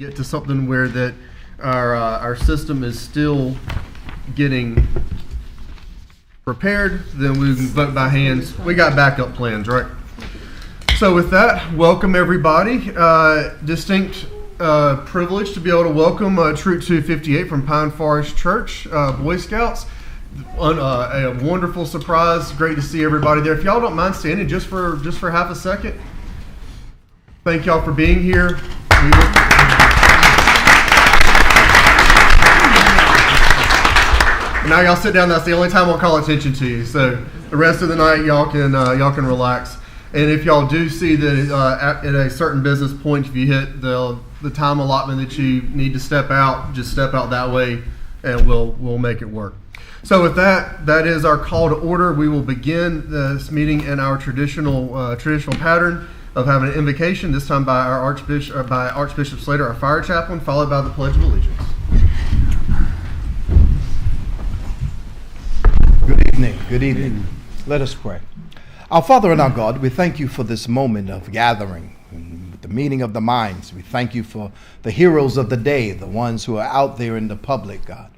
get to something where that our system is still getting prepared, then we can vote by hands. We got backup plans, right? So with that, welcome everybody. Distinct privilege to be able to welcome Troop 258 from Pine Forest Church, Boy Scouts. A wonderful surprise. Great to see everybody there. If y'all don't mind standing just for half a second. Thank y'all for being here. Now y'all sit down. That's the only time we'll call attention to you. So the rest of the night, y'all can relax. And if y'all do see that at a certain business point, if you hit the time allotment that you need to step out, just step out that way, and we'll make it work. So with that is our call to order. We will begin this meeting in our traditional pattern of having an invocation, this time by our Archbishop Slater, our fire chaplain, followed by the Pledge of Allegiance. Good evening. Let us pray. Our Father and our God, we thank you for this moment of gathering, the meeting of the minds. We thank you for the heroes of the day, the ones who are out there in the public, God.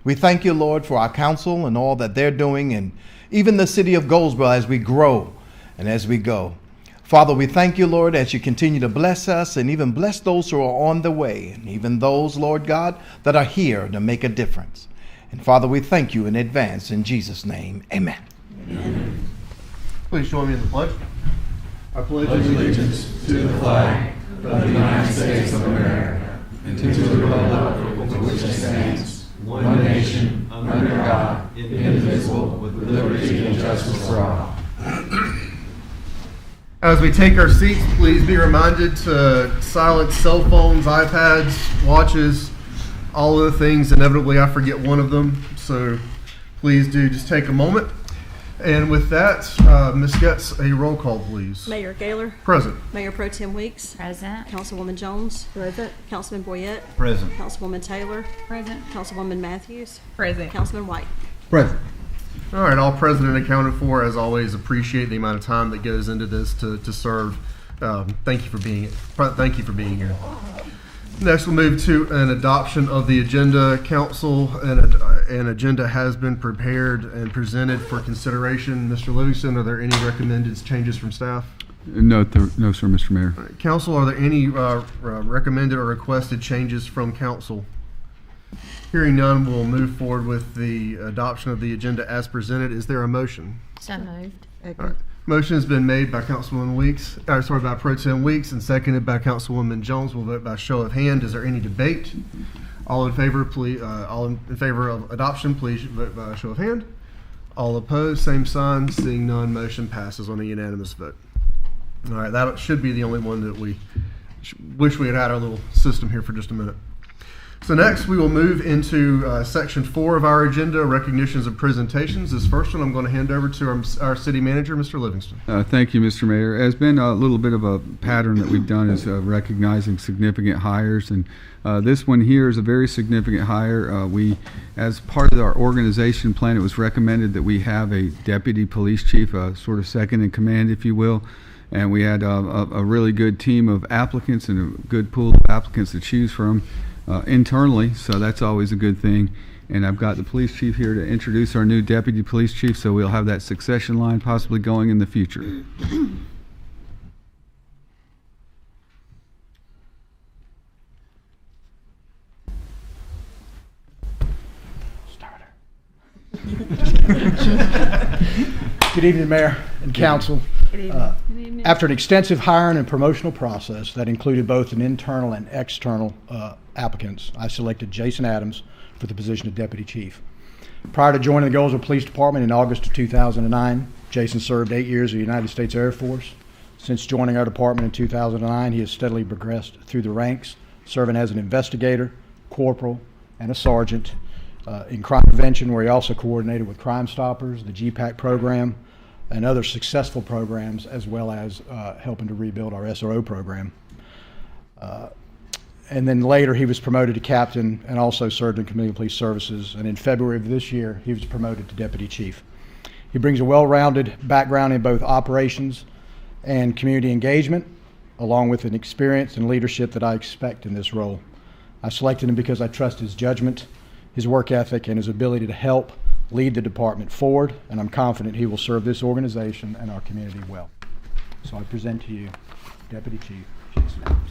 We thank you, Lord, for our council and all that they're doing, and even the city of Goldsboro as we grow and as we go. Father, we thank you, Lord, as you continue to bless us and even bless those who are on the way, and even those, Lord God, that are here to make a difference. And Father, we thank you in advance. In Jesus' name, amen. Amen. Please join me in the pledge. I pledge allegiance to the flag of the United States of America and to the republic for which it stands, one nation, under God, indivisible, with liberty and justice for all. As we take our seats, please be reminded to silence cell phones, iPads, watches, all of the things. Inevitably, I forget one of them, so please do just take a moment. And with that, Ms. Getz, a roll call, please. Mayor Gaylor. Present. Mayor Pro Tem Weeks. Present. Councilwoman Jones. Present. Councilman Boyette. Present. Councilwoman Taylor. Present. Councilwoman Matthews. Present. Councilman White. Present. All right, all present and accounted for. As always, appreciate the amount of time that goes into this to serve. Thank you for being here. Next, we'll move to an adoption of the agenda. Council, an agenda has been prepared and presented for consideration. Mr. Livingston, are there any recommended changes from staff? No, sir, Mr. Mayor. All right, Council, are there any recommended or requested changes from council? Hearing none, we'll move forward with the adoption of the agenda as presented. Is there a motion? So moved. All right. Motion has been made by by Pro Tem Weeks and seconded by Councilwoman Jones. We'll vote by show of hand. Is there any debate? All in favor, please. All in favor of adoption, please vote by show of hand. All opposed, same sign. Seeing none, motion passes on a unanimous vote. All right, that should be the only one that we wish we had our little system here for just a minute. So next, we will move into section 4 of our agenda, recognitions and presentations. This first one I'm going to hand over to our city manager, Mr. Livingston. Thank you, Mr. Mayor. There's been a little bit of a pattern that we've done is recognizing significant hires, and this one here is a very significant hire. We, as part of our organization plan, it was recommended that we have a deputy police chief, sort of second in command, if you will. And we had a really good team of applicants and a good pool of applicants to choose from. Internally, so that's always a good thing. And I've got the police chief here to introduce our new deputy police chief, so we'll have that succession line possibly going in the future. Good evening, Mayor and Council. Good evening. After an extensive hiring and promotional process that included both an internal and external applicants, I selected Jason Adams for the position of Deputy Chief. Prior to joining the Goldsboro Police Department in August of 2009, Jason served 8 years in the United States Air Force. Since joining our department in 2009, he has steadily progressed through the ranks, serving as an investigator, corporal, and a sergeant in crime prevention, where he also coordinated with Crime Stoppers, the GPAC program, and other successful programs, as well as helping to rebuild our SRO program. And then later he was promoted to captain and also served in Community Police Services. And in February of this year, he was promoted to Deputy Chief. He brings a well-rounded background in both operations and community engagement, along with an experience and leadership that I expect in this role. I selected him because I trust his judgment, his work ethic, and his ability to help lead the department forward, and I'm confident he will serve this organization and our community well. So I present to you Deputy Chief Jason Adams.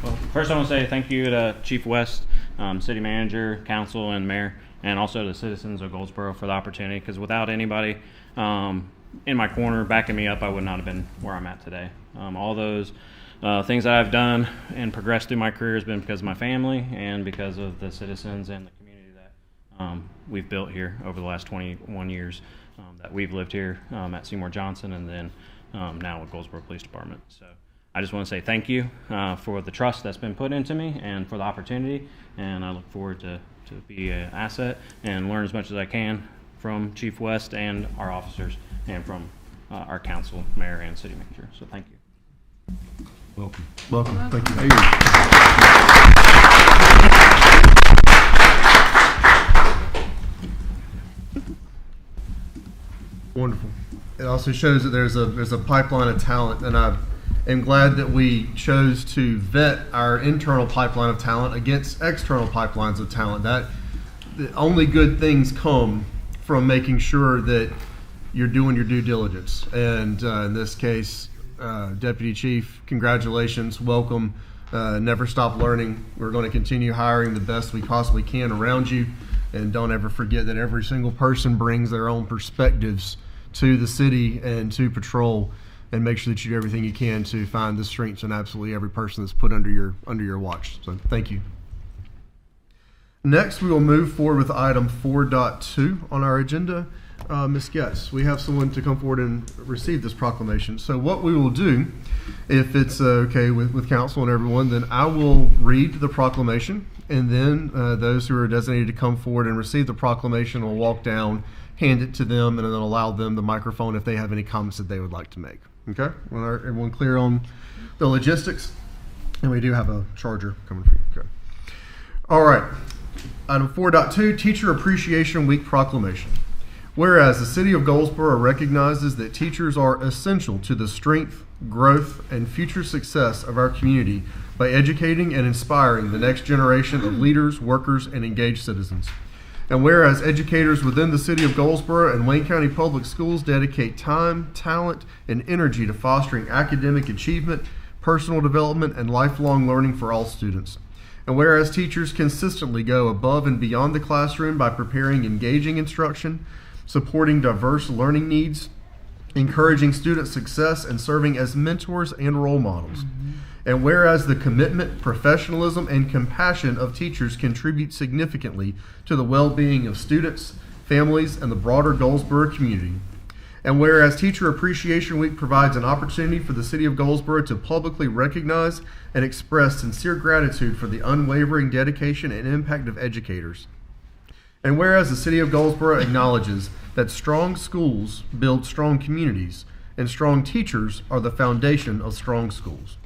Well, first I want to say thank you to Chief West, City Manager, Council, and Mayor, and also the citizens of Goldsboro for the opportunity, because without anybody in my corner backing me up, I would not have been where I'm at today. All those things that I've done and progressed through my career has been because of my family and because of the citizens and the community that we've built here over the last 21 years that we've lived here at Seymour Johnson, and then now with Goldsboro Police Department. So I just want to say thank you for the trust that's been put into me and for the opportunity, and I look forward to be an asset and learn as much as I can from Chief West and our officers and from our council, mayor, and city manager. So thank you. Welcome. Welcome. Thank you. Wonderful. It also shows that there's a pipeline of talent, and I am glad that we chose to vet our internal pipeline of talent against external pipelines of talent. That the only good things come from making sure that you're doing your due diligence. And in this case, Deputy Chief, congratulations, welcome. Never stop learning. We're going to continue hiring the best we possibly can around you. And don't ever forget that every single person brings their own perspectives to the city and to patrol, and make sure that you do everything you can to find the strengths in absolutely every person that's put under your watch. So thank you. Next, we will move forward with item 4.2 on our agenda. Ms. Getz, we have someone to come forward and receive this proclamation. So what we will do, if it's okay with council and everyone, then I will read the proclamation, and then those who are designated to come forward and receive the proclamation will walk down, hand it to them, and then allow them the microphone if they have any comments that they would like to make. Okay? Well, everyone clear on the logistics? And we do have a charger coming for you. Okay. All right. Item 4.2, Teacher Appreciation Week Proclamation. Whereas the City of Goldsboro recognizes that teachers are essential to the strength, growth, and future success of our community by educating and inspiring the next generation of leaders, workers, and engaged citizens. And whereas educators within the City of Goldsboro and Wayne County Public Schools dedicate time, talent, and energy to fostering academic achievement, personal development, and lifelong learning for all students. And whereas teachers consistently go above and beyond the classroom by preparing engaging instruction, supporting diverse learning needs, encouraging student success, and serving as mentors and role models. And whereas the commitment, professionalism, and compassion of teachers contribute significantly to the well-being of students, families, and the broader Goldsboro community. And whereas Teacher Appreciation Week provides an opportunity for the City of Goldsboro to publicly recognize and express sincere gratitude for the unwavering dedication and impact of educators. And whereas the City of Goldsboro acknowledges that strong schools build strong communities, and strong teachers are the foundation of strong schools.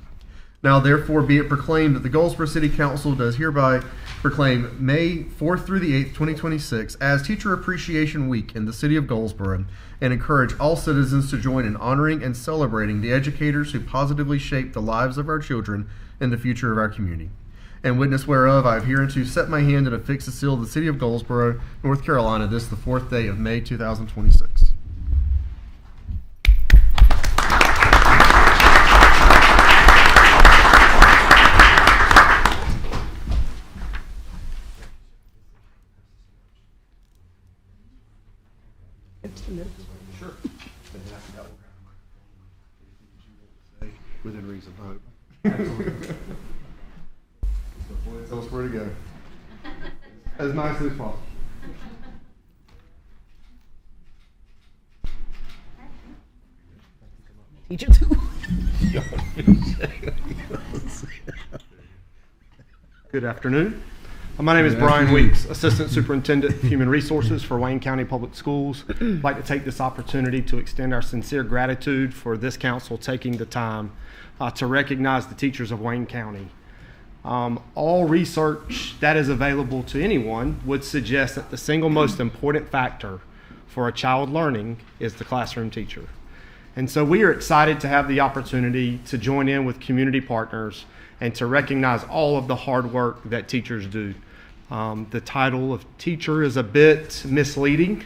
Now therefore be it proclaimed that the Goldsboro City Council does hereby proclaim May 4th through the 8th, 2026 as Teacher Appreciation Week in the City of Goldsboro, and encourage all citizens to join in honoring and celebrating the educators who positively shape the lives of our children and the future of our community. And witness whereof I have hereunto set my hand and affixed the seal of the City of Goldsboro, North Carolina, this the 4th day of May 2026. Sure. Within reason, I hope. Tell us where to go. As nicely as possible. Teacher too. Good afternoon. My name is Brian Weeks, Assistant Superintendent of Human Resources for Wayne County Public Schools. I'd like to take this opportunity to extend our sincere gratitude for this council taking the time to recognize the teachers of Wayne County. All research that is available to anyone would suggest that the single most important factor for a child learning is the classroom teacher. And so we are excited to have the opportunity to join in with community partners and to recognize all of the hard work that teachers do. The title of teacher is a bit misleading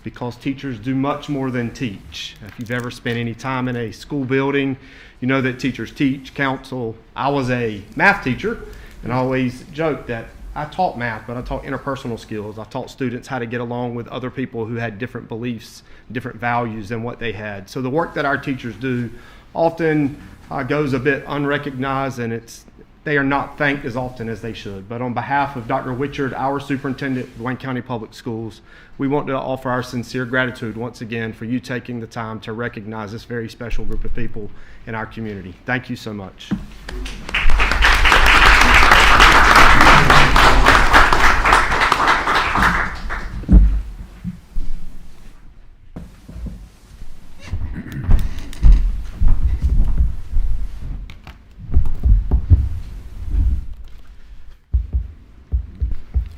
because teachers do much more than teach. If you've ever spent any time in a school building, you know that teachers teach, counsel. I was a math teacher, and I always joke that I taught math, but I taught interpersonal skills. I taught students how to get along with other people who had different beliefs, different values than what they had. So the work that our teachers do often goes a bit unrecognized, and they are not thanked as often as they should. But on behalf of Dr. Witchard, our superintendent of Wayne County Public Schools, we want to offer our sincere gratitude once again for you taking the time to recognize this very special group of people in our community. Thank you so much.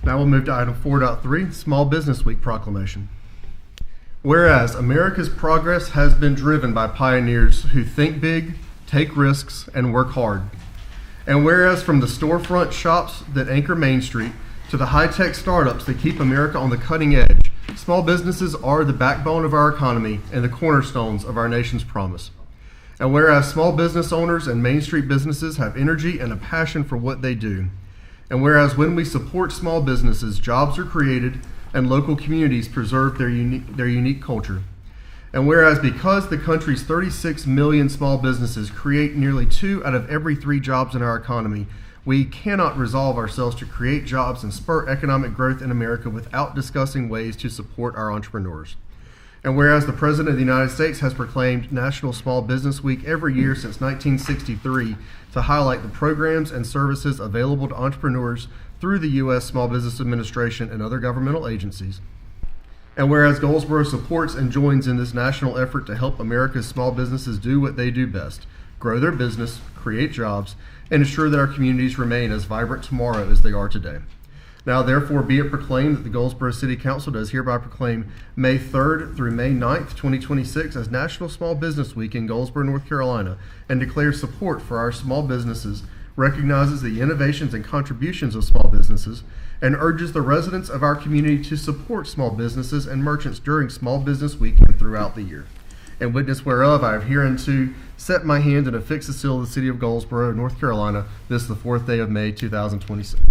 Now we'll move to item 4.3, Small Business Week Proclamation. Whereas America's progress has been driven by pioneers who think big, take risks, and work hard. And whereas from the storefront shops that anchor Main Street to the high-tech startups that keep America on the cutting edge, small businesses are the backbone of our economy and the cornerstones of our nation's promise. And whereas small business owners and Main Street businesses have energy and a passion for what they do. And whereas when we support small businesses, jobs are created and local communities preserve their unique culture. And whereas because the country's 36 million small businesses create nearly 2 out of every 3 jobs in our economy, we cannot resolve ourselves to create jobs and spur economic growth in America without discussing ways to support our entrepreneurs. And whereas the President of the United States has proclaimed National Small Business Week every year since 1963 to highlight the programs and services available to entrepreneurs through the U.S. Small Business Administration and other governmental agencies. And whereas Goldsboro supports and joins in this national effort to help America's small businesses do what they do best, grow their business, create jobs, and ensure that our communities remain as vibrant tomorrow as they are today. Now, therefore, be it proclaimed that the Goldsboro City Council does hereby proclaim May 3rd through May 9th, 2026 as National Small Business Week in Goldsboro, North Carolina, and declares support for our small businesses, recognizes the innovations and contributions of small businesses, and urges the residents of our community to support small businesses and merchants during Small Business Week and throughout the year. In witness whereof, I have hereunto set my hand and affixed the seal of the City of Goldsboro, North Carolina, this the 4th day of May, 2026.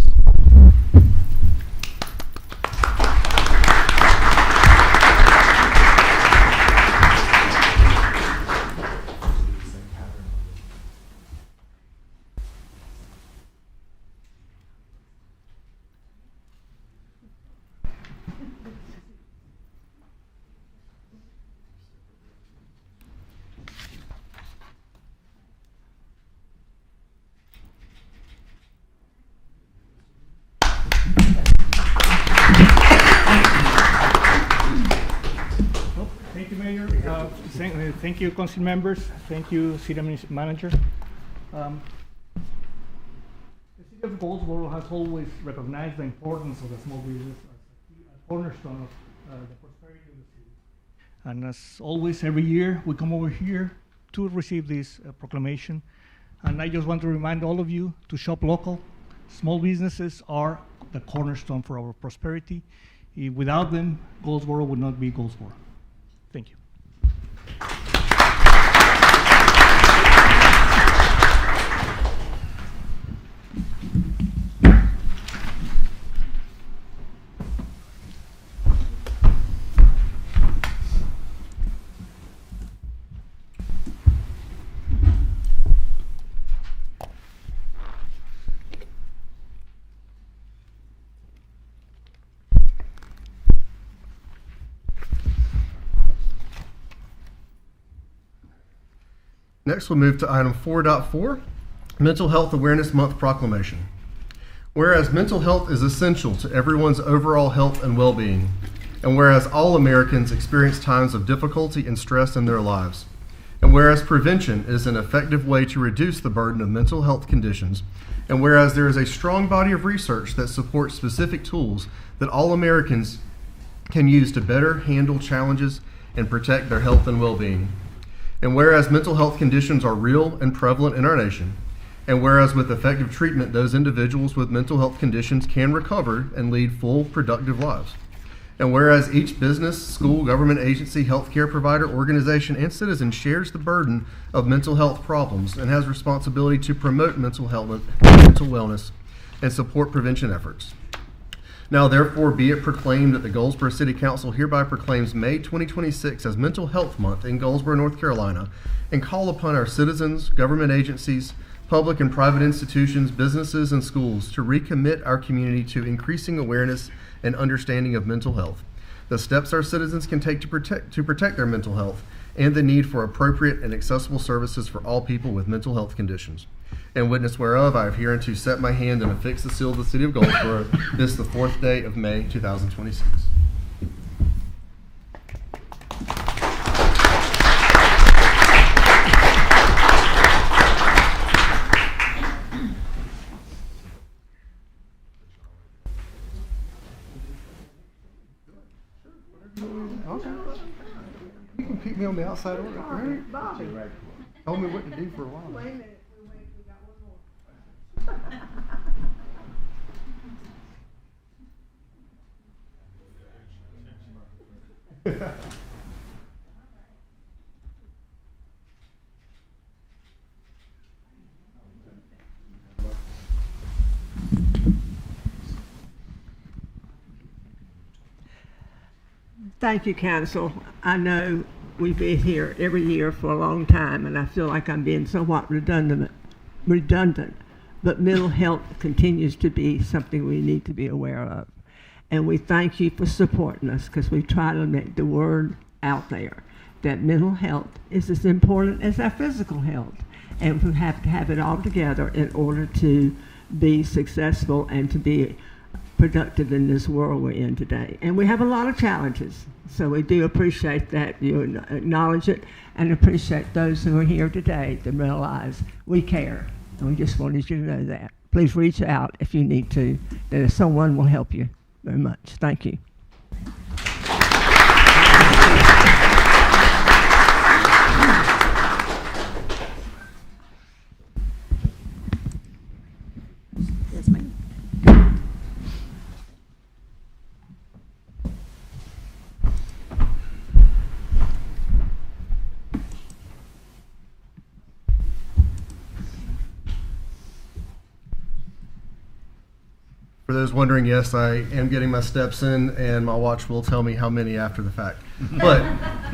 Thank you, Mayor. Thank you, council members. Thank you, city manager. The city of Goldsboro has always recognized the importance of the small business as a cornerstone of the prosperity of the city. And as always, every year we come over here to receive this proclamation. And I just want to remind all of you to shop local. Small businesses are the cornerstone for our prosperity. Without them, Goldsboro would not be Goldsboro. Thank you. Next, we'll move to item 4.4, Mental Health Awareness Month Proclamation. Whereas mental health is essential to everyone's overall health and well-being, and whereas all Americans experience times of difficulty and stress in their lives, and whereas prevention is an effective way to reduce the burden of mental health conditions, and whereas there is a strong body of research that supports specific tools that all Americans can use to better handle challenges and protect their health and well-being. And whereas mental health conditions are real and prevalent in our nation, and whereas with effective treatment, those individuals with mental health conditions can recover and lead full, productive lives. And whereas each business, school, government agency, healthcare provider, organization, and citizen shares the burden of mental health problems and has responsibility to promote mental wellness and support prevention efforts. Now, therefore, be it proclaimed that the Goldsboro City Council hereby proclaims May 2026 as Mental Health Month in Goldsboro, North Carolina, and call upon our citizens, government agencies, public and private institutions, businesses, and schools to recommit our community to increasing awareness and understanding of mental health, the steps our citizens can take to protect their mental health, and the need for appropriate and accessible services for all people with mental health conditions. And witness whereof, I have hereunto set my hand and affixed the seal of the city of Goldsboro, this the 4th day of May, 2026. Okay. You can keep me on the outside order. All right. Told me what to do for a while. Wait a minute. We got one more. Thank you, Council. I know we've been here every year for a long time, and I feel like I'm being somewhat redundant, but mental health continues to be something we need to be aware of. And we thank you for supporting us, because we try to make the word out there that mental health is as important as our physical health, and we have to have it all together in order to be successful and to be productive in this world we're in today. And we have a lot of challenges, so we do appreciate that you acknowledge it, and appreciate those who are here today to realize we care, and we just wanted you to know that. Please reach out if you need to, that someone will help you very much. Thank you. Yes, ma'am. For those wondering, yes, I am getting my steps in, and my watch will tell me how many after the fact. But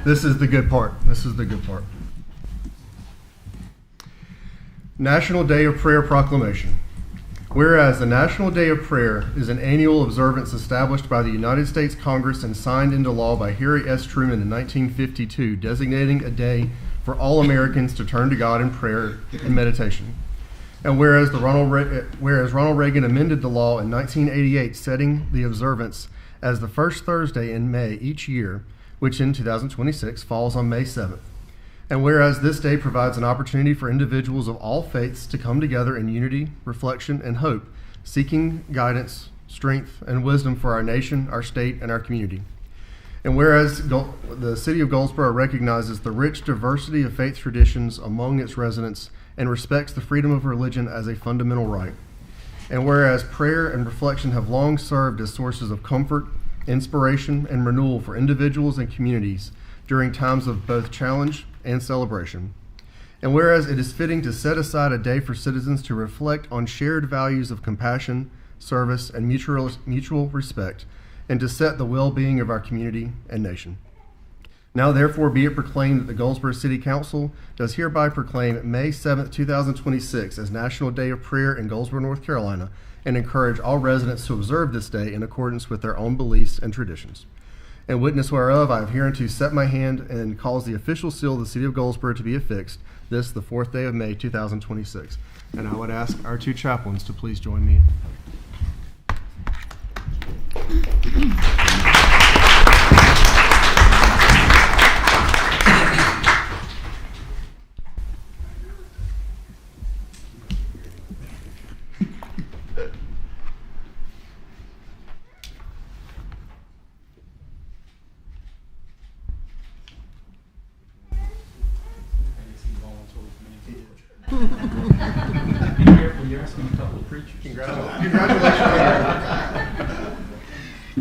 this is the good part. This is the good part. National Day of Prayer Proclamation. Whereas the National Day of Prayer is an annual observance established by the United States Congress and signed into law by Harry S. Truman in 1952, designating a day for all Americans to turn to God in prayer and meditation. And whereas Ronald Reagan amended the law in 1988, setting the observance as the first Thursday in May each year, which in 2026 falls on May 7th. And whereas this day provides an opportunity for individuals of all faiths to come together in unity, reflection, and hope, seeking guidance, strength, and wisdom for our nation, our state, and our community. And whereas the city of Goldsboro recognizes the rich diversity of faith traditions among its residents and respects the freedom of religion as a fundamental right. And whereas prayer and reflection have long served as sources of comfort, inspiration, and renewal for individuals and communities during times of both challenge and celebration. And whereas it is fitting to set aside a day for citizens to reflect on shared values of compassion, service, and mutual respect, and to set the well-being of our community and nation. Now therefore be it proclaimed that the Goldsboro City Council does hereby proclaim May 7th, 2026 as National Day of Prayer in Goldsboro, North Carolina, and encourage all residents to observe this day in accordance with their own beliefs and traditions. And witness whereof, I have hereunto set my hand and cause the official seal of the city of Goldsboro to be affixed, this the 4th day of May, 2026. And I would ask our two chaplains to please join me. careful, you're asking a couple of preachers.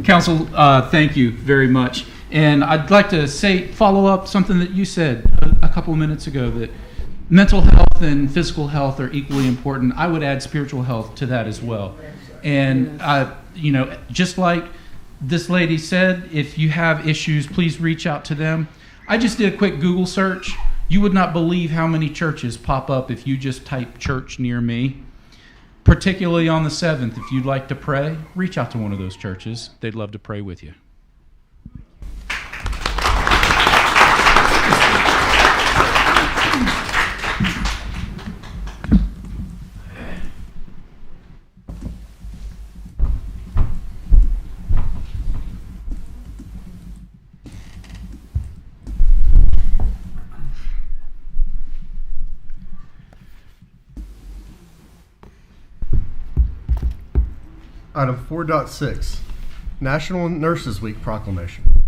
Council, thank you very much. And I'd like to follow up something that you said a couple of minutes ago, that mental health and physical health are equally important. I would add spiritual health to that as well. And, just like this lady said, if you have issues, please reach out to them. I just did a quick Google search. You would not believe how many churches pop up if you just type church near me. Particularly on the 7th, if you'd like to pray, reach out to one of those churches. They'd love to pray with you. Item 4.6, National Nurses Week Proclamation.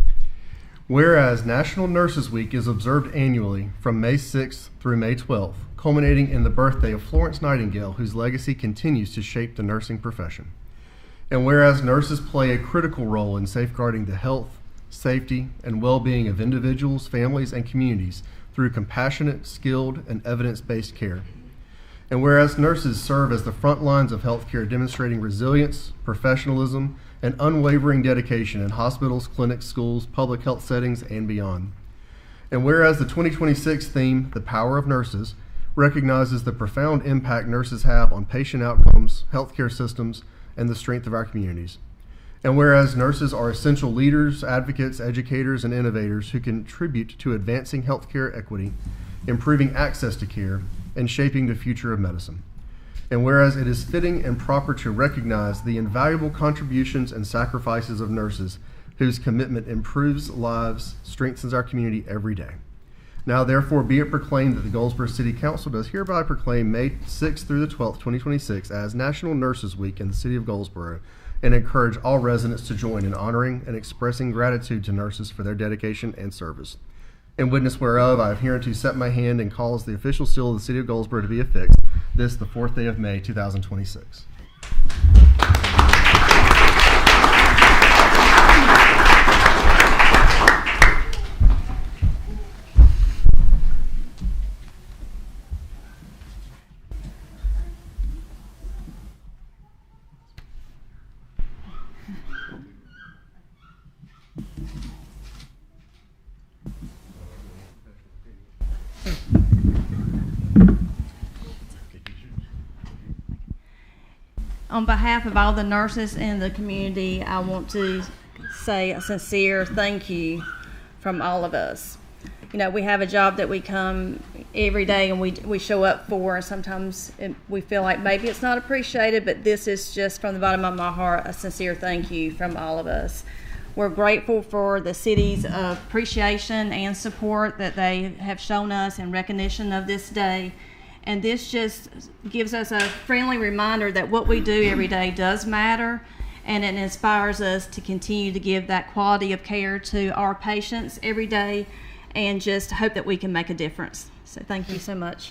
Whereas National Nurses Week is observed annually from May 6th through May 12th, culminating in the birthday of Florence Nightingale, whose legacy continues to shape the nursing profession. And whereas nurses play a critical role in safeguarding the health, safety, and well-being of individuals, families, and communities through compassionate, skilled, and evidence-based care. And whereas nurses serve as the front lines of healthcare, demonstrating resilience, professionalism, and unwavering dedication in hospitals, clinics, schools, public health settings, and beyond. And whereas the 2026 theme, The Power of Nurses, recognizes the profound impact nurses have on patient outcomes, healthcare systems, and the strength of our communities. And whereas nurses are essential leaders, advocates, educators, and innovators who contribute to advancing healthcare equity, improving access to care, and shaping the future of medicine. And whereas it is fitting and proper to recognize the invaluable contributions and sacrifices of nurses whose commitment improves lives, strengthens our community every day. Now therefore be it proclaimed that the Goldsboro City Council does hereby proclaim May 6th through the 12th, 2026 as National Nurses Week in the City of Goldsboro, and encourage all residents to join in honoring and expressing gratitude to nurses for their dedication and service. In witness whereof, I have hereunto set my hand and cause the official seal of the City of Goldsboro to be affixed, this the 4th day of May, 2026. On behalf of all the nurses in the community, I want to say a sincere thank you from all of us. You know, we have a job that we come every day and we show up for, and sometimes we feel like maybe it's not appreciated, but this is just from the bottom of my heart, a sincere thank you from all of us. We're grateful for the city's appreciation and support that they have shown us in recognition of this day. And this just gives us a friendly reminder that what we do every day does matter, and it inspires us to continue to give that quality of care to our patients every day, and just hope that we can make a difference. So thank you so much.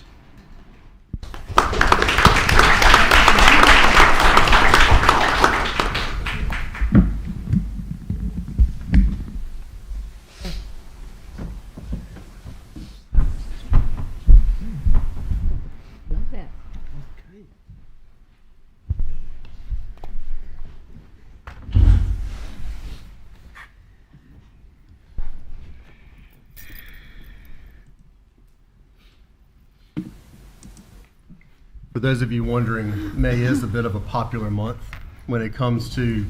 For those of you wondering, May is a bit of a popular month when it comes to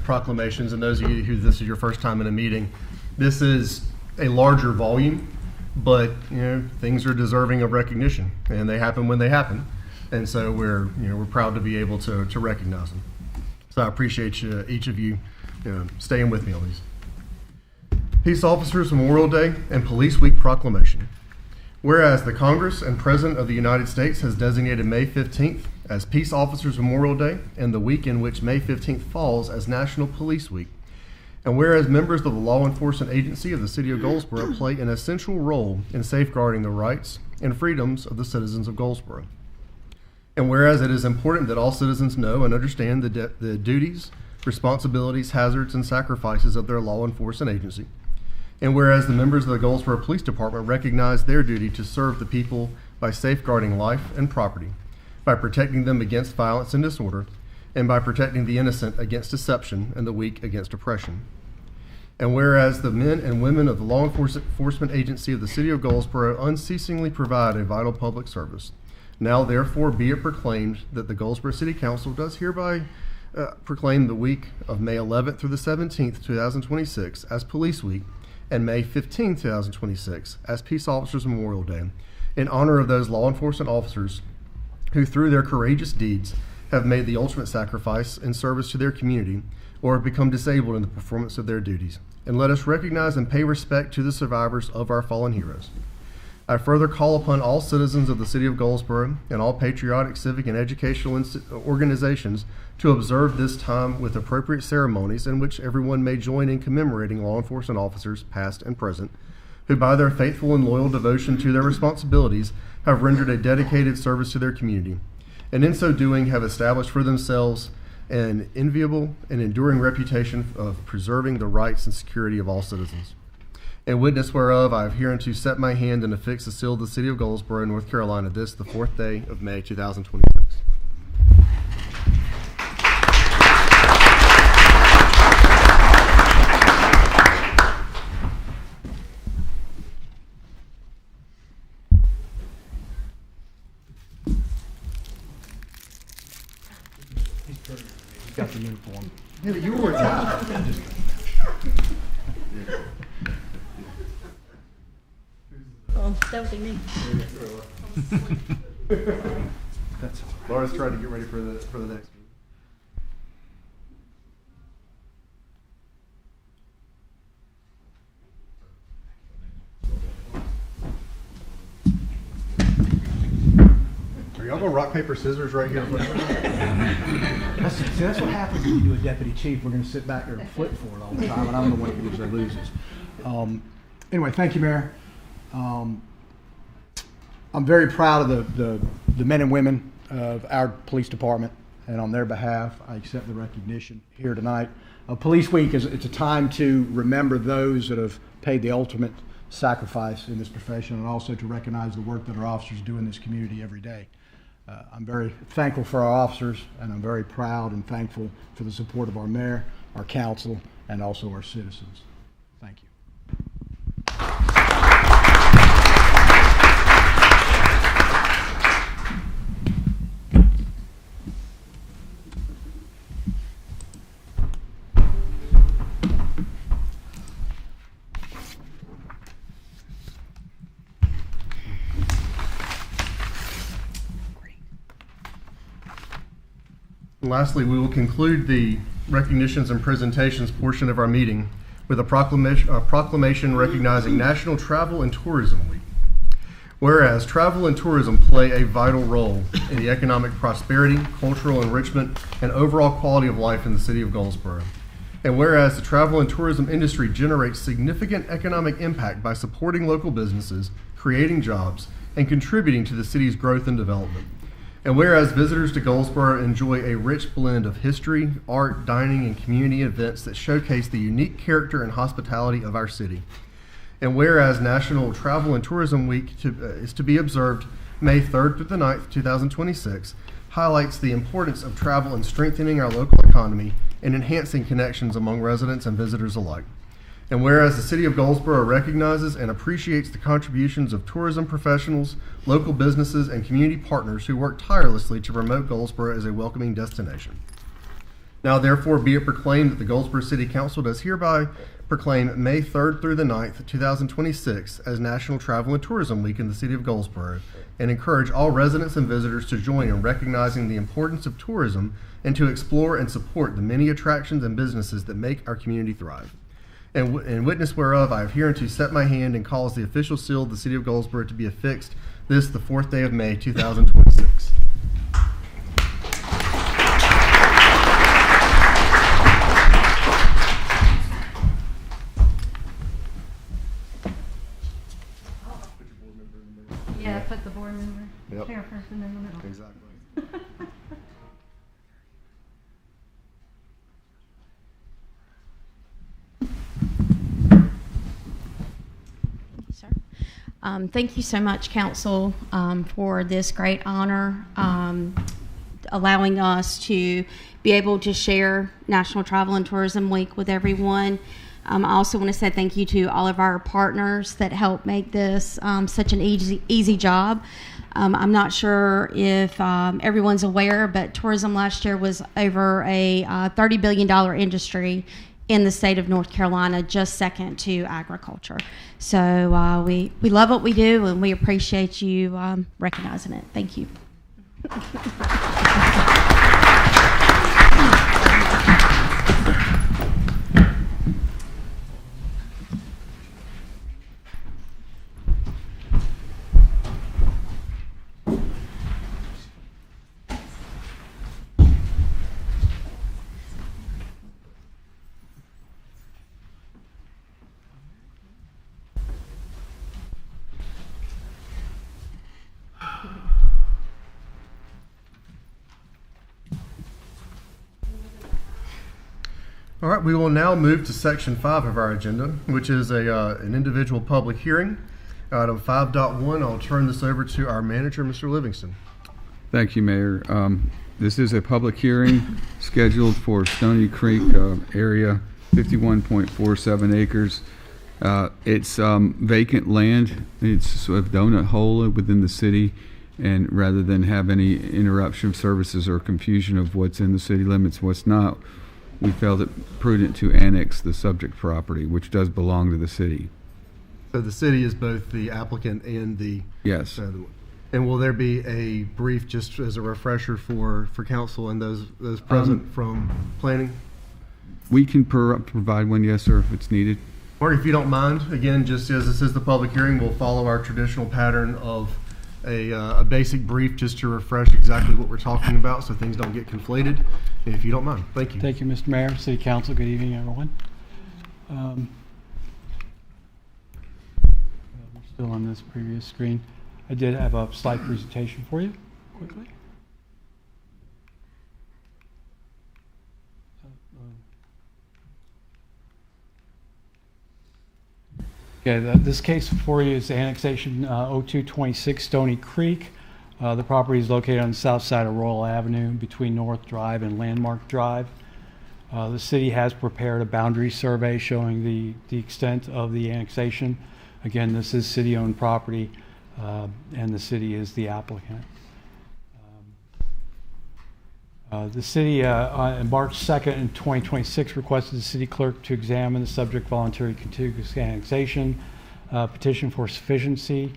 proclamations, and those of you who this is your first time in a meeting, this is a larger volume, but things are deserving of recognition, and they happen when they happen, and so we're proud to be able to recognize them. So I appreciate each of you staying with me on these. Peace Officers Memorial Day and Police Week Proclamation. Whereas the Congress and President of the United States has designated May 15th as Peace Officers Memorial Day and the week in which May 15th falls as National Police Week. And whereas members of the law enforcement agency of the City of Goldsboro play an essential role in safeguarding the rights and freedoms of the citizens of Goldsboro. And whereas it is important that all citizens know and understand the duties, responsibilities, hazards, and sacrifices of their law enforcement agency. And whereas the members of the Goldsboro Police Department recognize their duty to serve the people by safeguarding life and property, by protecting them against violence and disorder, and by protecting the innocent against deception and the weak against oppression. And whereas the men and women of the law enforcement agency of the City of Goldsboro unceasingly provide a vital public service, now therefore be it proclaimed that the Goldsboro City Council does hereby proclaim the week of May 11th through the 17th, 2026 as Police Week, and May 15th, 2026 as Peace Officers Memorial Day, in honor of those law enforcement officers who through their courageous deeds have made the ultimate sacrifice in service to their community or have become disabled in the performance of their duties. And let us recognize and pay respect to the survivors of our fallen heroes. I further call upon all citizens of the City of Goldsboro and all patriotic, civic, and educational organizations to observe this time with appropriate ceremonies in which everyone may join in commemorating law enforcement officers, past and present, who by their faithful and loyal devotion to their responsibilities have rendered a dedicated service to their community, and in so doing have established for themselves an enviable and enduring reputation of preserving the rights and security of all citizens. In witness whereof, I have hereunto set my hand and affixed the seal of the City of Goldsboro, North Carolina, this, the 4th day of May, 2026. He's got the uniform. Yeah, you were Oh, that would be me. That's all right. Laura's trying to get ready for the next one. Are y'all going rock, paper, scissors right here? That's what happens when you do a deputy chief. We're going to sit back there and flip for it all the time, and I'm the one who usually loses. Anyway, thank you, Mayor. I'm very proud of the men and women of our police department, and on their behalf, I accept the recognition here tonight. Police Week it's a time to remember those that have paid the ultimate sacrifice in this profession, and also to recognize the work that our officers do in this community every day. I'm very thankful for our officers, and I'm very proud and thankful for the support of our mayor, our council, and also our citizens. Thank you. And lastly, we will conclude the recognitions and presentations portion of our meeting with a proclamation recognizing National Travel and Tourism Week. Whereas travel and tourism play a vital role in the economic prosperity, cultural enrichment, and overall quality of life in the City of Goldsboro. And whereas the travel and tourism industry generates significant economic impact by supporting local businesses, creating jobs, and contributing to the city's growth and development. And whereas visitors to Goldsboro enjoy a rich blend of history, art, dining, and community events that showcase the unique character and hospitality of our city. And whereas National Travel and Tourism Week is to be observed May 3rd through the 9th, 2026, highlights the importance of travel in strengthening our local economy and enhancing connections among residents and visitors alike. And whereas the City of Goldsboro recognizes and appreciates the contributions of tourism professionals, local businesses, and community partners who work tirelessly to promote Goldsboro as a welcoming destination. Now therefore be it proclaimed that the Goldsboro City Council does hereby proclaim May 3rd through the 9th, 2026 as National Travel and Tourism Week in the City of Goldsboro, and encourage all residents and visitors to join in recognizing the importance of tourism and to explore and support the many attractions and businesses that make our community thrive. And in witness whereof, I have hereunto set my hand and cause the official seal of the City of Goldsboro to be affixed this, the 4th day of May, 2026. have the board member, Yep. chairperson in the middle. Exactly. Sir. Thank you so much, Council, for this great honor, allowing us to be able to share National Travel and Tourism Week with everyone. I also want to say thank you to all of our partners that help make this such an easy job. I'm not sure if everyone's aware, but tourism last year was over a $30 billion industry in the state of North Carolina, just second to agriculture. So we love what we do, and we appreciate you recognizing it. Thank you. All right, we will now move to section 5 of our agenda, which is an individual public hearing. Item 5.1, I'll turn this over to our manager, Mr. Livingston. Thank you, Mayor. This is a public hearing scheduled for Stony Creek area, 51.47 acres. It's vacant land. It's sort of donut hole within the city, and rather than have any interruption of services or confusion of what's in the city limits, what's not, we felt it prudent to annex the subject property, which does belong to the city. So the city is both the applicant and the... Yes. And will there be a brief, just as a refresher for council and those present from planning? We can provide one, yes, sir, if it's needed. Or if you don't mind, again, just as this is the public hearing, we'll follow our traditional pattern of a basic brief just to refresh exactly what we're talking about so things don't get conflated. If you don't mind, thank you. Thank you, Mr. Mayor, City Council. Good evening, everyone. We're still on this previous screen. I did have a slide presentation for you, quickly. Okay, this case for you is annexation 0226 Stony Creek. The property is located on the south side of Royal Avenue between North Drive and Landmark Drive. The city has prepared a boundary survey showing the extent of the annexation. Again, this is city-owned property, and the city is the applicant. The city, on March 2nd, 2026, requested the city clerk to examine the subject voluntary contiguous annexation petition for sufficiency.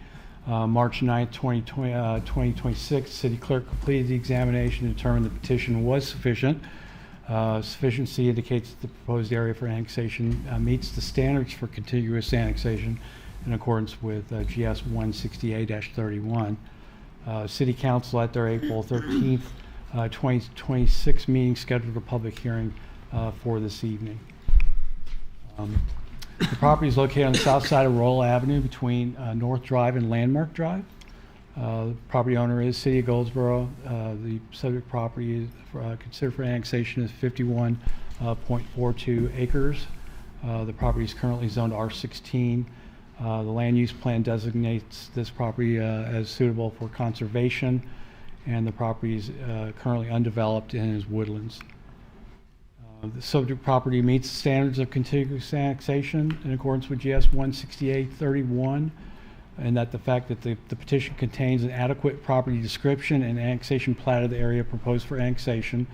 March 9th, 2026, city clerk completed the examination and determined the petition was sufficient. Sufficiency indicates that the proposed area for annexation meets the standards for contiguous annexation in accordance with GS 168-31. City Council at their April 13th, 2026 meeting scheduled a public hearing for this evening. The property is located on the south side of Royal Avenue between North Drive and Landmark Drive. The property owner is City of Goldsboro. The subject property is considered for annexation is 51.42 acres. The property is currently zoned R16. The land use plan designates this property as suitable for conservation, and the property is currently undeveloped and is woodlands. The subject property meets the standards of contiguous annexation in accordance with GS 168-31, and that the fact that the petition contains an adequate property description and annexation plat of the area proposed for annexation.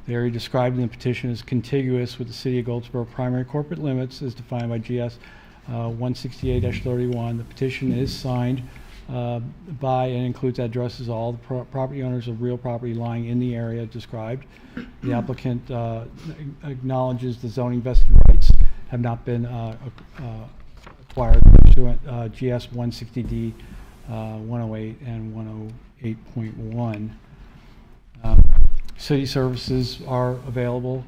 The area described in the petition is contiguous with the City of Goldsboro primary corporate limits as defined by GS 168-31. The petition is signed by and includes addresses of all the property owners of real property lying in the area described. The applicant acknowledges the zoning vested rights have not been acquired pursuant GS 160D 108 and 108.1. City services are available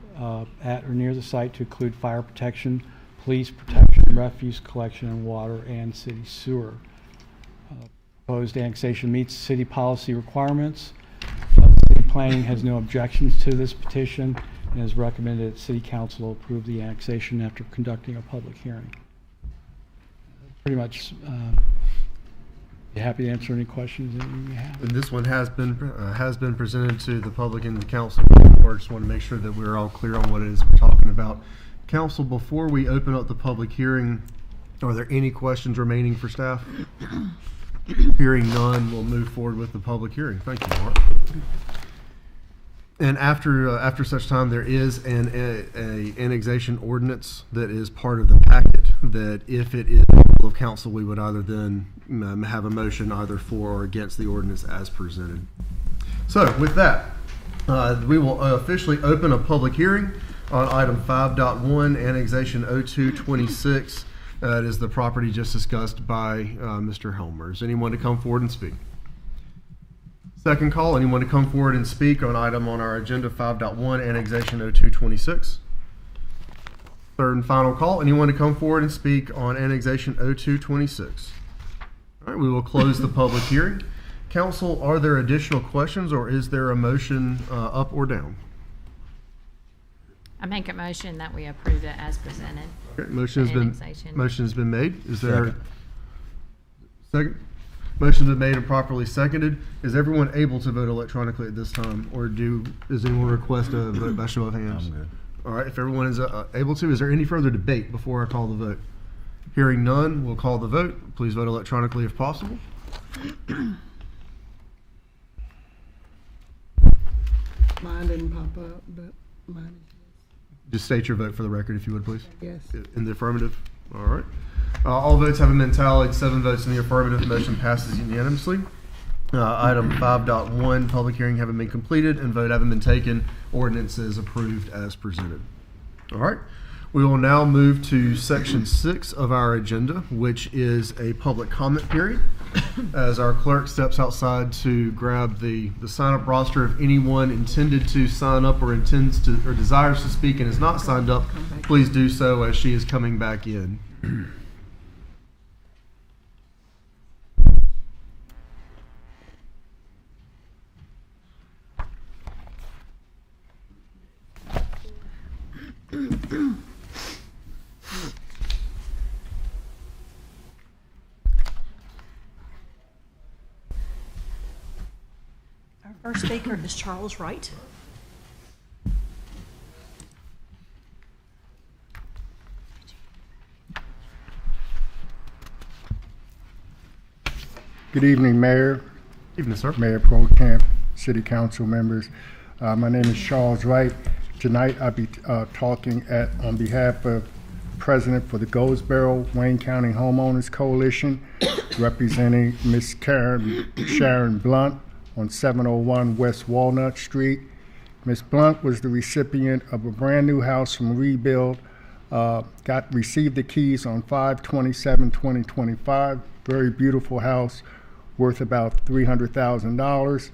at or near the site to include fire protection, police protection, refuse collection and water, and city sewer. Proposed annexation meets city policy requirements. City planning has no objections to this petition and has recommended that City Council approve the annexation after conducting a public hearing. Pretty much, be happy to answer any questions that you may have. And this one has been presented to the public and the council. I just want to make sure that we're all clear on what it is we're talking about. Council, before we open up the public hearing, are there any questions remaining for staff? Hearing none, we'll move forward with the public hearing. Thank you, Mark. And after such time, there is an annexation ordinance that is part of the packet that, if it is the will of council, we would either then have a motion either for or against the ordinance as presented. So with that, we will officially open a public hearing on item 5.1, annexation 0226. It is the property just discussed by Mr. Helmer. Is anyone to come forward and speak? Second call, anyone to come forward and speak on item on our agenda 5.1, annexation 0226? Third and final call, anyone to come forward and speak on annexation 0226? All right, we will close the public hearing. Council, are there additional questions, or is there a motion up or down? I make a motion that we approve it as presented. Okay, motion has been made. Is there Second. Second? Motion's been made and properly seconded. Is everyone able to vote electronically at this time, or does anyone request a vote by show of hands? I'm good. All right, if everyone is able to, is there any further debate before I call the vote? Hearing none, we'll call the vote. Please vote electronically if possible. Mine didn't pop up, but mine is Just state your vote for the record, if you would, please. yes. In the affirmative. All right. All votes having been tallied, 7 votes in the affirmative, the motion passes unanimously. Item 5.1, public hearing having been completed and vote having been taken, ordinance is approved as presented. All right. We will now move to section 6 of our agenda, which is a public comment period. As our clerk steps outside to grab the sign-up roster, if anyone intended to sign up or intends to or desires to speak and is not signed up, please do so as she is coming back in. Our first speaker is Charles Wright. Good evening, Mayor. Evening, sir. Mayor Pro Tem, City Council members. My name is Charles Wright. Tonight I'll be talking on behalf of President for the Goldsboro Wayne County Homeowners Coalition, representing Ms. Sharon Blunt on 701 West Walnut Street. Ms. Blunt was the recipient of a brand new house from Rebuild, received the keys on 5/27/2025. Very beautiful house, worth about $300,000.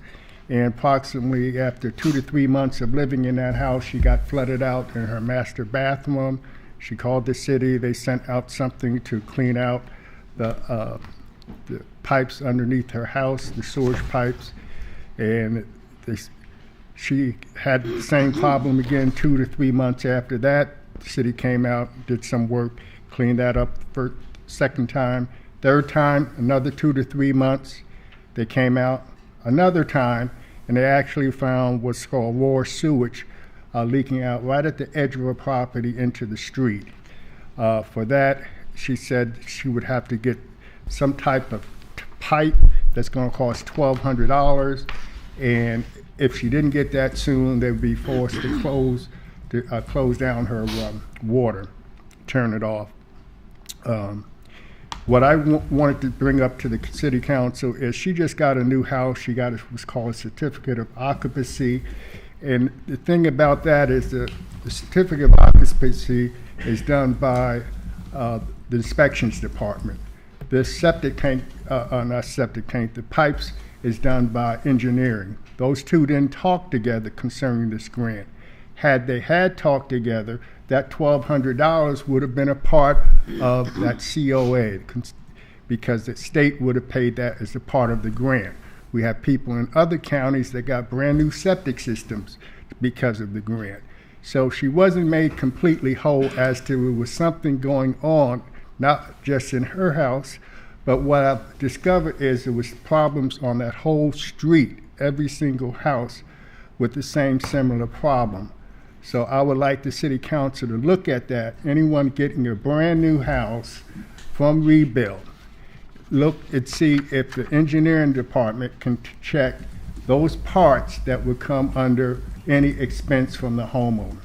And approximately after 2 to 3 months of living in that house, she got flooded out in her master bathroom. She called the city. They sent out something to clean out the pipes underneath her house, the sewage pipes. And she had the same problem again 2 to 3 months after that. The city came out, did some work, cleaned that up for second time. Third time, another 2 to 3 months. They came out another time, and they actually found what's called raw sewage leaking out right at the edge of her property into the street. For that, she said she would have to get some type of pipe that's going to cost $1,200, and if she didn't get that soon, they would be forced to close down her water, turn it off. What I wanted to bring up to the city council is she just got a new house. She got what's called a certificate of occupancy. And the thing about that is the certificate of occupancy is done by the inspections department. The septic tank, the pipes is done by engineering. Those two didn't talk together concerning this grant. Had they had talked together, that $1,200 would have been a part of that COA. because the state would have paid that as a part of the grant. We have people in other counties that got brand new septic systems because of the grant. So she wasn't made completely whole as to it was something going on, not just in her house, but what I've discovered is there was problems on that whole street, every single house with the same similar problem. So I would like the city council to look at that. Anyone getting a brand new house from rebuild, look and see if the engineering department can check those parts that would come under any expense from the homeowner.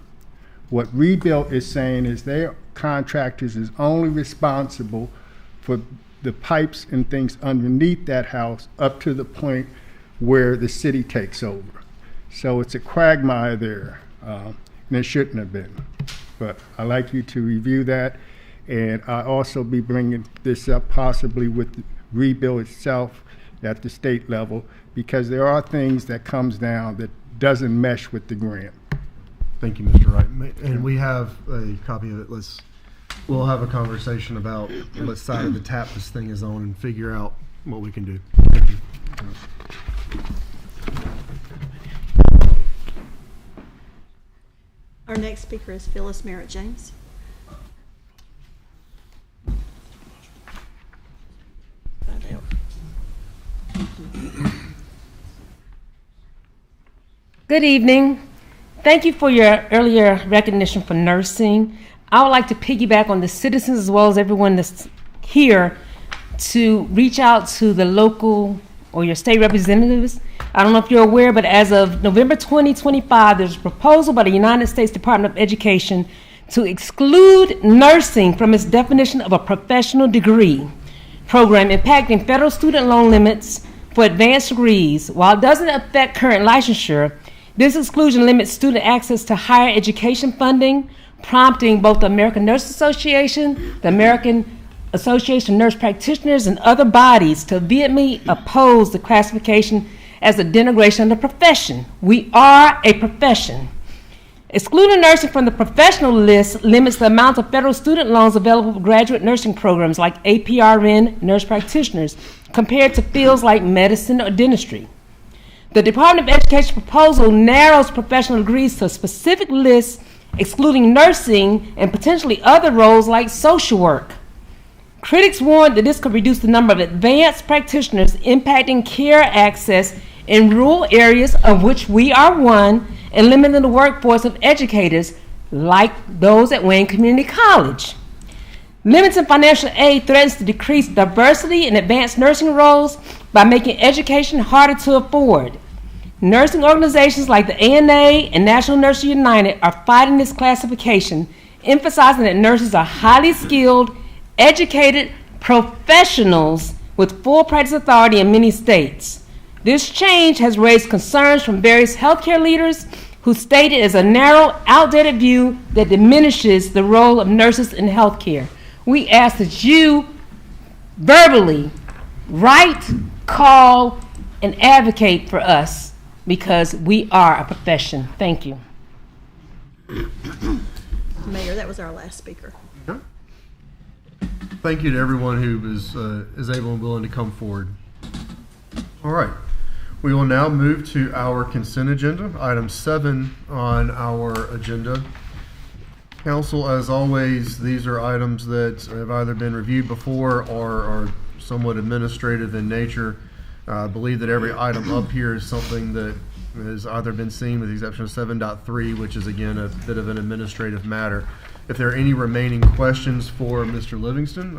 What rebuild is saying is their contractors is only responsible for the pipes and things underneath that house up to the point where the city takes over. So it's a quagmire there, and it shouldn't have been. But I'd like you to review that, and I'll also be bringing this up possibly with the rebuild itself at the state level, because there are things that comes down that doesn't mesh with the grant. Thank you, Mr. Wright. And we have a copy of it. We'll have a conversation about what side of the tap this thing is on and figure out what we can do. Thank you. Our next speaker is Phyllis Merritt James. Good evening. Thank you for your earlier recognition for nursing. I would like to piggyback on the citizens as well as everyone that's here to reach out to the local or your state representatives. I don't know if you're aware, but as of November 2025, there's a proposal by the United States Department of Education to exclude nursing from its definition of a professional degree program impacting federal student loan limits for advanced degrees. While it doesn't affect current licensure, this exclusion limits student access to higher education funding, prompting both the American Nurses Association, the American Association of Nurse Practitioners, and other bodies to vehemently oppose the classification as a denigration of the profession. We are a profession. Excluding nursing from the professional list limits the amount of federal student loans available for graduate nursing programs like APRN nurse practitioners compared to fields like medicine or dentistry. The Department of Education proposal narrows professional degrees to a specific list, excluding nursing and potentially other roles like social work. Critics warned that this could reduce the number of advanced practitioners, impacting care access in rural areas, of which we are one, and limiting the workforce of educators like those at Wayne Community College. Limiting financial aid threatens to decrease diversity in advanced nursing roles by making education harder to afford. Nursing organizations like the ANA and National Nurses United are fighting this classification, emphasizing that nurses are highly skilled, educated professionals with full practice authority in many states. This change has raised concerns from various healthcare leaders who state it as a narrow, outdated view that diminishes the role of nurses in healthcare. We ask that you verbally write, call, and advocate for us because we are a profession. Thank you. Mayor, that was our last speaker. Thank you to everyone who is able and willing to come forward. All right. We will now move to our consent agenda, item 7 on our agenda. Council, as always, these are items that have either been reviewed before or are somewhat administrative in nature. I believe that every item up here is something that has either been seen with the exception of 7.3, which is again a bit of an administrative matter. If there are any remaining questions for Mr. Livingston,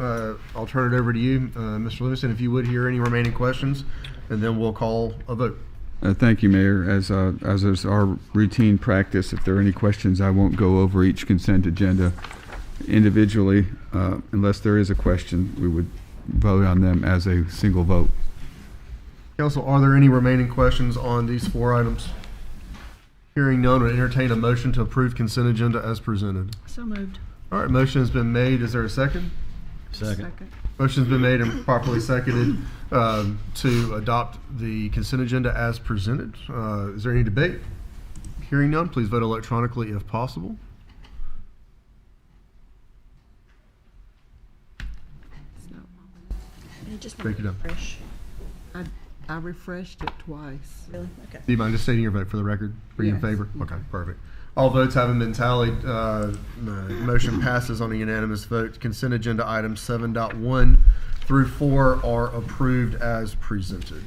I'll turn it over to you, Mr. Livingston, if you would hear any remaining questions, and then we'll call a vote. Thank you, Mayor. As is our routine practice, if there are any questions, I won't go over each consent agenda individually. Unless there is a question, we would vote on them as a single vote. Council, are there any remaining questions on these 4 items? Hearing none, would entertain a motion to approve consent agenda as presented. So moved. All right, motion has been made. Is there a second? Second. Motion has been made and properly seconded to adopt the consent agenda as presented. Is there any debate? Hearing none, please vote electronically if possible. just Thank you, Don. refresh. I refreshed it twice. Really? Okay. Do you mind just stating your vote for the record? Are you in Yes. favor? Okay, perfect. All votes having been tallied, motion passes on a unanimous vote. Consent agenda items 7.1 through 4 are approved as presented.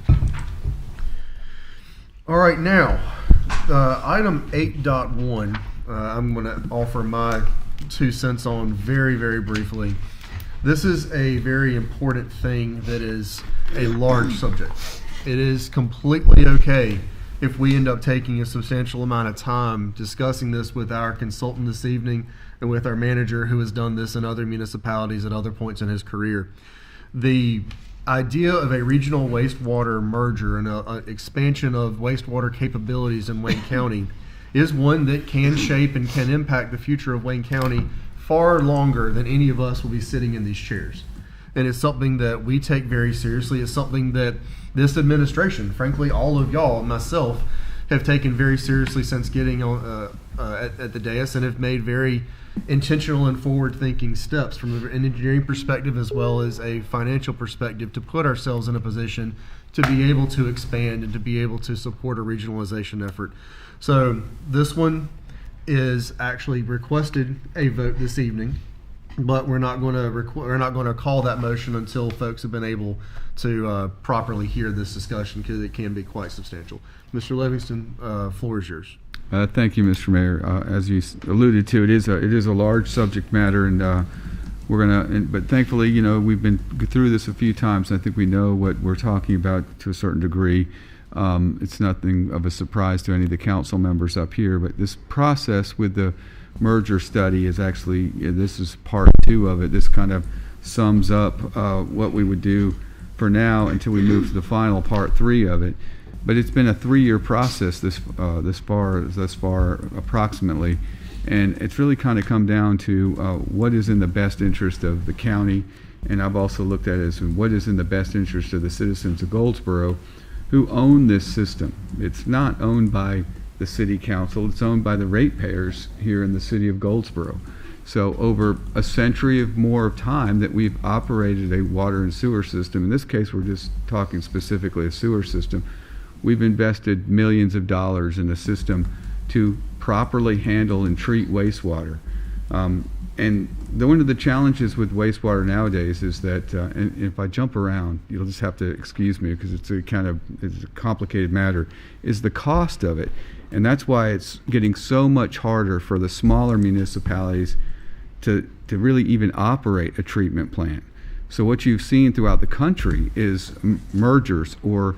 All right, now, item 8.1, I'm going to offer my 2 cents on very, very briefly. This is a very important thing that is a large subject. It is completely okay if we end up taking a substantial amount of time discussing this with our consultant this evening and with our manager who has done this in other municipalities at other points in his career. The idea of a regional wastewater merger and an expansion of wastewater capabilities in Wayne County is one that can shape and can impact the future of Wayne County far longer than any of us will be sitting in these chairs. And it's something that we take very seriously. It's something that this administration, frankly, all of y'all, myself, have taken very seriously since getting on at the dais, and have made very intentional and forward-thinking steps from an engineering perspective as well as a financial perspective to put ourselves in a position to be able to expand and to be able to support a regionalization effort. So this one is actually requested a vote this evening, but we're not going to call that motion until folks have been able to properly hear this discussion, because it can be quite substantial. Mr. Livingston, floor is yours. Thank you, Mr. Mayor. As you alluded to, it is a large subject matter, and but thankfully, we've been through this a few times. I think we know what we're talking about to a certain degree. It's nothing of a surprise to any of the council members up here, but this process with the merger study is actually, this is part 2 of it. This kind of sums up what we would do for now until we move to the final part 3 of it. But it's been a 3-year process thus far approximately, and it's really kind of come down to what is in the best interest of the county, and I've also looked at it as what is in the best interest of the citizens of Goldsboro who own this system. It's not owned by the city council, it's owned by the ratepayers here in the city of Goldsboro. So over a century of more of time that we've operated a water and sewer system, in this case we're just talking specifically a sewer system, we've invested millions of dollars in a system to properly handle and treat wastewater. And one of the challenges with wastewater nowadays is that, and if I jump around, you'll just have to excuse me because it's a complicated matter, is the cost of it. And that's why it's getting so much harder for the smaller municipalities to really even operate a treatment plant. So what you've seen throughout the country is mergers or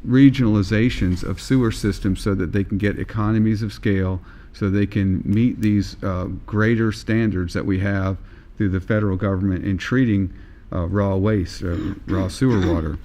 regionalizations of sewer systems so that they can get economies of scale, so they can meet these greater standards that we have through the federal government in treating raw waste, raw sewer water.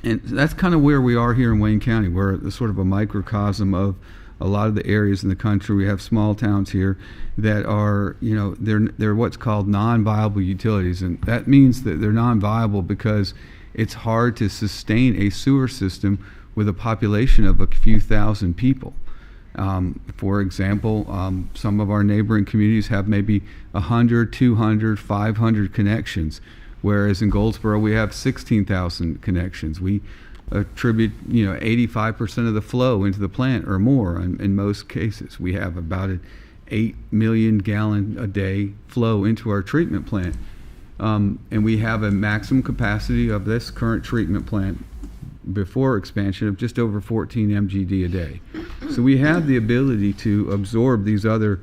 And that's kind of where we are here in Wayne County. We're sort of a microcosm of a lot of the areas in the country. We have small towns here that are, they're what's called non-viable utilities. And that means that they're non-viable because it's hard to sustain a sewer system with a population of a few thousand people. For example, some of our neighboring communities have maybe 100, 200, 500 connections, whereas in Goldsboro we have 16,000 connections. We attribute 85% of the flow into the plant or more in most cases. We have about an 8 million gallon a day flow into our treatment plant. And we have a maximum capacity of this current treatment plant before expansion of just over 14 MGD a day. So we have the ability to absorb these other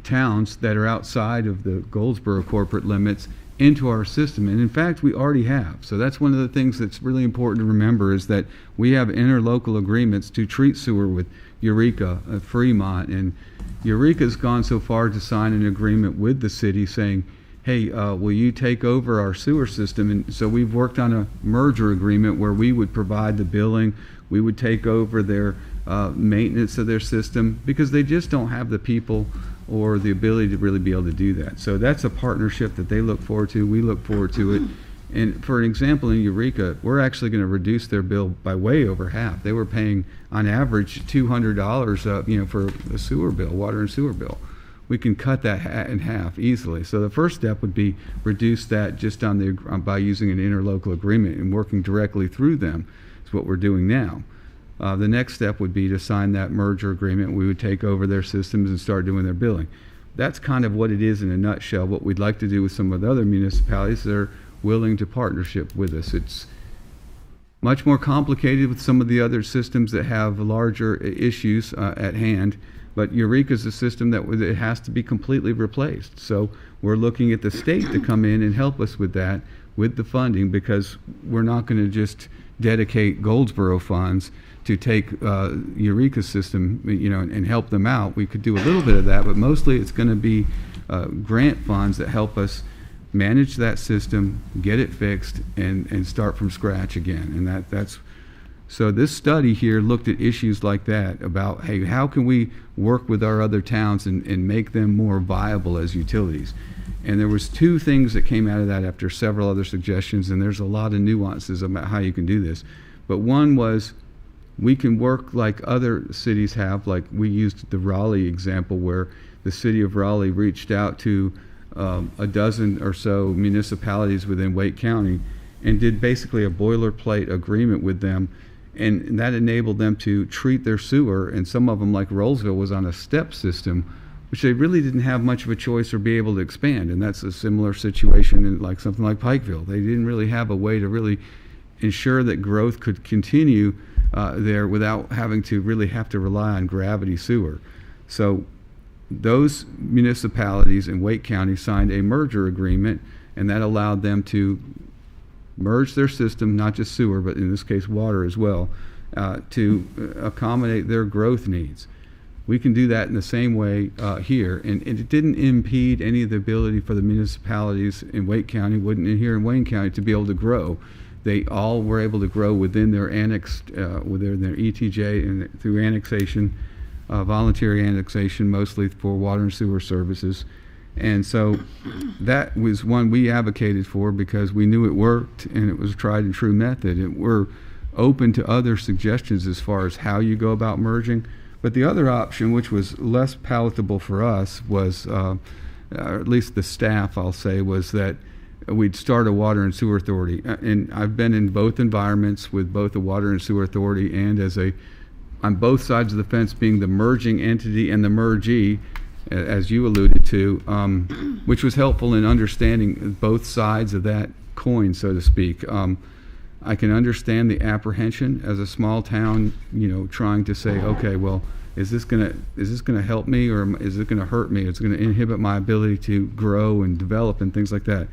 towns that are outside of the Goldsboro corporate limits into our system. And in fact, we already have. So that's one of the things that's really important to remember, is that we have interlocal agreements to treat sewer with Eureka, Fremont, and Eureka's gone so far to sign an agreement with the city saying, hey, will you take over our sewer system? And so we've worked on a merger agreement where we would provide the billing, we would take over their maintenance of their system, because they just don't have the people or the ability to really be able to do that. So that's a partnership that they look forward to, we look forward to it. And for an example, in Eureka, we're actually going to reduce their bill by way over half. They were paying on average $200 for a sewer bill, water and sewer bill. we can cut that in half easily. So the first step would be reduce that just on the by using an interlocal agreement and working directly through them. Is what we're doing now. The next step would be to sign that merger agreement. We would take over their systems and start doing their billing. That's kind of what it is in a nutshell. What we'd like to do with some of the other municipalities that are willing to partnership with us. It's much more complicated with some of the other systems that have larger issues at hand, but Eureka is a system that it has to be completely replaced. So we're looking at the state to come in and help us with that, with the funding, because we're not going to just dedicate Goldsboro funds to take Eureka's system, and help them out. We could do a little bit of that, but mostly it's going to be grant funds that help us manage that system, get it fixed, and start from scratch again. And that's so this study here looked at issues like that about, hey, how can we work with our other towns and make them more viable as utilities? And there was two things that came out of that after several other suggestions, and there's a lot of nuances about how you can do this. But one was, we can work like other cities have, like we used the Raleigh example where the city of Raleigh reached out to a dozen or so municipalities within Wake County and did basically a boilerplate agreement with them, and that enabled them to treat their sewer, and some of them, like Rollsville, was on a step system, which they really didn't have much of a choice or be able to expand. And that's a similar situation in like something like Pikeville. They didn't really have a way to really ensure that growth could continue there without having to really have to rely on gravity sewer. So those municipalities in Wake County signed a merger agreement, and that allowed them to merge their system, not just sewer, but in this case water as well, to accommodate their growth needs. We can do that in the same way here, and it didn't impede any of the ability for the municipalities in Wake County, wouldn't here in Wayne County, to be able to grow. They all were able to grow within their annexed, within their ETJ and through annexation, voluntary annexation, mostly for water and sewer services. And so that was one we advocated for because we knew it worked and it was a tried and true method. And we're open to other suggestions as far as how you go about merging. But the other option, which was less palatable for us, was, or at least the staff, I'll say, was that we'd start a water and sewer authority. And I've been in both environments with both the water and sewer authority and as on both sides of the fence being the merging entity and the mergee, as you alluded to, which was helpful in understanding both sides of that coin, so to speak. I can understand the apprehension as a small town, trying to say, okay, well, is this gonna help me or is it gonna hurt me? It's gonna inhibit my ability to grow and develop and things like that.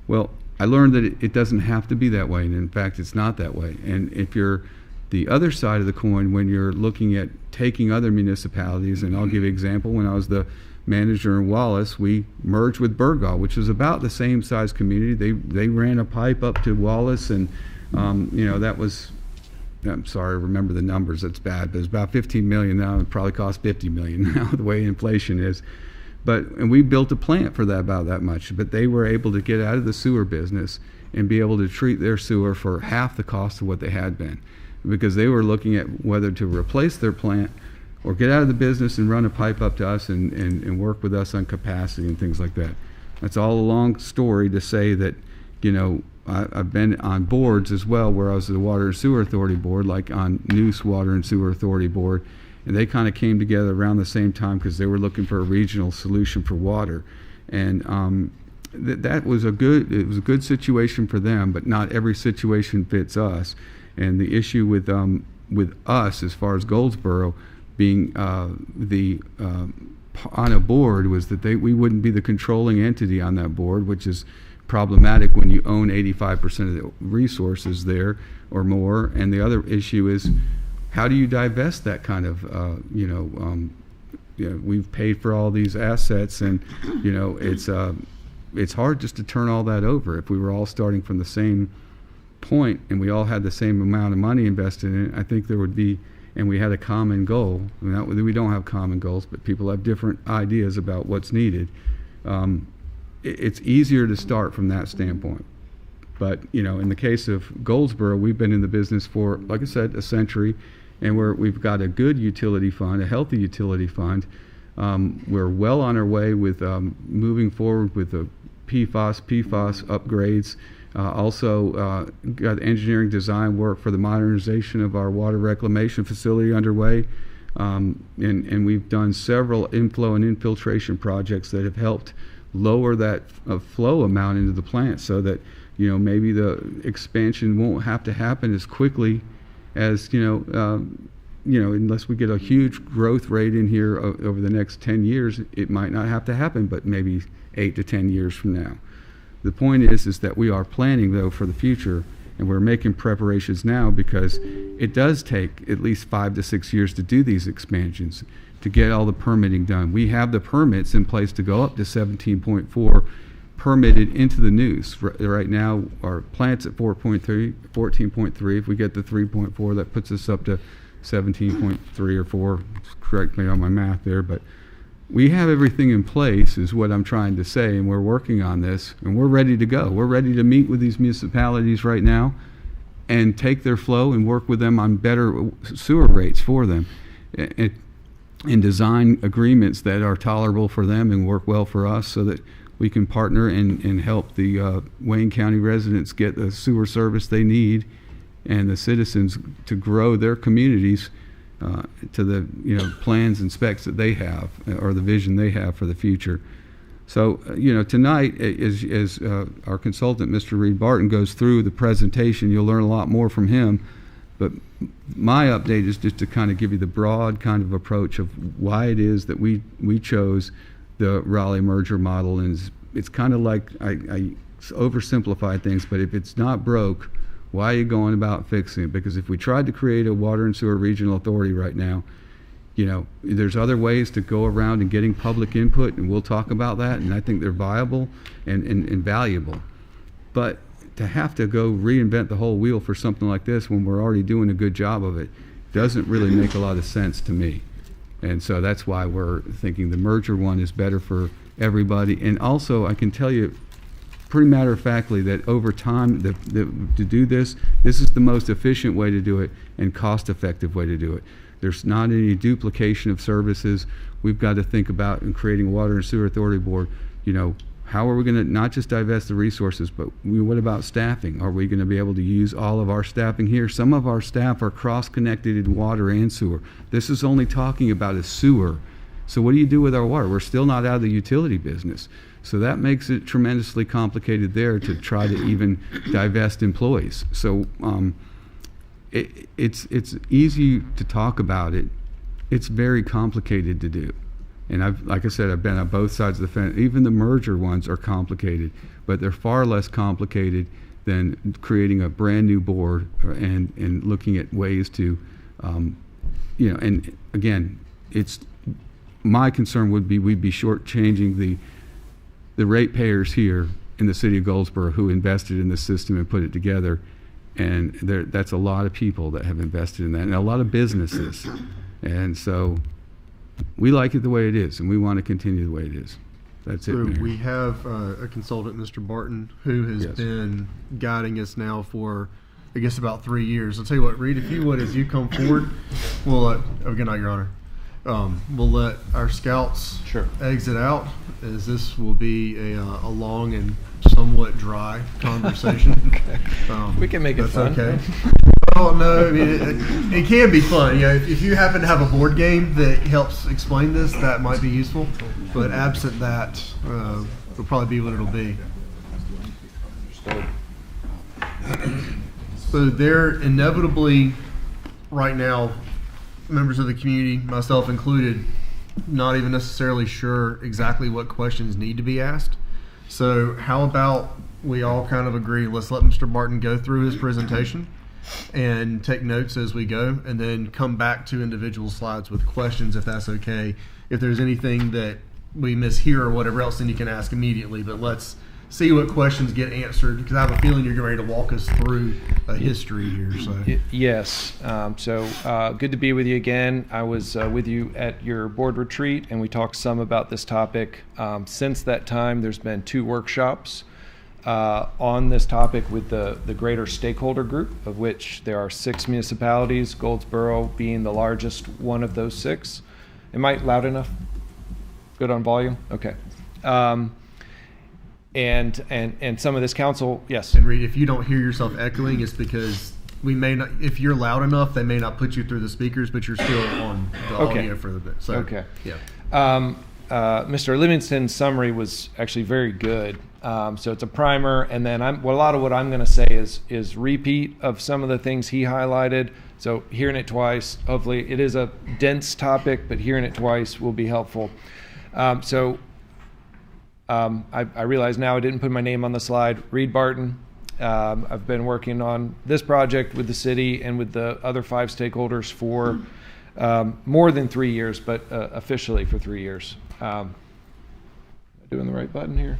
Well, I learned that it doesn't have to be that way, and in fact, it's not that way. And if you're the other side of the coin, when you're looking at taking other municipalities, and I'll give you an example, when I was the manager in Wallace, we merged with Burgaw, which was about the same size community. They ran a pipe up to Wallace, and that was, I'm sorry, I remember the numbers, that's bad, but it's about $15 million now. It probably costs $50 million now, the way inflation is. And we built a plant for that about that much, but they were able to get out of the sewer business and be able to treat their sewer for half the cost of what they had been, because they were looking at whether to replace their plant or get out of the business and run a pipe up to us and work with us on capacity and things like that. That's all a long story to say that, I've been on boards as well where I was the Water and Sewer Authority board, like on Neuse Water and Sewer Authority board, and they kind of came together around the same time because they were looking for a regional solution for water. And that was a good situation for them, but not every situation fits us. And the issue with us, as far as Goldsboro being on a board, was that we wouldn't be the controlling entity on that board, which is problematic when you own 85% of the resources there or more. And the other issue is, how do you divest that kind of, we've paid for all these assets, and it's hard just to turn all that over. If we were all starting from the same point and we all had the same amount of money invested in it, I think there would be, and we had a common goal. We don't have common goals, but people have different ideas about what's needed. It's easier to start from that standpoint. But in the case of Goldsboro, we've been in the business for, like I said, a century, and we've got a good utility fund, a healthy utility fund. We're well on our way with moving forward with the PFAS upgrades. Also got engineering design work for the modernization of our water reclamation facility underway. And we've done several inflow and infiltration projects that have helped lower that flow amount into the plant, so that maybe the expansion won't have to happen as quickly as unless we get a huge growth rate in here over the next 10 years. It might not have to happen, but maybe 8 to 10 years from now. The point is that we are planning, though, for the future, and we're making preparations now, because it does take at least 5 to 6 years to do these expansions, to get all the permitting done. We have the permits in place to go up to 17.4 permitted into the news. Right now, our plant's at 14.3. If we get to 3.4, that puts us up to 17.3 or 4. Correct me on my math there, but we have everything in place, is what I'm trying to say, and we're working on this, and we're ready to go. We're ready to meet with these municipalities right now and take their flow and work with them on better sewer rates for them, and design agreements that are tolerable for them and work well for us, so that we can partner and help the Wayne County residents get the sewer service they need, and the citizens to grow their communities to the plans and specs that they have, or the vision they have for the future. So tonight, as our consultant, Mr. Reed Barton, goes through the presentation, you'll learn a lot more from him. But my update is just to kind of give you the broad kind of approach of why it is that we chose the Raleigh merger model. And it's kind of like, I oversimplified things, but if it's not broke, why are you going about fixing it? Because if we tried to create a water and sewer regional authority right now, there's other ways to go around and getting public input, and we'll talk about that, and I think they're viable and valuable. But to have to go reinvent the whole wheel for something like this when we're already doing a good job of it doesn't really make a lot of sense to me. And so that's why we're thinking the merger one is better for everybody. And also, I can tell you pretty matter-of-factly that over time, to do this is the most efficient way to do it and cost-effective way to do it. There's not any duplication of services. We've got to think about, in creating a water and sewer authority board, how are we going to not just divest the resources, but what about staffing? Are we going to be able to use all of our staffing here? Some of our staff are cross-connected in water and sewer. This is only talking about a sewer. So what do you do with our water? We're still not out of the utility business. So that makes it tremendously complicated there to try to even divest employees. So it's easy to talk about it. It's very complicated to do. And like I said, I've been on both sides of the fence. Even the merger ones are complicated, but they're far less complicated than creating a brand new board and looking at ways to, and again, my concern would be we'd be shortchanging the ratepayers here in the city of Goldsboro who invested in the system and put it together. And that's a lot of people that have invested in that, and a lot of businesses. And so we like it the way it is, and we want to continue the way it is. That's it. So Mayor. we have a consultant, Mr. Barton, who has been guiding us now for, I guess, about 3 years. I'll tell you what, Reed, if you would, as you come forward, we'll let, good night, Your Honor. We'll let our scouts exit out, as this will be a long and somewhat dry conversation. We can make it fun. Okay. Well, no, I mean, it can be fun. If you happen to have a board game that helps explain this, that might be useful. But absent that, it'll probably be what it'll be. So they're inevitably, right now, members of the community, myself included, not even necessarily sure exactly what questions need to be asked. So how about we all kind of agree, let's let Mr. Barton go through his presentation and take notes as we go, and then come back to individual slides with questions, if that's okay. If there's anything that we mishear or whatever else, then you can ask immediately. But let's see what questions get answered, because I have a feeling you're getting ready to walk us through a history here. So yes, good to be with you again. I was with you at your board retreat, and we talked some about this topic. Since that time, there's been 2 workshops on this topic with the greater stakeholder group, of which there are 6 municipalities, Goldsboro being the largest one of those 6. Am I loud enough? Good on volume? Okay. And some of this council, yes. And Reed, if you don't hear yourself echoing, it's because we may not. If you're loud enough, they may not put you through the speakers, but you're still on the audio for the bit. So, okay. Yeah. Mr. Livingston's summary was actually very good. So it's a primer, and then a lot of what I'm going to say is repeat of some of the things he highlighted. So hearing it twice, hopefully it is a dense topic, but hearing it twice will be helpful. I realize now I didn't put my name on the slide. Reed Barton. I've been working on this project with the city and with the other 5 stakeholders for more than 3 years, but officially for 3 years. Am I doing the right button here?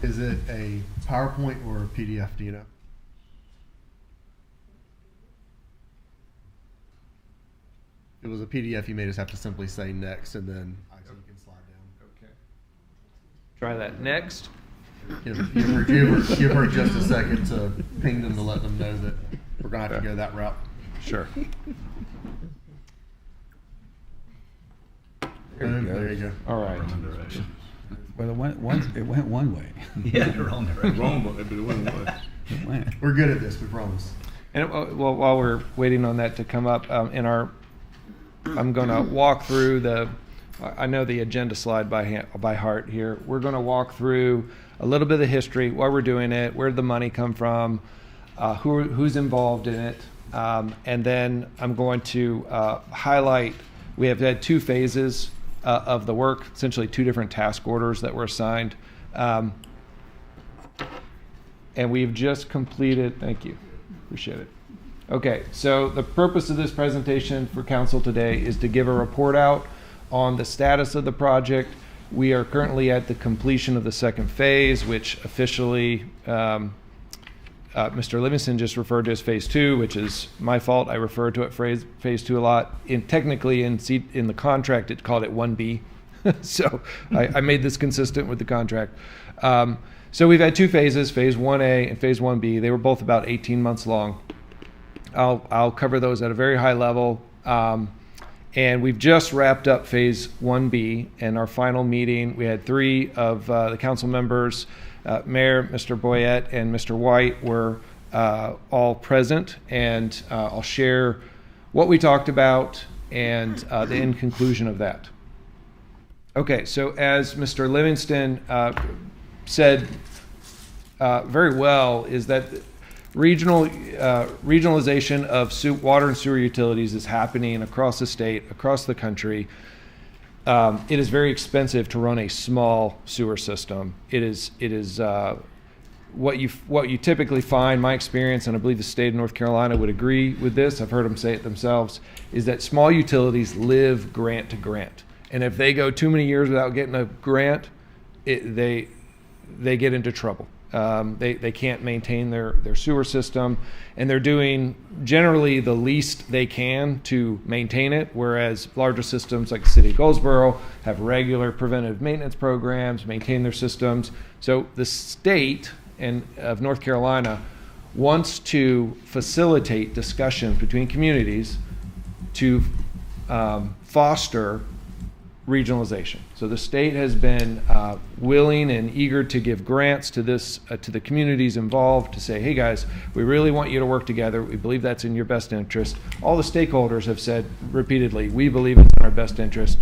Is it a PowerPoint or a PDF? Do you know? If it was a PDF, you may just have to simply say next, and then you can slide down. Okay. Try that next. Give her just a second to ping them to let them know that we're going to have to go that route. Sure. There you go. All right. Well, it went one way. Yeah, wrong direction. Wrong way, but it went one way. It went. We're good at this, we promise. And well, while we're waiting on that to come up, I'm going to walk through I know the agenda slide by heart here. We're going to walk through a little bit of the history, why we're doing it, where did the money come from, who's involved in it, and then I'm going to highlight. We have had 2 phases of the work, essentially 2 different task orders that were assigned, and we've just completed. Thank you, appreciate it. Okay, so the purpose of this presentation for council today is to give a report out on the status of the project. We are currently at the completion of the 2nd phase, which officially Mr. Livingston just referred to as phase 2, which is my fault. I refer to it phase 2 a lot. Technically in the contract, it called it 1B. So I made this consistent with the contract. So we've had 2 phases, phase 1A and phase 1B. They were both about 18 months long. I'll cover those at a very high level. And we've just wrapped up phase 1B, and our final meeting, we had 3 of the council members, Mayor, Mr. Boyette, and Mr. White were all present, and I'll share what we talked about and the end conclusion of that. Okay, so as Mr. Livingston said very well, is that regionalization of water and sewer utilities is happening across the state, across the country. It is very expensive to run a small sewer system. It is what you typically find. My experience, and I believe the state of North Carolina would agree with this. I've heard them say it themselves. Is that small utilities live grant to grant, and if they go too many years without getting a grant, they get into trouble. They can't maintain their sewer system, and they're doing generally the least they can to maintain it, whereas larger systems like the city of Goldsboro have regular preventive maintenance programs, maintain their systems. So the state of North Carolina wants to facilitate discussions between communities to foster regionalization. So the state has been willing and eager to give grants to the communities involved to say, hey guys, we really want you to work together. We believe that's in your best interest. All the stakeholders have said repeatedly, we believe it's in our best interest.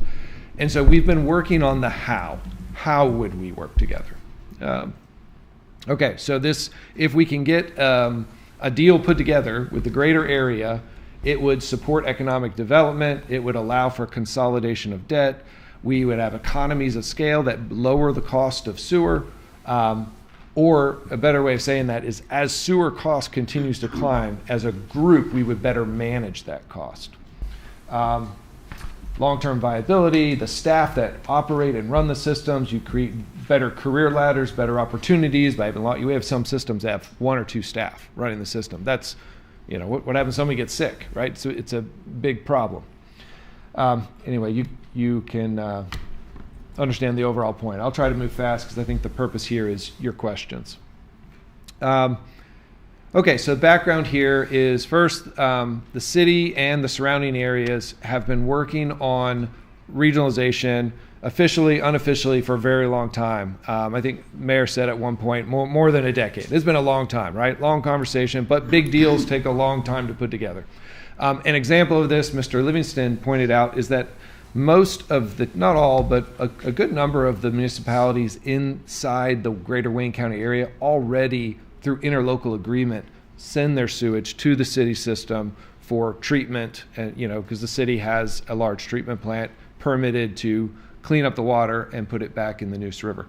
And so we've been working on the how. How would we work together? Okay, so if we can get a deal put together with the greater area, it would support economic development. It would allow for consolidation of debt. We would have economies of scale that lower the cost of sewer. Or a better way of saying that is, as sewer cost continues to climb, as a group, we would better manage that cost. Long-term viability, the staff that operate and run the systems, you create better career ladders, better opportunities. We have some systems that have 1 or 2 staff running the system. That's, what happens if somebody gets sick, right? So it's a big problem. Anyway, you can understand the overall point. I'll try to move fast because I think the purpose here is your questions. Okay, so the background here is first, the city and the surrounding areas have been working on regionalization officially, unofficially for a very long time. I think Mayor said at one point more than a decade. It's been a long time, right? Long conversation, but big deals take a long time to put together. An example of this, Mr. Livingston pointed out, is that most of the, not all, but a good number of the municipalities inside the greater Wayne County area already, through interlocal agreement, send their sewage to the city system for treatment, and because the city has a large treatment plant permitted to clean up the water and put it back in the Neuse River.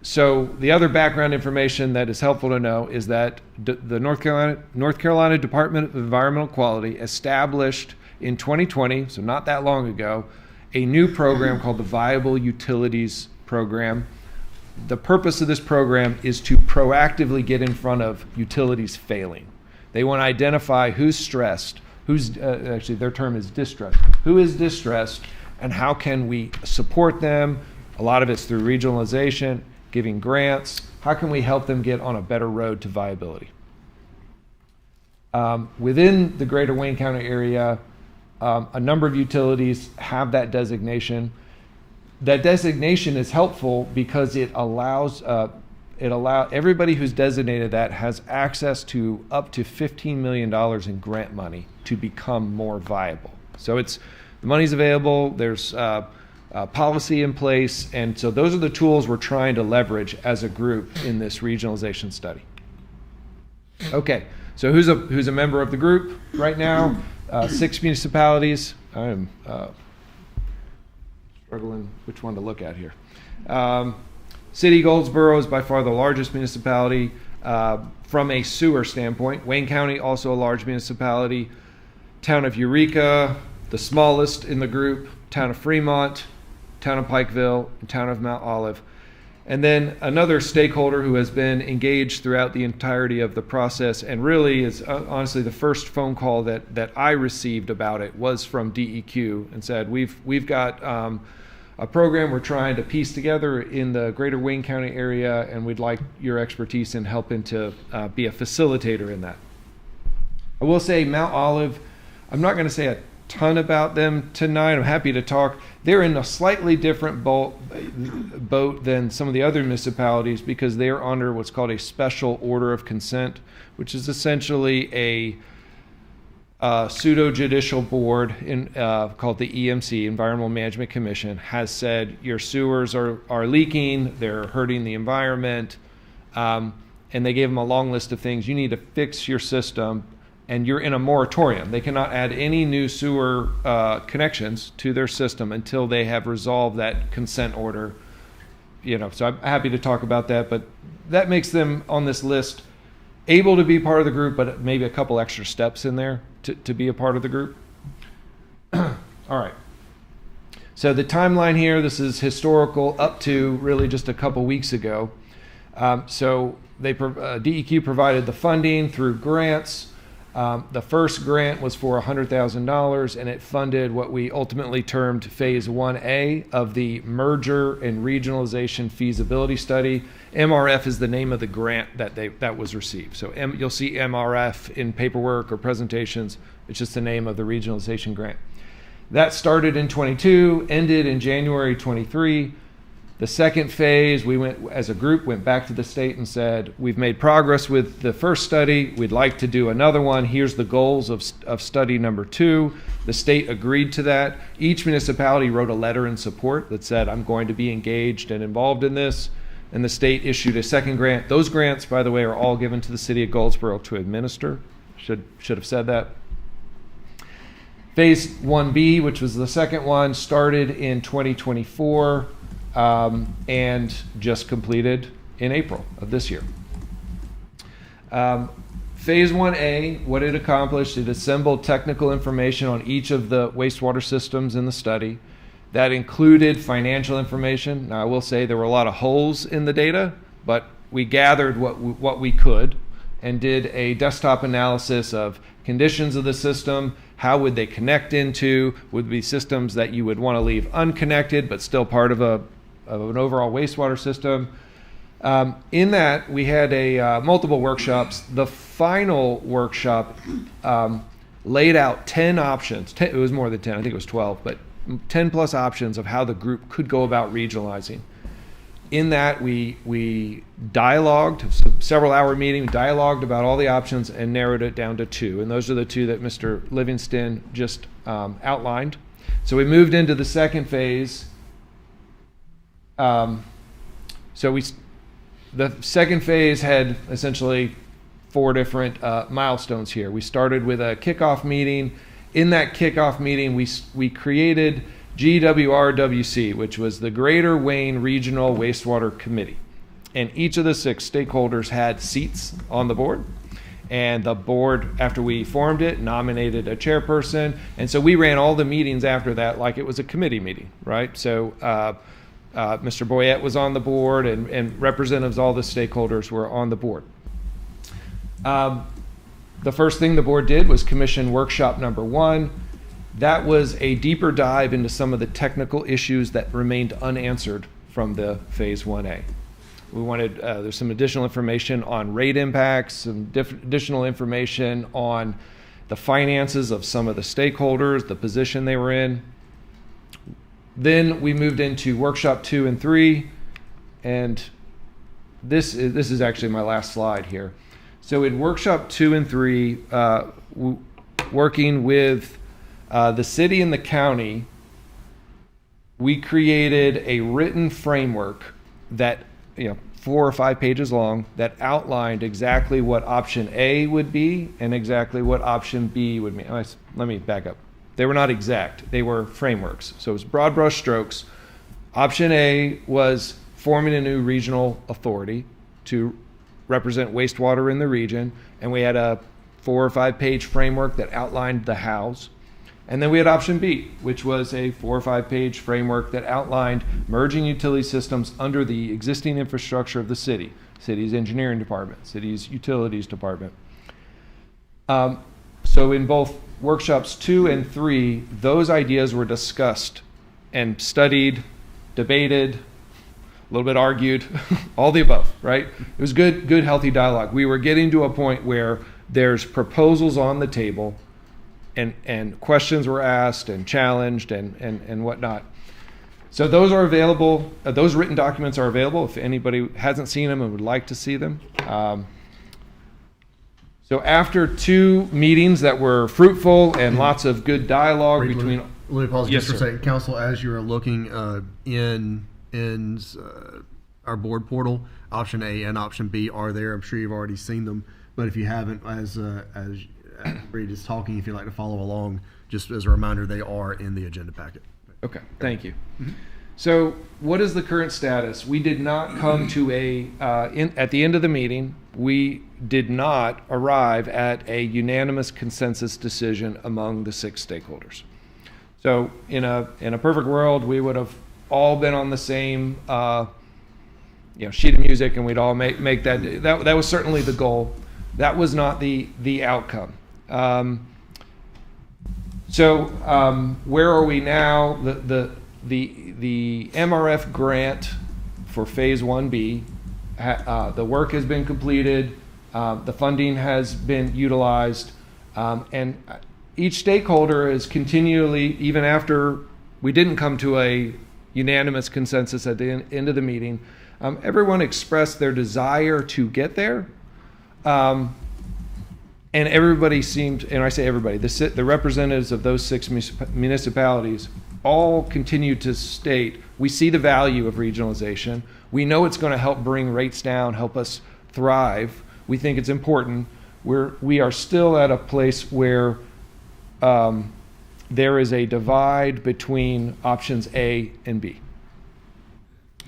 So the other background information that is helpful to know is that the North Carolina Department of Environmental Quality established in 2020, so not that long ago, a new program called the Viable Utilities Program. The purpose of this program is to proactively get in front of utilities failing. They want to identify who's stressed, who's actually their term is distressed, who is distressed, and how can we support them. A lot of it's through regionalization, giving grants. How can we help them get on a better road to viability? Within the greater Wayne County area, a number of utilities have that designation. That designation is helpful because it allows everybody who's designated that has access to up to $15 million in grant money to become more viable. So the money's available, there's policy in place, and so those are the tools we're trying to leverage as a group in this regionalization study. Okay, so who's a member of the group right now? 6 municipalities. I'm struggling which one to look at here. City Goldsboro is by far the largest municipality from a sewer standpoint. Wayne County, also a large municipality. Town of Eureka, the smallest in the group. Town of Fremont, Town of Pikeville, and Town of Mount Olive. And then another stakeholder who has been engaged throughout the entirety of the process, and really is honestly the first phone call that I received about it was from DEQ, and said, we've got a program we're trying to piece together in the greater Wayne County area, and we'd like your expertise in helping to be a facilitator in that. I will say Mount Olive, I'm not going to say a ton about them tonight. I'm happy to talk. They're in a slightly different boat than some of the other municipalities because they're under what's called a special order of consent, which is essentially a pseudo-judicial board called the EMC, Environmental Management Commission, has said your sewers are leaking, they're hurting the environment, and they gave them a long list of things. You need to fix your system, and you're in a moratorium. They cannot add any new sewer connections to their system until they have resolved that consent order. So I'm happy to talk about that, but that makes them on this list able to be part of the group, but maybe a couple extra steps in there to be a part of the group. All right. So the timeline here, this is historical up to really just a couple weeks ago. So DEQ provided the funding through grants. The first grant was for $100,000, and it funded what we ultimately termed Phase 1A of the Merger and Regionalization Feasibility Study. MRF is the name of the grant that was received. So you'll see MRF in paperwork or presentations. It's just the name of the regionalization grant. That started in 22, ended in January 23. The second phase, we went as a group, went back to the state and said, we've made progress with the first study. We'd like to do another one. Here's the goals of study number 2. The state agreed to that. Each municipality wrote a letter in support that said, I'm going to be engaged and involved in this. And the state issued a second grant. Those grants, by the way, are all given to the city of Goldsboro to administer. Should have said that. Phase 1B, which was the second one, started in 2024. And just completed in April of this year. Phase 1A, what it accomplished, it assembled technical information on each of the wastewater systems in the study. That included financial information. Now, I will say there were a lot of holes in the data, but we gathered what we could and did a desktop analysis of conditions of the system. How would they connect into? Would be systems that you would want to leave unconnected, but still part of an overall wastewater system. In that, we had multiple workshops. The final workshop laid out 10 options. It was more than 10, I think it was 12, but 10 plus options of how the group could go about regionalizing. In that, we dialogued, several hour meeting, dialogued about all the options and narrowed it down to 2. And those are the 2 that Mr. Livingston just outlined. So we moved into the second phase. The second phase had essentially 4 different milestones here. We started with a kickoff meeting. In that kickoff meeting, we created GWRWC, which was the Greater Wayne Regional Wastewater Committee. And each of the 6 stakeholders had seats on the board. And the board, after we formed it, nominated a chairperson. And so we ran all the meetings after that like it was a committee meeting, right? So Mr. Boyette was on the board, and representatives of all the stakeholders were on the board. The first thing the board did was commission workshop number 1. That was a deeper dive into some of the technical issues that remained unanswered from the phase 1A. We wanted, there's some additional information on rate impacts, some additional information on the finances of some of the stakeholders, the position they were in. Then we moved into workshop 2 and 3, and this is actually my last slide here. So in workshop 2 and 3, working with the city and the county, we created a written framework that, 4 or 5 pages long, that outlined exactly what option A would be and exactly what option B would be. Let me back up. They were not exact. They were frameworks. So it was broad brush strokes. Option A was forming a new regional authority to represent wastewater in the region, and we had a 4 or 5 page framework that outlined the hows. And then we had option B, which was a 4 or 5 page framework that outlined merging utility systems under the existing infrastructure of the city's engineering department, city's utilities department. So in both workshops 2 and 3, those ideas were discussed and studied, debated, a little bit argued, all the above, right? It was good, healthy dialogue. We were getting to a point where there's proposals on the table, and questions were asked and challenged and whatnot. So those are available. Those written documents are available if anybody hasn't seen them and would like to see them. So after 2 meetings that were fruitful and lots of good dialogue between... Let me pause yes, just for a sir. second. Council, as you are looking in our board portal, option A and option B are there. I'm sure you've already seen them, but if you haven't, as Reed is talking, if you'd like to follow along, just as a reminder, they are in the agenda packet. Okay, thank you. So what is the current status? We did not come to at the end of the meeting, we did not arrive at a unanimous consensus decision among the 6 stakeholders. So in a perfect world, we would have all been on the same sheet of music, and we'd all make that was certainly the goal. That was not the outcome. Where are we now? The MRF grant for phase 1B, the work has been completed, the funding has been utilized, and each stakeholder is continually, even after we didn't come to a unanimous consensus at the end of the meeting, everyone expressed their desire to get there. And everybody seemed, and I say everybody, the representatives of those 6 municipalities all continue to state, we see the value of regionalization. We know it's going to help bring rates down, help us thrive. We think it's important. We are still at a place where there is a divide between options A and B.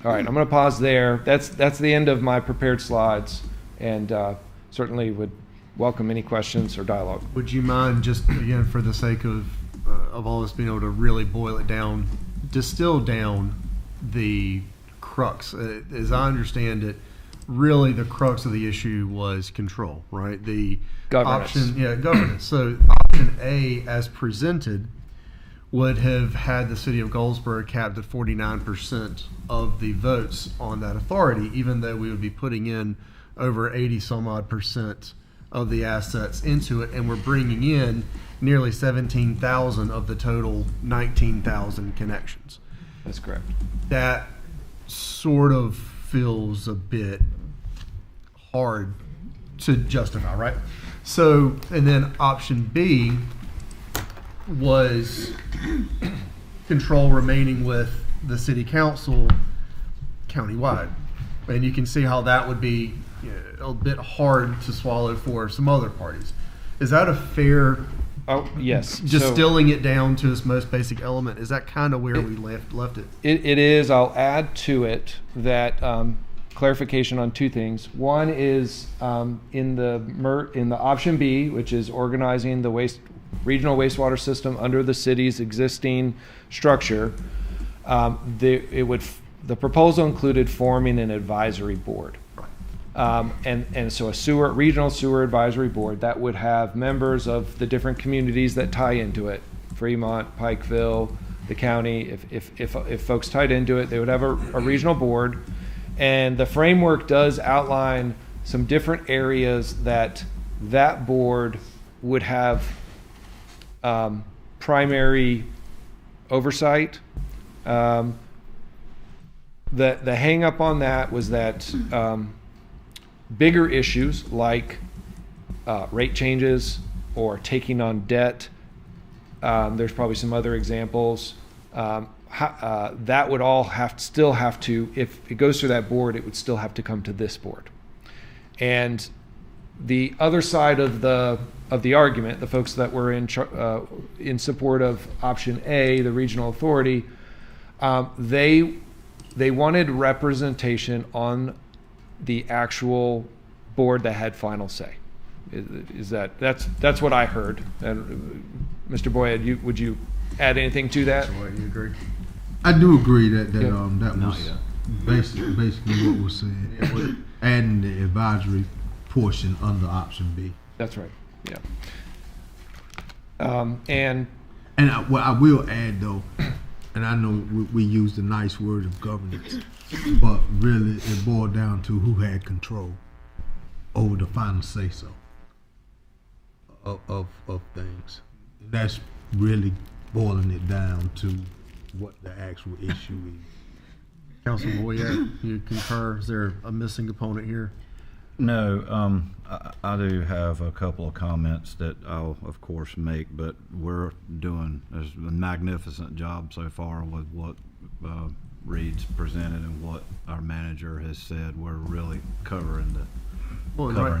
All right, I'm going to pause there. That's the end of my prepared slides, and certainly would welcome any questions or dialogue. Would you mind, just again for the sake of all of us being able to really boil it down, distill down the crux? As I understand it, really the crux of the issue was control, right? The governance. Governance. So option A, as presented, would have had the city of Goldsboro capped at 49% of the votes on that authority, even though we would be putting in over 80 some odd percent of the assets into it, and we're bringing in nearly 17,000 of the total 19,000 connections. That's correct. That sort of feels a bit hard to justify, right? So, and then option B was control remaining with the city council countywide. And you can see how that would be a bit hard to swallow for some other parties. Is that a fair? Oh, yes. Distilling it down to its most basic element, is that kind of where we left it? It is. I'll add to it that clarification on two things. One is in the option B, which is organizing the regional wastewater system under the city's existing structure. The proposal included forming an advisory board. And so a regional sewer advisory board that would have members of the different communities that tie into it, Fremont, Pikeville, the county. If folks tied into it, they would have a regional board. And the framework does outline some different areas that board would have primary oversight. The hang up on that was that bigger issues like rate changes or taking on debt, there's probably some other examples, that would all still have to, if it goes through that board, it would still have to come to this board. And the other side of the argument, the folks that were in support of option A, the regional authority, they wanted representation on the actual board that had final say. That's what I heard. And Mr. Boyd, would you add anything to that? You agree? I do agree that was basically what was said. Adding the advisory portion under option B. That's right. Yeah. And I will add though, and I know we use the nice word of governance, but really it boiled down to who had control over the final say so of things. That's really boiling it down to what the actual issue is. Councilman Boyd, you concur? Is there a missing component here? No, I do have a couple of comments that I'll of course make, but we're doing a magnificent job so far with what Reed's presented and what our manager has said. We're really covering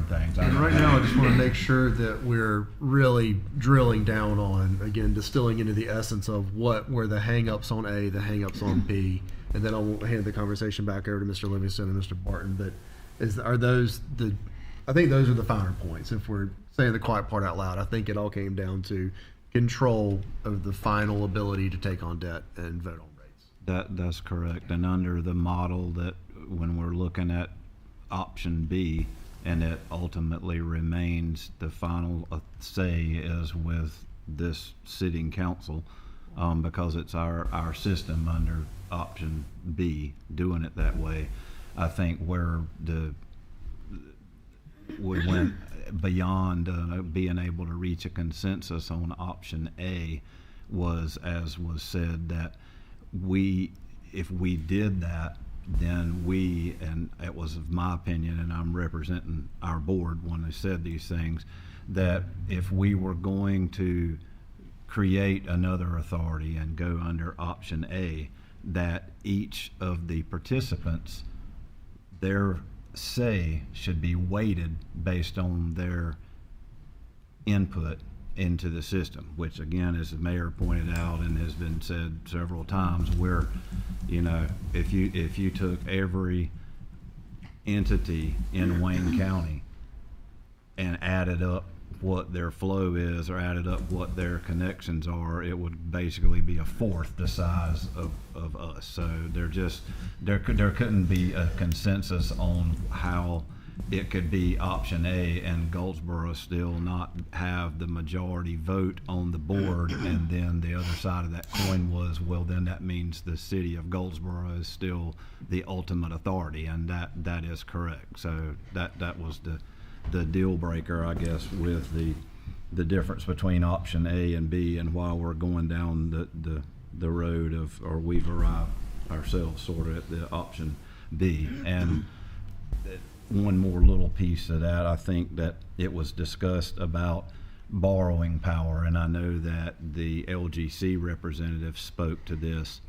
things. And right now I just want to make sure that we're really drilling down on, again, distilling into the essence of what were the hang-ups on A, the hang-ups on B, and then I'll hand the conversation back over to Mr. Livingston and Mr. Barton. But I think those are the finer points. If we're saying the quiet part out loud, I think it all came down to control of the final ability to take on debt and vote on rates. That's correct. And under the model that when we're looking at option B, and it ultimately remains the final say is with this sitting council, because it's our system under option B, doing it that way. I think where we went beyond being able to reach a consensus on option A was, as was said, that if we did that, then and it was my opinion, and I'm representing our board when they said these things, that if we were going to create another authority and go under option A, that each of the participants, their say should be weighted based on their input into the system, which again, as the mayor pointed out and has been said several times, where, if you took every entity in Wayne County and added up what their flow is or added up what their connections are, it would basically be a fourth the size of us. So there couldn't be a consensus on how it could be option A and Goldsboro still not have the majority vote on the board, and then the other side of that coin was, well, then that means the city of Goldsboro is still the ultimate authority, and that is correct. So that was the deal breaker, I guess, with the difference between option A and B, and while we're going down the road of, or we've arrived ourselves sort of at the option B. And one more little piece of that, I think that it was discussed about borrowing power, and I know that the LGC representative spoke to this.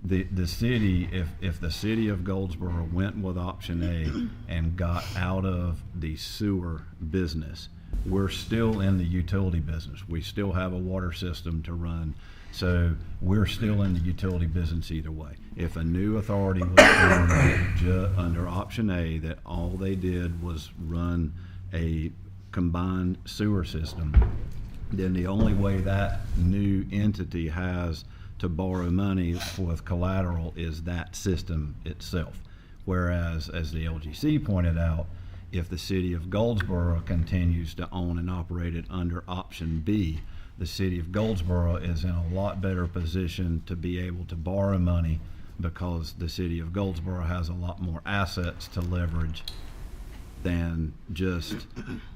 The city, if the city of Goldsboro went with option A and got out of the sewer business, we're still in the utility business. We still have a water system to run. So we're still in the utility business either way. If a new authority was formed under option A that all they did was run a combined sewer system, then the only way that new entity has to borrow money with collateral is that system itself. Whereas, as the LGC pointed out, if the city of Goldsboro continues to own and operate it under option B, the city of Goldsboro is in a lot better position to be able to borrow money, because the city of Goldsboro has a lot more assets to leverage than just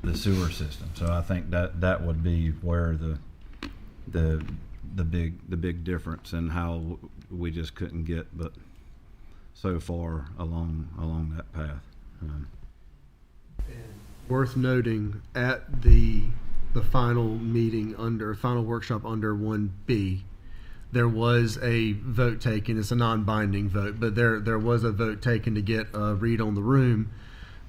the sewer system. So I think that would be where the big difference in how we just couldn't get but so far along that path. Worth noting, at the final meeting final workshop under 1B, there was a vote taken. It's a non-binding vote, but there was a vote taken to get a read on the room.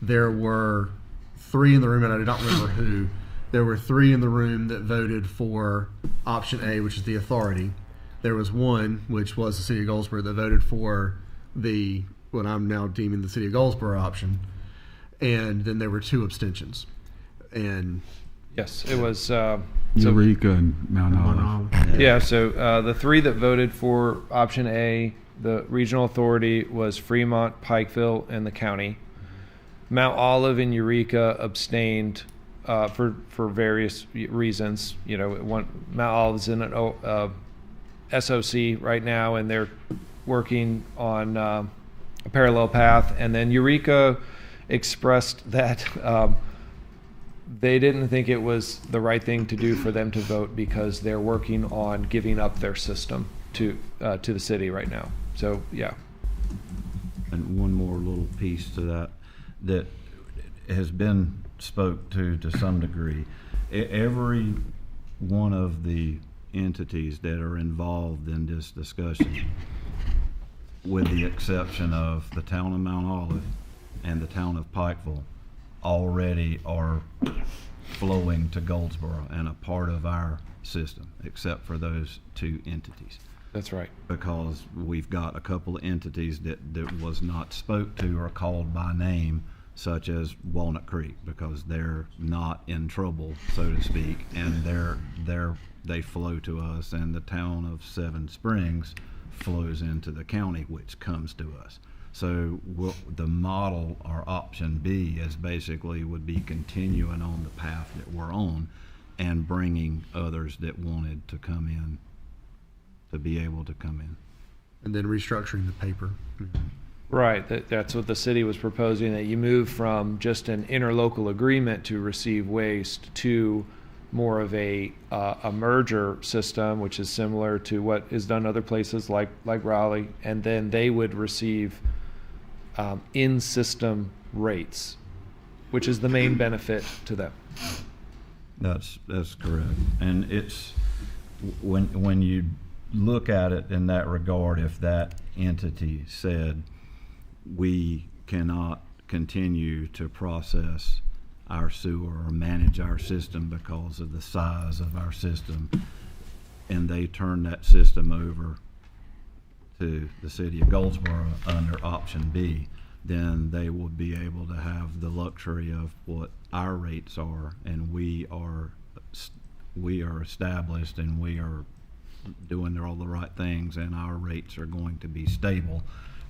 There were 3 in the room, and I do not remember who. There were 3 in the room that voted for option A, which is the authority. There was 1, which was the city of Goldsboro, that voted for what I'm now deeming the city of Goldsboro option. And then there were 2 abstentions. And yes, it was Eureka and Mount Olive. Yeah, so the 3 that voted for option A, the regional authority, was Fremont, Pikeville, and the county. Mount Olive and Eureka abstained for various reasons. You know, Mount Olive's in an SOC right now, and they're working on a parallel path. And then Eureka expressed that they didn't think it was the right thing to do for them to vote because they're working on giving up their system to the city right now. So yeah. And one more little piece to that has been spoke to some degree. Every one of the entities that are involved in this discussion, with the exception of the town of Mount Olive and the town of Pikeville, already are flowing to Goldsboro and a part of our system, except for those 2 entities. That's right. Because we've got a couple of entities that was not spoke to or called by name, such as Walnut Creek, because they're not in trouble, so to speak, and they flow to us, and the town of Seven Springs flows into the county, which comes to us. So the model, or option B, is basically would be continuing on the path that we're on and bringing others that wanted to come in to be able to come in. And then restructuring the paper. Right, that's what the city was proposing, that you move from just an interlocal agreement to receive waste to more of a merger system, which is similar to what is done other places like Raleigh, and then they would receive in-system rates, which is the main benefit to them. That's correct, and it's when you look at it in that regard, if that entity said we cannot continue to process our sewer or manage our system because of the size of our system, and they turn that system over to the city of Goldsboro under option B, then they will be able to have the luxury of what our rates are, and we are established, and we are doing all the right things, and our rates are going to be stable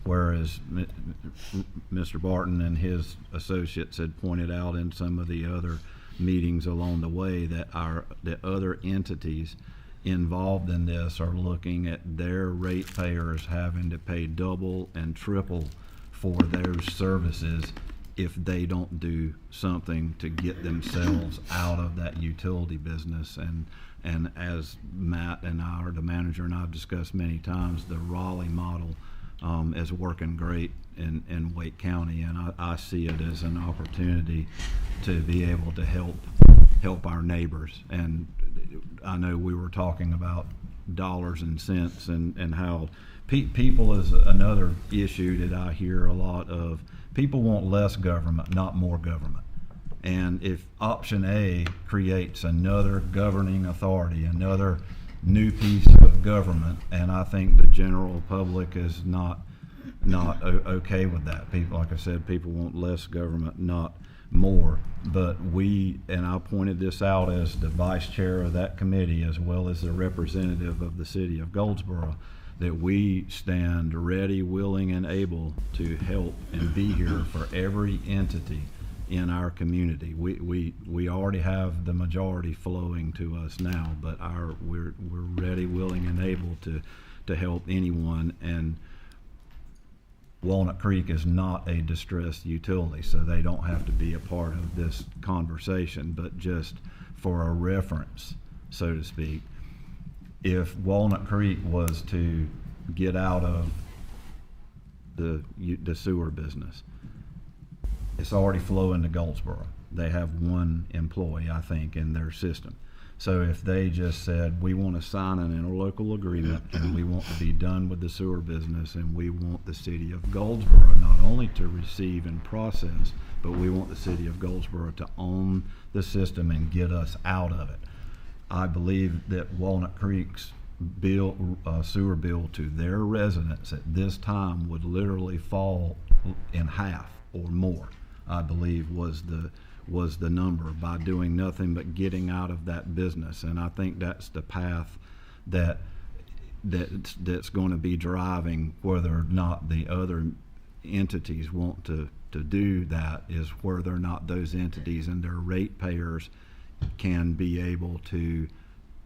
whereas Mr. Barton and his associates had pointed out in some of the other meetings along the way that the other entities involved in this are looking at their ratepayers having to pay double and triple for their services if they don't do something to get themselves out of that utility business. And as Matt and I, or the manager and I, have discussed many times, the Raleigh model is working great in Wake County, and I see it as an opportunity to be able to help our neighbors. And I know we were talking about dollars and cents and how people is another issue that I hear a lot of. People want less government, not more government. And if option A creates another governing authority, another new piece of government, and I think the general public is not okay with that. People, like I said, people want less government, not more. But and I pointed this out as the vice chair of that committee, as well as the representative of the city of Goldsboro, that we stand ready, willing, and able to help and be here for every entity in our community. We already have the majority flowing to us now, but we're ready, willing, and able to help anyone. And Walnut Creek is not a distressed utility, so they don't have to be a part of this conversation. But just for a reference, so to speak, if Walnut Creek was to get out of the sewer business, it's already flowing to Goldsboro. They have one employee, I think, in their system. So if they just said, we want to sign an interlocal agreement and we want to be done with the sewer business, and we want the city of Goldsboro not only to receive and process, but we want the city of Goldsboro to own the system and get us out of it. I believe that Walnut Creek's sewer bill to their residents at this time would literally fall in half or more, I believe was the number, by doing nothing but getting out of that business. And I think that's the path that's going to be driving whether or not the other entities want to do that, is whether or not those entities and their ratepayers can be able to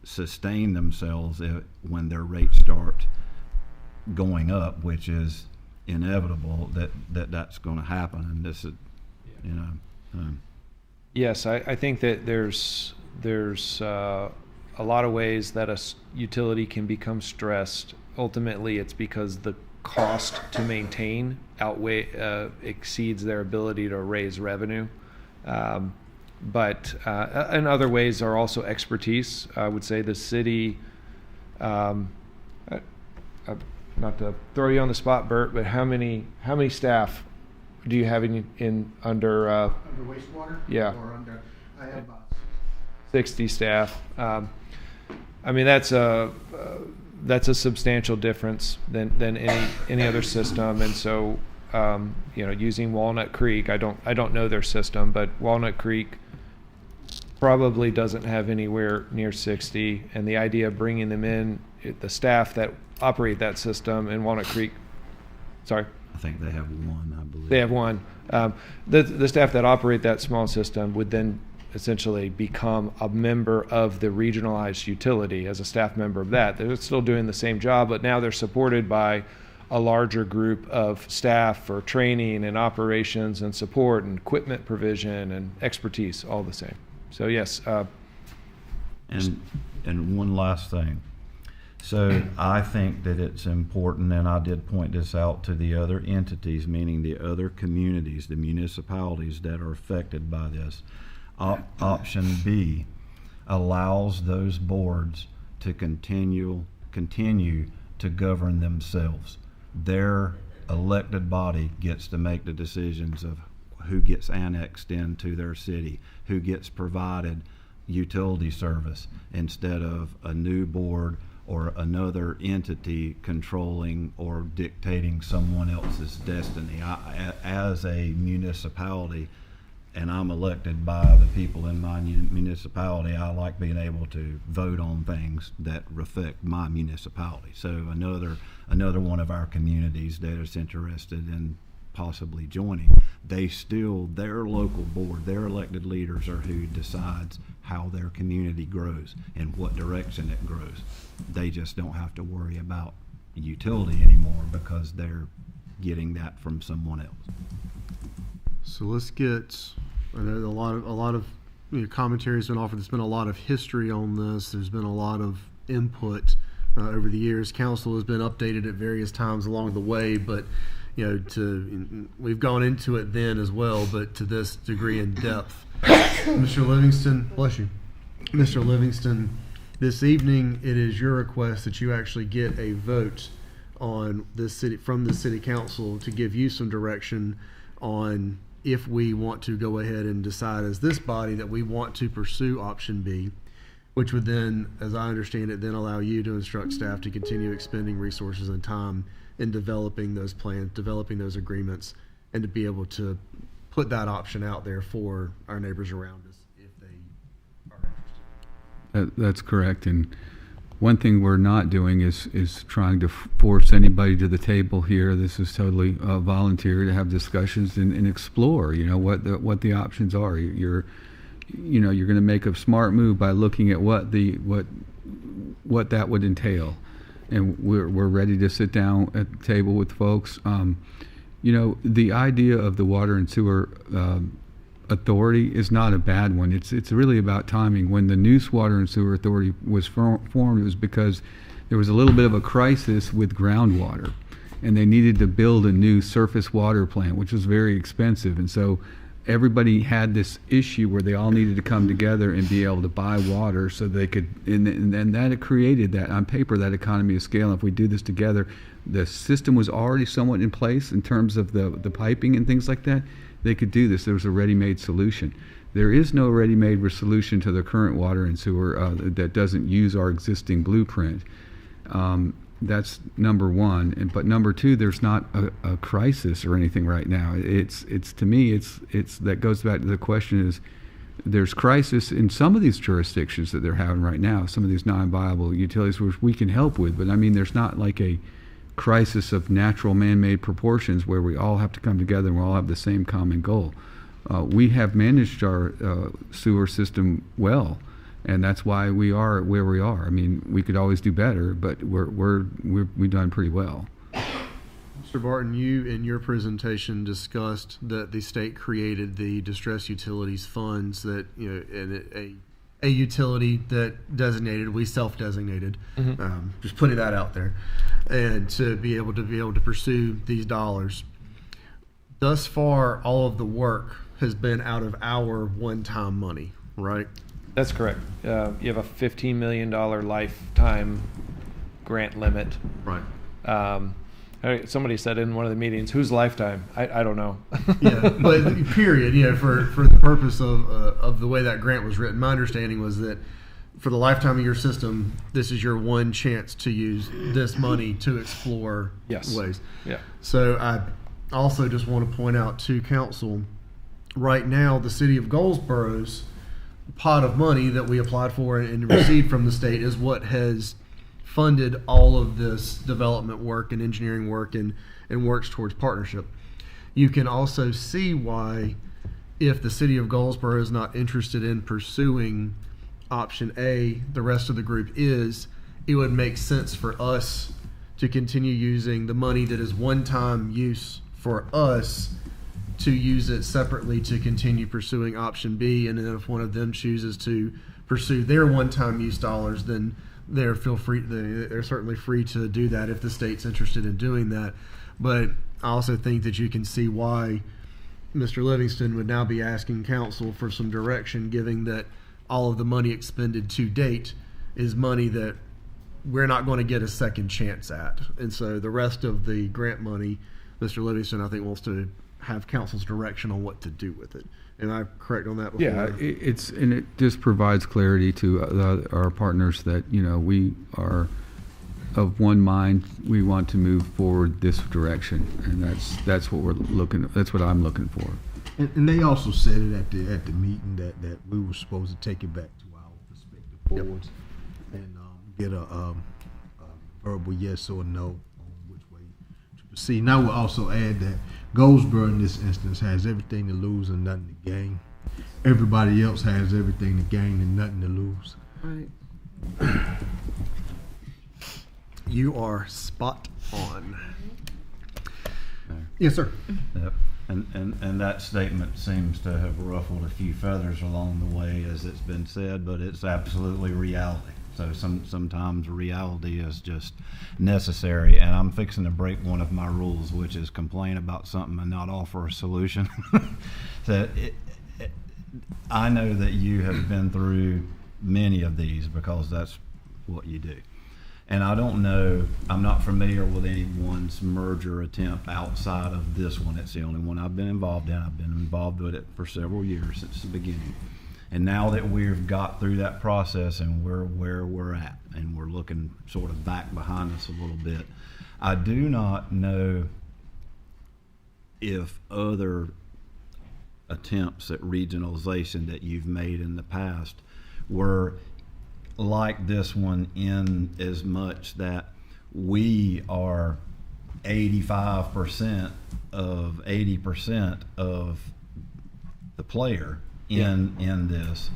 sustain themselves when their rates start going up, which is inevitable that's going to happen. And this is, Yes, I think that there's a lot of ways that a utility can become stressed. Ultimately, it's because the cost to maintain exceeds their ability to raise revenue. But in other ways are also expertise. I would say the city, not to throw you on the spot, Bert, but how many staff do you have under wastewater? Yeah. Or I have about 60 staff. I mean, that's a substantial difference than any other system. And so, using Walnut Creek, I don't know their system, but Walnut Creek probably doesn't have anywhere near 60. And the idea of bringing them in, the staff that operate that system in Walnut Creek, sorry. I think they have one, I believe. They have one. The staff that operate that small system would then essentially become a member of the regionalized utility as a staff member of that. They're still doing the same job, but now they're supported by a larger group of staff for training and operations and support and equipment provision and expertise, all the same. So yes. And one last thing. So I think that it's important, and I did point this out to the other entities, meaning the other communities, the municipalities that are affected by this. Option B allows those boards to continue to govern themselves. Their elected body gets to make the decisions of who gets annexed into their city, who gets provided utility service, instead of a new board or another entity controlling or dictating someone else's destiny. As a municipality, and I'm elected by the people in my municipality, I like being able to vote on things that affect my municipality. So another one of our communities that is interested in possibly joining, their local board, their elected leaders are who decides how their community grows and what direction it grows. They just don't have to worry about utility anymore because they're getting that from someone else. So let's get, I know a lot of commentary has been offered. There's been a lot of history on this. There's been a lot of input over the years. Council has been updated at various times along the way, but we've gone into it then as well, but to this degree in depth. Mr. Livingston, bless you. Mr. Livingston, this evening it is your request that you actually get a vote on this city from the city council to give you some direction on if we want to go ahead and decide as this body that we want to pursue option B, which would then, as I understand it, then allow you to instruct staff to continue expending resources and time in developing those plans, developing those agreements, and to be able to put that option out there for our neighbors around us if they are interested. That's correct. And one thing we're not doing is trying to force anybody to the table here. This is totally voluntary to have discussions and explore, what the options are. You're going to make a smart move by looking at what that would entail. And we're ready to sit down at the table with folks. The idea of the water and sewer authority is not a bad one. It's really about timing. When the Neuse Water and Sewer Authority was formed, it was because there was a little bit of a crisis with groundwater, and they needed to build a new surface water plant, which was very expensive. And so everybody had this issue where they all needed to come together and be able to buy water so they could, and that it created that, on paper, that economy of scale. And if we do this together, the system was already somewhat in place in terms of the piping and things like that. They could do this. There was a ready-made solution. There is no ready-made solution to the current water and sewer that doesn't use our existing blueprint. That's number one. But number two, there's not a crisis or anything right now. It's to me, it's that goes back to the question is, there's crisis in some of these jurisdictions that they're having right now, some of these non-viable utilities which we can help with. But I mean, there's not like a crisis of natural man-made proportions where we all have to come together and we all have the same common goal. We have managed our sewer system well, and that's why we are where we are. I mean, we could always do better, but we've done pretty well. Mr. Barton, you in your presentation discussed that the state created the distress utilities funds that, and a utility that designated, we self-designated, just putting that out there, and to be able to pursue these dollars. Thus far, all of the work has been out of our one-time money, right? That's correct. You have a $15 million lifetime grant limit. Right. Somebody said in one of the meetings, whose lifetime? I don't know. Yeah, but period. For the purpose of the way that grant was written, my understanding was that for the lifetime of your system, this is your one chance to use this money to explore ways. Yeah. So I also just want to point out to council, right now the city of Goldsboro's pot of money that we applied for and received from the state is what has funded all of this development work and engineering work and works towards partnership. You can also see why, if the city of Goldsboro is not interested in pursuing option A, the rest of the group is, it would make sense for us to continue using the money that is one-time use for us to use it separately to continue pursuing option B. And then if one of them chooses to pursue their one-time use dollars, then they're certainly free to do that if the state's interested in doing that. But I also think that you can see why Mr. Livingston would now be asking council for some direction, given that all of the money expended to date is money that we're not going to get a second chance at. And so the rest of the grant money, Mr. Livingston, I think, wants to have council's direction on what to do with it. Am I correct on that? Before? Yeah, it just provides clarity to our partners that we are of one mind. We want to move forward this direction, and that's what we're looking. That's what I'm looking for. And they also said it at the meeting that we were supposed to take it back to our respective boards and get a verbal yes or no on which way to proceed. Now we'll also add that Goldsboro in this instance has everything to lose and nothing to gain. Everybody else has everything to gain and nothing to lose. Right. You are spot on. Yes, sir. Yep. And that statement seems to have ruffled a few feathers along the way, as it's been said, but it's absolutely reality. So sometimes reality is just necessary, and I'm fixing to break one of my rules, which is complain about something and not offer a solution. So I know that you have been through many of these because that's what you do. And I don't know, I'm not familiar with anyone's merger attempt outside of this one. It's the only one I've been involved in. I've been involved with it for several years since the beginning. And now that we've got through that process and we're where we're at, and we're looking sort of back behind us a little bit, I do not know if other attempts at regionalization that you've made in the past were like this one, in as much that we are 85% of 80% of the player in this.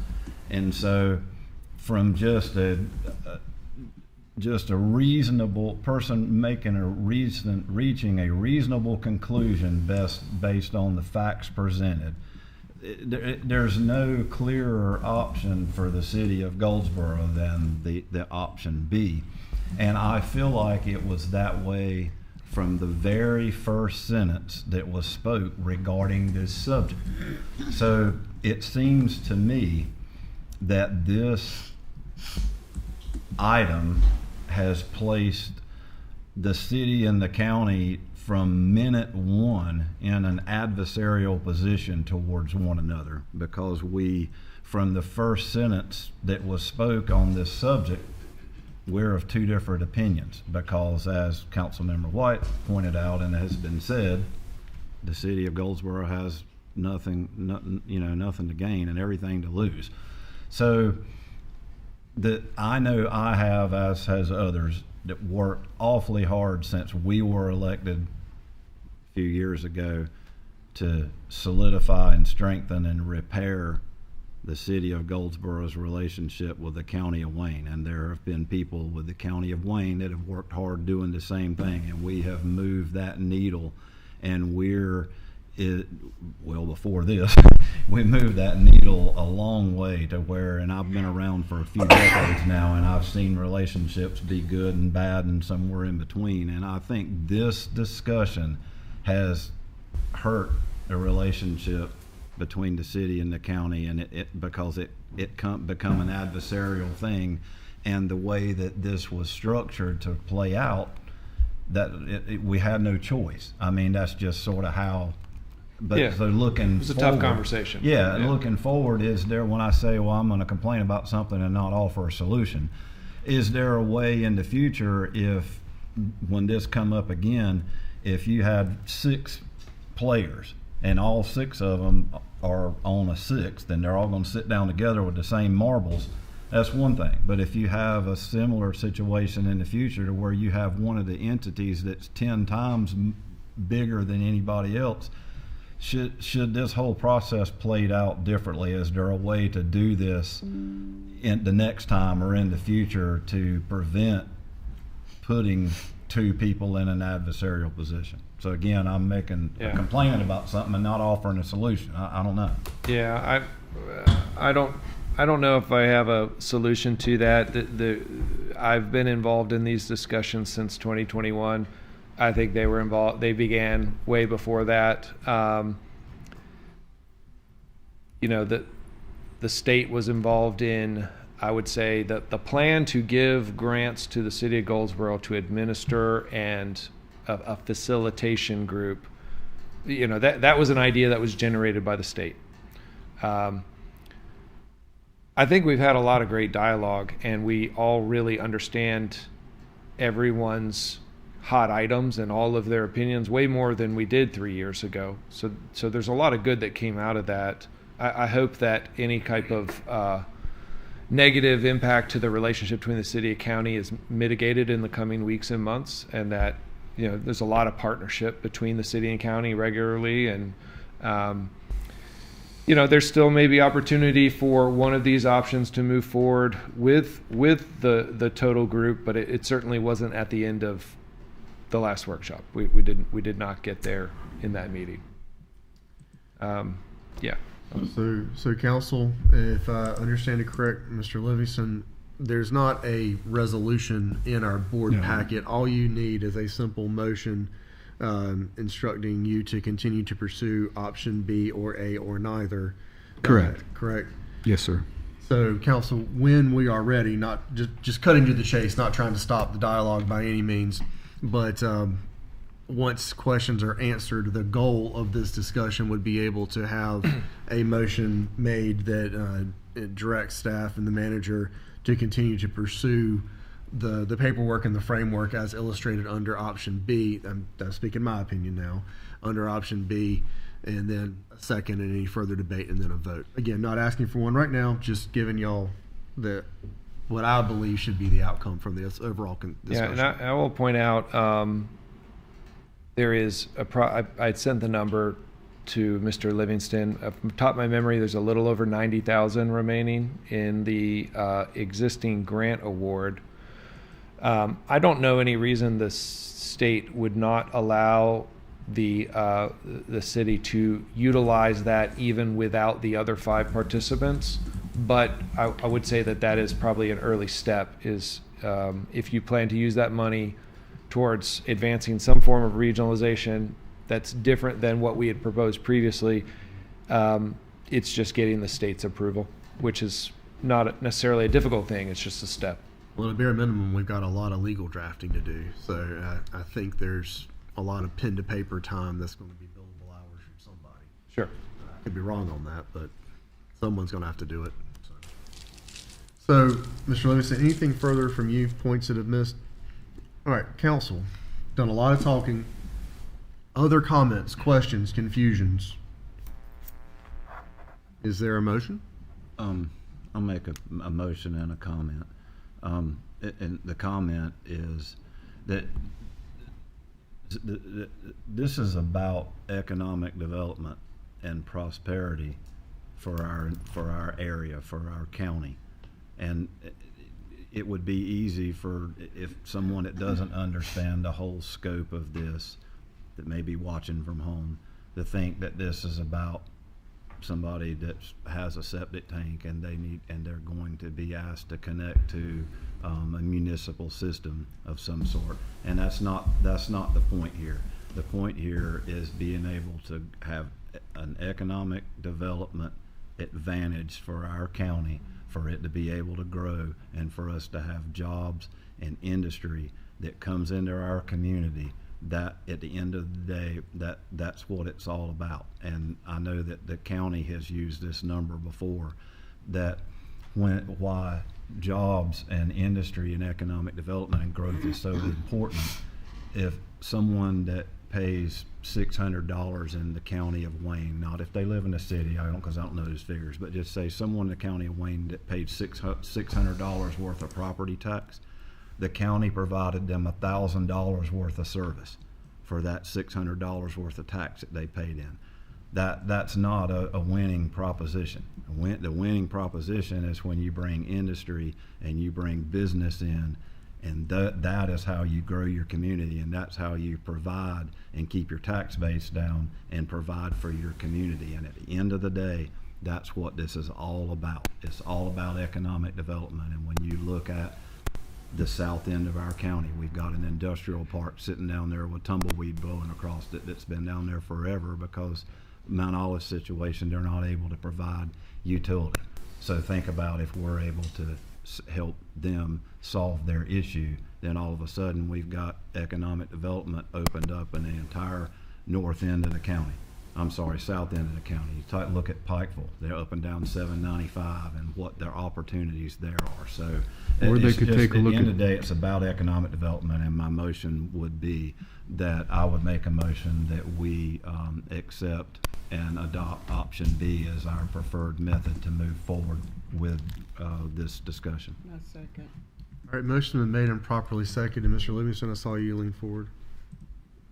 And so from just a reasonable person reaching a reasonable conclusion based on the facts presented, there's no clearer option for the city of Goldsboro than the option B. And I feel like it was that way from the very first sentence that was spoke regarding this subject. So it seems to me that this item has placed the city and the county from minute one in an adversarial position towards one another, because we, from the first sentence that was spoke on this subject, we're of two different opinions, because as Councilmember White pointed out and has been said, the city of Goldsboro has nothing to gain and everything to lose. So that I know I have, as has others, that worked awfully hard since we were elected a few years ago to solidify and strengthen and repair the city of Goldsboro's relationship with the county of Wayne. And there have been people with the county of Wayne that have worked hard doing the same thing, and we have moved that needle, and before this, we moved that needle a long way to where, and I've been around for a few decades now, and I've seen relationships be good and bad and somewhere in between. And I think this discussion has hurt the relationship between the city and the county, and because it become an adversarial thing, and the way that this was structured to play out, that we had no choice. I mean, that's just sort of how. But yeah. So looking, it was a forward, tough conversation. Yeah, looking forward, is there, when I say, well, I'm going to complain about something and not offer a solution, is there a way in the future, if when this come up again, if you had 6 players and all 6 of them are on a 6th and they're all going to sit down together with the same marbles, that's one thing. But if you have a similar situation in the future to where you have one of the entities that's 10 times bigger than anybody else, should this whole process played out differently? Is there a way to do this in the next time or in the future to prevent putting 2 people in an adversarial position? So again, I'm complaining about something and not offering a solution. I don't know. Yeah, I don't know if I have a solution to that. I've been involved in these discussions since 2021. I think they were involved. They began way before that. The state was involved in, I would say, that the plan to give grants to the city of Goldsboro to administer and a facilitation group. That was an idea that was generated by the state. I think we've had a lot of great dialogue, and we all really understand everyone's hot items and all of their opinions, way more than we did 3 years ago. So there's a lot of good that came out of that. I hope that any type of negative impact to the relationship between the city and county is mitigated in the coming weeks and months, and that there's a lot of partnership between the city and county regularly, and there's still maybe opportunity for one of these options to move forward with the total group, but it certainly wasn't at the end of the last workshop. We did not get there in that meeting. Yeah. So council, if I understand it correct, Mr. Livingston, there's not a resolution in our board packet. All you need is a simple motion instructing you to continue to pursue option B or A or neither. Correct. Correct. Yes, sir. So council, when we are ready, not just cutting to the chase, not trying to stop the dialogue by any means, but once questions are answered, the goal of this discussion would be able to have a motion made that it directs staff and the manager to continue to pursue the paperwork and the framework as illustrated under option B. I'm speaking my opinion now, under option B, and then a second and any further debate and then a vote. Again, not asking for one right now, just giving y'all what I believe should be the outcome from this overall discussion. Yeah, and I will point out, there is I'd sent the number to Mr. Livingston. From the top of my memory, there's a little over 90,000 remaining in the existing grant award. I don't know any reason the state would not allow the city to utilize that even without the other 5 participants. But I would say that is probably an early step, is if you plan to use that money towards advancing some form of regionalization that's different than what we had proposed previously. It's just getting the state's approval, which is not necessarily a difficult thing. It's just a step. Well, at bare minimum, we've got a lot of legal drafting to do. So I think there's a lot of pen to paper time that's going to be billable hours from somebody. Sure. I could be wrong on that, but someone's going to have to do it. So Mr. Livingston, anything further from you, points that have missed? All right, council, done a lot of talking. Other comments, questions, confusions? Is there a motion? I'll make a motion and a comment. And the comment is that this is about economic development and prosperity for our area, for our county, and it would be easy if someone that doesn't understand the whole scope of this, that may be watching from home, to think that this is about somebody that has a septic tank and they're going to be asked to connect to a municipal system of some sort, and that's not the point here. The point here is being able to have an economic development advantage for our county, for it to be able to grow, and for us to have jobs and industry that comes into our community. That at the end of the day, that's what it's all about. And I know that the county has used this number before, that why jobs and industry and economic development and growth is so important. If someone that pays $600 in the county of Wayne, not if they live in the city, because I don't know those figures, but just say someone in the county of Wayne that paid $600 worth of property tax, the county provided them $1,000 worth of service for that $600 worth of tax that they paid in. That's not a winning proposition. The winning proposition is when you bring industry and you bring business in, and that is how you grow your community, and that's how you provide and keep your tax base down and provide for your community. And at the end of the day, that's what this is all about. It's all about economic development. And when you look at the south end of our county, we've got an industrial park sitting down there with tumbleweed blowing across it that's been down there forever because Mount Olive situation, they're not able to provide utility. So think about if we're able to help them solve their issue, then all of a sudden we've got economic development opened up in the entire north end of the county. south end of the county. You look at Pikeville, they're up and down 795 and what their opportunities there are. So Or they it's could just, take a look at the end at- of the day, it's about economic development, and my motion would be that I would make a motion that we accept and adopt option B as our preferred method to move forward with this discussion. I second. All right, motion been made and properly seconded. Mr. Livingston, I saw you lean forward.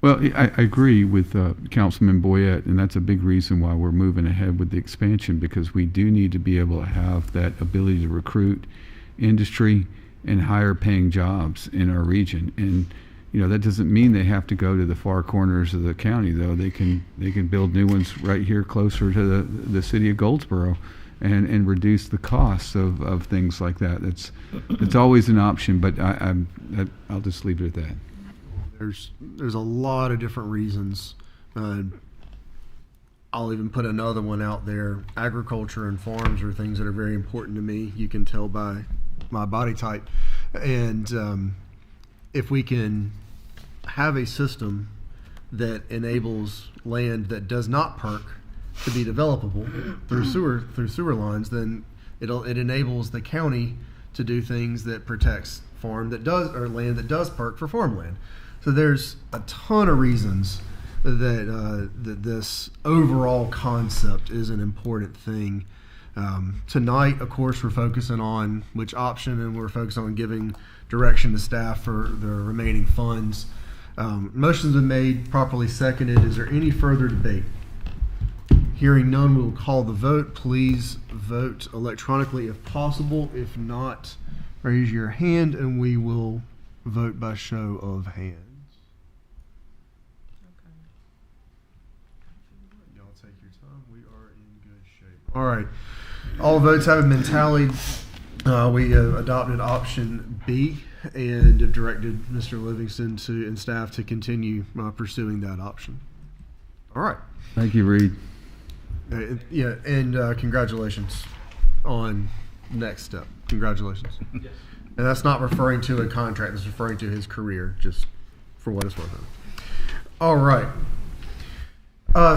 Well, I agree with Councilman Boyette, and that's a big reason why we're moving ahead with the expansion, because we do need to be able to have that ability to recruit industry and higher paying jobs in our region. And that doesn't mean they have to go to the far corners of the county, though. They can build new ones right here closer to the city of Goldsboro and reduce the costs of things like that. It's always an option, but I'll just leave it at that. There's a lot of different reasons. I'll even put another one out there. Agriculture and farms are things that are very important to me. You can tell by my body type. And if we can have a system that enables land that does not perk to be developable through sewer lines, then it enables the county to do things that protects farm that does, or land that does perk for farmland. So there's a ton of reasons that this overall concept is an important thing. Tonight, of course, we're focusing on which option, and we're focused on giving direction to staff for the remaining funds. Motion's been made, properly seconded. Is there any further debate? Hearing none, we will call the vote. Please vote electronically if possible. If not, raise your hand and we will vote by show of hands. Y'all take your time. We are in good shape. All right. All votes having been tallied, we adopted option B and have directed Mr. Livingston and staff to continue pursuing that option. All right. Thank you, Reed. Yeah, and congratulations on next step. Congratulations. Yes. And that's not referring to a contract. It's referring to his career, just for what it's worth. All right.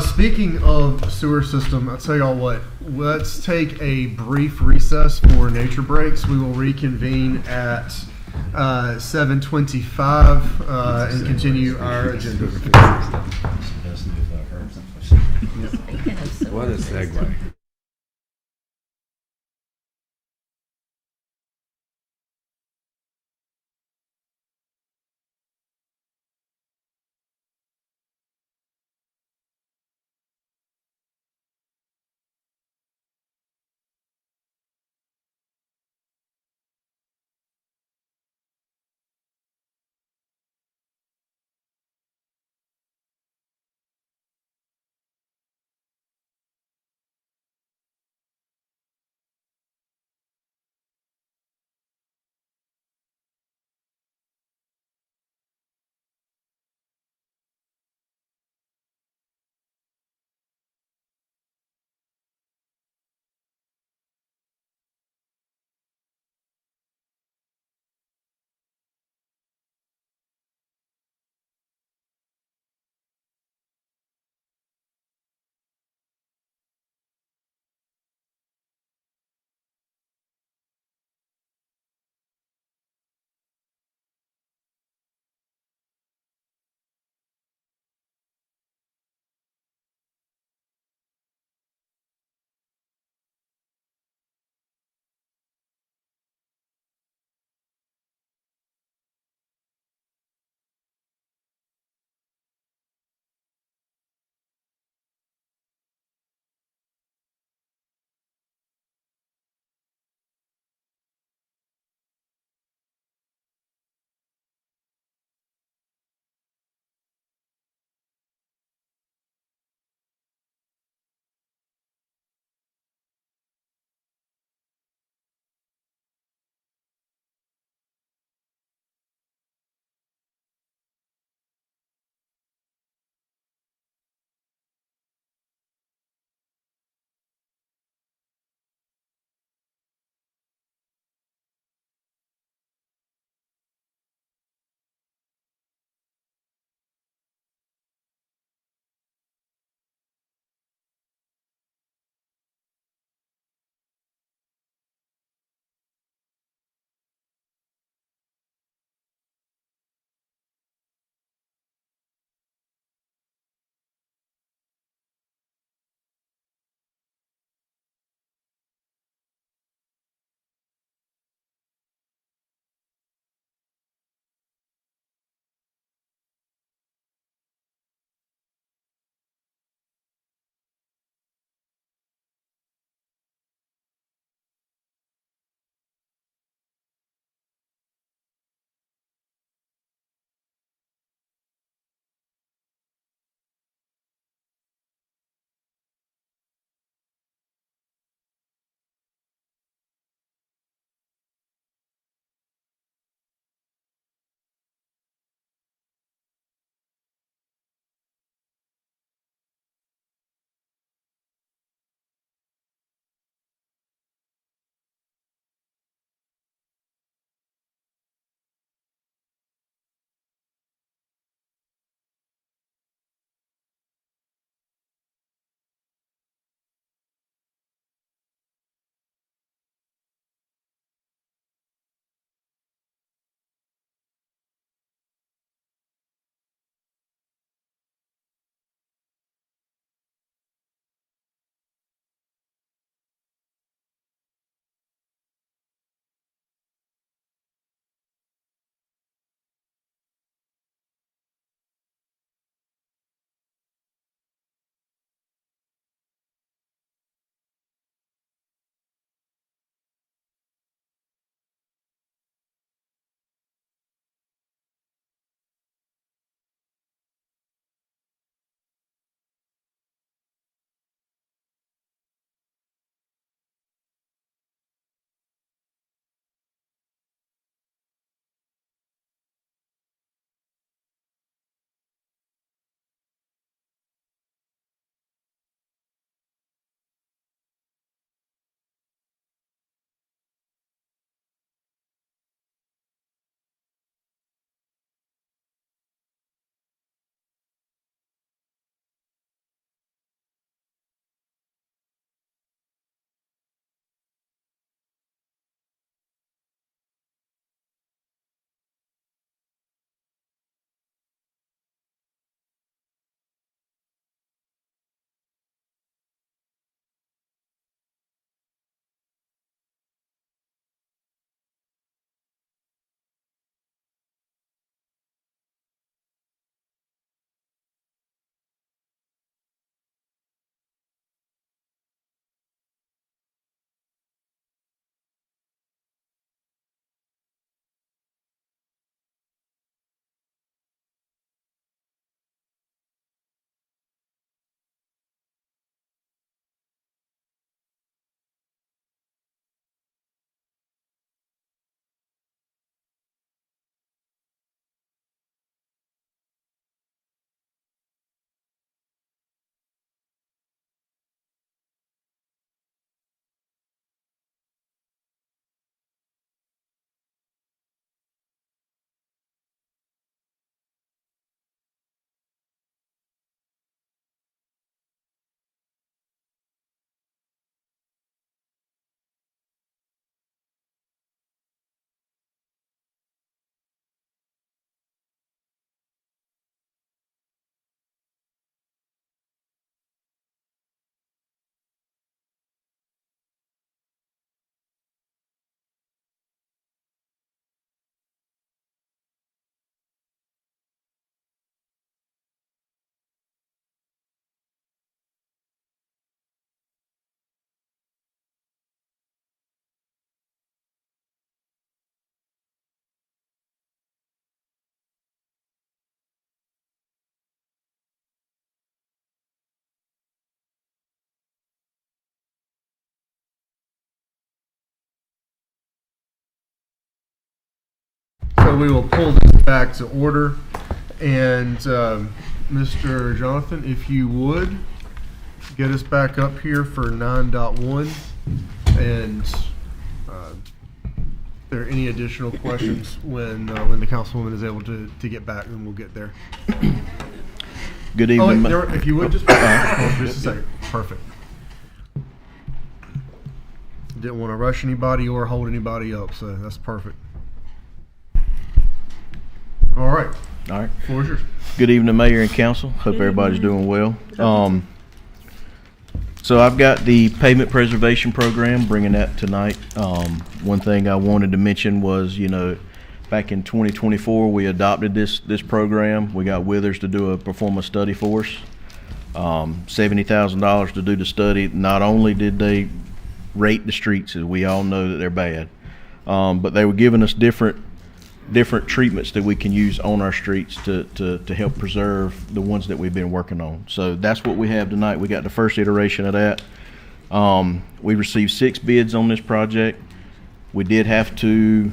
Speaking of sewer system, I'll tell y'all what. Let's take a brief recess for nature breaks. We will reconvene at 7:25 and continue our agenda. What a segue. so we will pull this back to order. And Mr. Jonathan, if you would, get us back up here for 9.1. And if there are any additional questions when the councilwoman is able to get back, then we'll get there. Good evening. If you would just a second. Perfect. Didn't want to rush anybody or hold anybody up, so that's perfect. All right. All right. Floor is yours. Good evening, Mayor and Council. Hope everybody's doing well. So I've got the pavement preservation program, bringing that tonight. One thing I wanted to mention was, back in 2024, we adopted this program. We got Withers to perform a study for us. $70,000 to do the study. Not only did they rate the streets, as we all know that they're bad, but they were giving us different treatments that we can use on our streets to help preserve the ones that we've been working on. So that's what we have tonight. We got the first iteration of that. We received 6 bids on this project. We did have to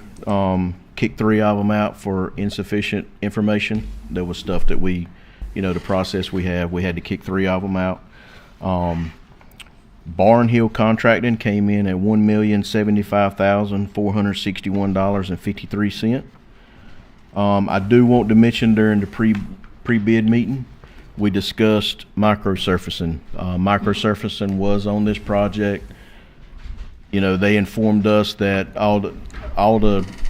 kick 3 of them out for insufficient information. There was stuff that we, the process we had to kick 3 of them out. Barnhill Contracting came in at $1,075,461.53. I do want to mention during the pre-bid meeting, we discussed microsurfacing. Microsurfacing was on this project. They informed us that all the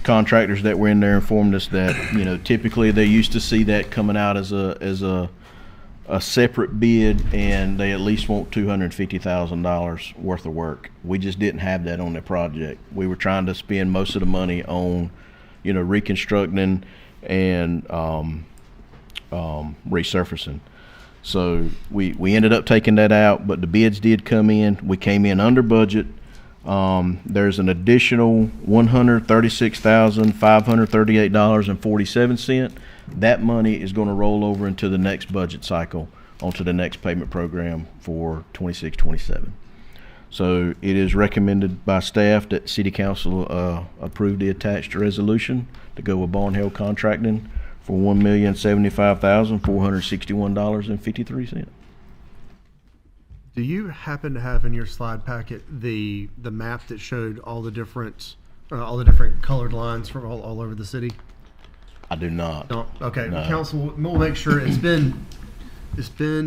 contractors that were in there informed us that typically they used to see that coming out as a separate bid, and they at least want $250,000 worth of work. We just didn't have that on the project. We were trying to spend most of the money on reconstructing and resurfacing. So we ended up taking that out, but the bids did come in. We came in under budget. There's an additional $136,538.47. That money is going to roll over into the next budget cycle, onto the next payment program for 26-27. So it is recommended by staff that City Council approve the attached resolution to go with Barnhill Contracting for $1,075,461.53. Do you happen to have in your slide packet the map that showed all the different colored lines from all over the city? I do not. No. Okay. No. Council, we'll make sure it's been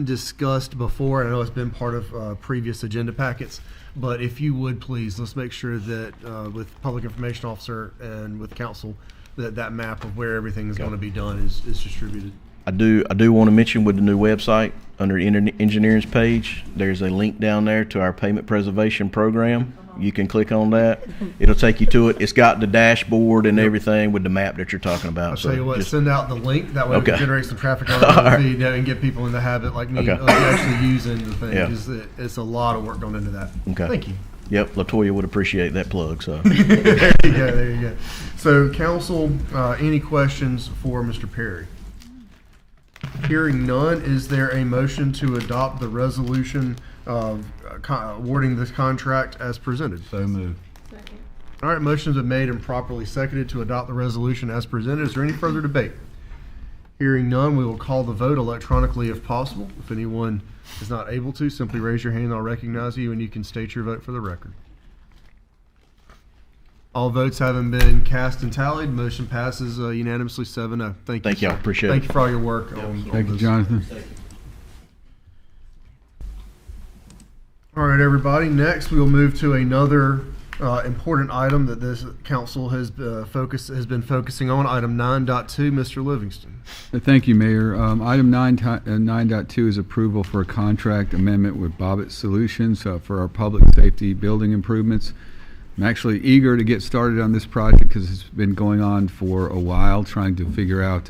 discussed before. And I know it's been part of previous agenda packets. But if you would please, let's make sure that with Public Information Officer and with Council that map of where everything is going to be done is distributed. I do want to mention with the new website under engineering's page, there's a link down there to our payment preservation program. You can click on that. It'll take you to it. It's got the dashboard and everything with the map that you're talking about. I'll tell you what, send out the link. That way we can generate some traffic on the feed and get people in the habit like me of actually using the thing. Yeah. It's a lot of work going into that. Okay. Thank you. Yep, LaToya would appreciate that plug. So there you go. So, Council, any questions for Mr. Perry? Hearing none, is there a motion to adopt the resolution of awarding this contract as presented? So moved. Second. All right, motions have been made and properly seconded to adopt the resolution as presented. Is there any further debate? Hearing none, we will call the vote electronically if possible. If anyone is not able to, simply raise your hand and I'll recognize you and you can state your vote for the record. All votes having been cast and tallied, motion passes unanimously 7-0. Thank you. Appreciate it. Thank you for all your work. Thank you, Jonathan. All right, everybody. Next, we'll move to another important item that this council has been focusing on. Item 9.2, Mr. Livingston. Thank you, Mayor. Item 9.2 is approval for a contract amendment with Bobbitt Solutions for our public safety building improvements. I'm actually eager to get started on this project because it's been going on for a while, trying to figure out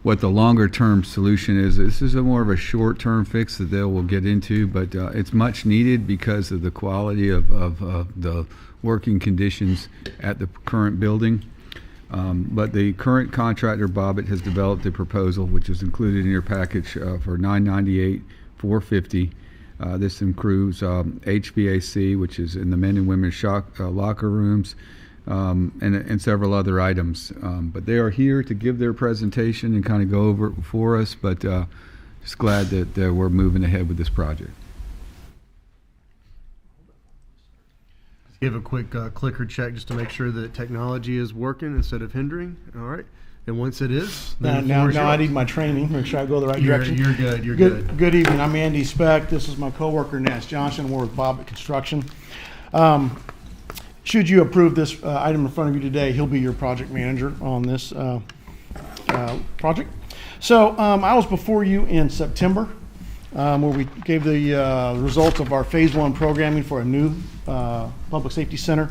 what the longer term solution is. This is more of a short term fix that they will get into, but it's much needed because of the quality of the working conditions at the current building. But the current contractor, Bobbitt, has developed a proposal which is included in your package for $998,450. This includes HVAC, which is in the men and women's locker rooms, and several other items. But they are here to give their presentation and kind of go over it for us, but just glad that we're moving ahead with this project. Give a quick clicker check just to make sure that technology is working instead of hindering. All right. And once it is, now I need my training. Make sure I go the right direction. You're good. You're good. Good evening. I'm Andy Speck. This is my coworker, Nance Johnson. We're with Bob at Construction. Should you approve this item in front of you today, he'll be your project manager on this project. So I was before you in September where we gave the results of our phase 1 programming for a new public safety center.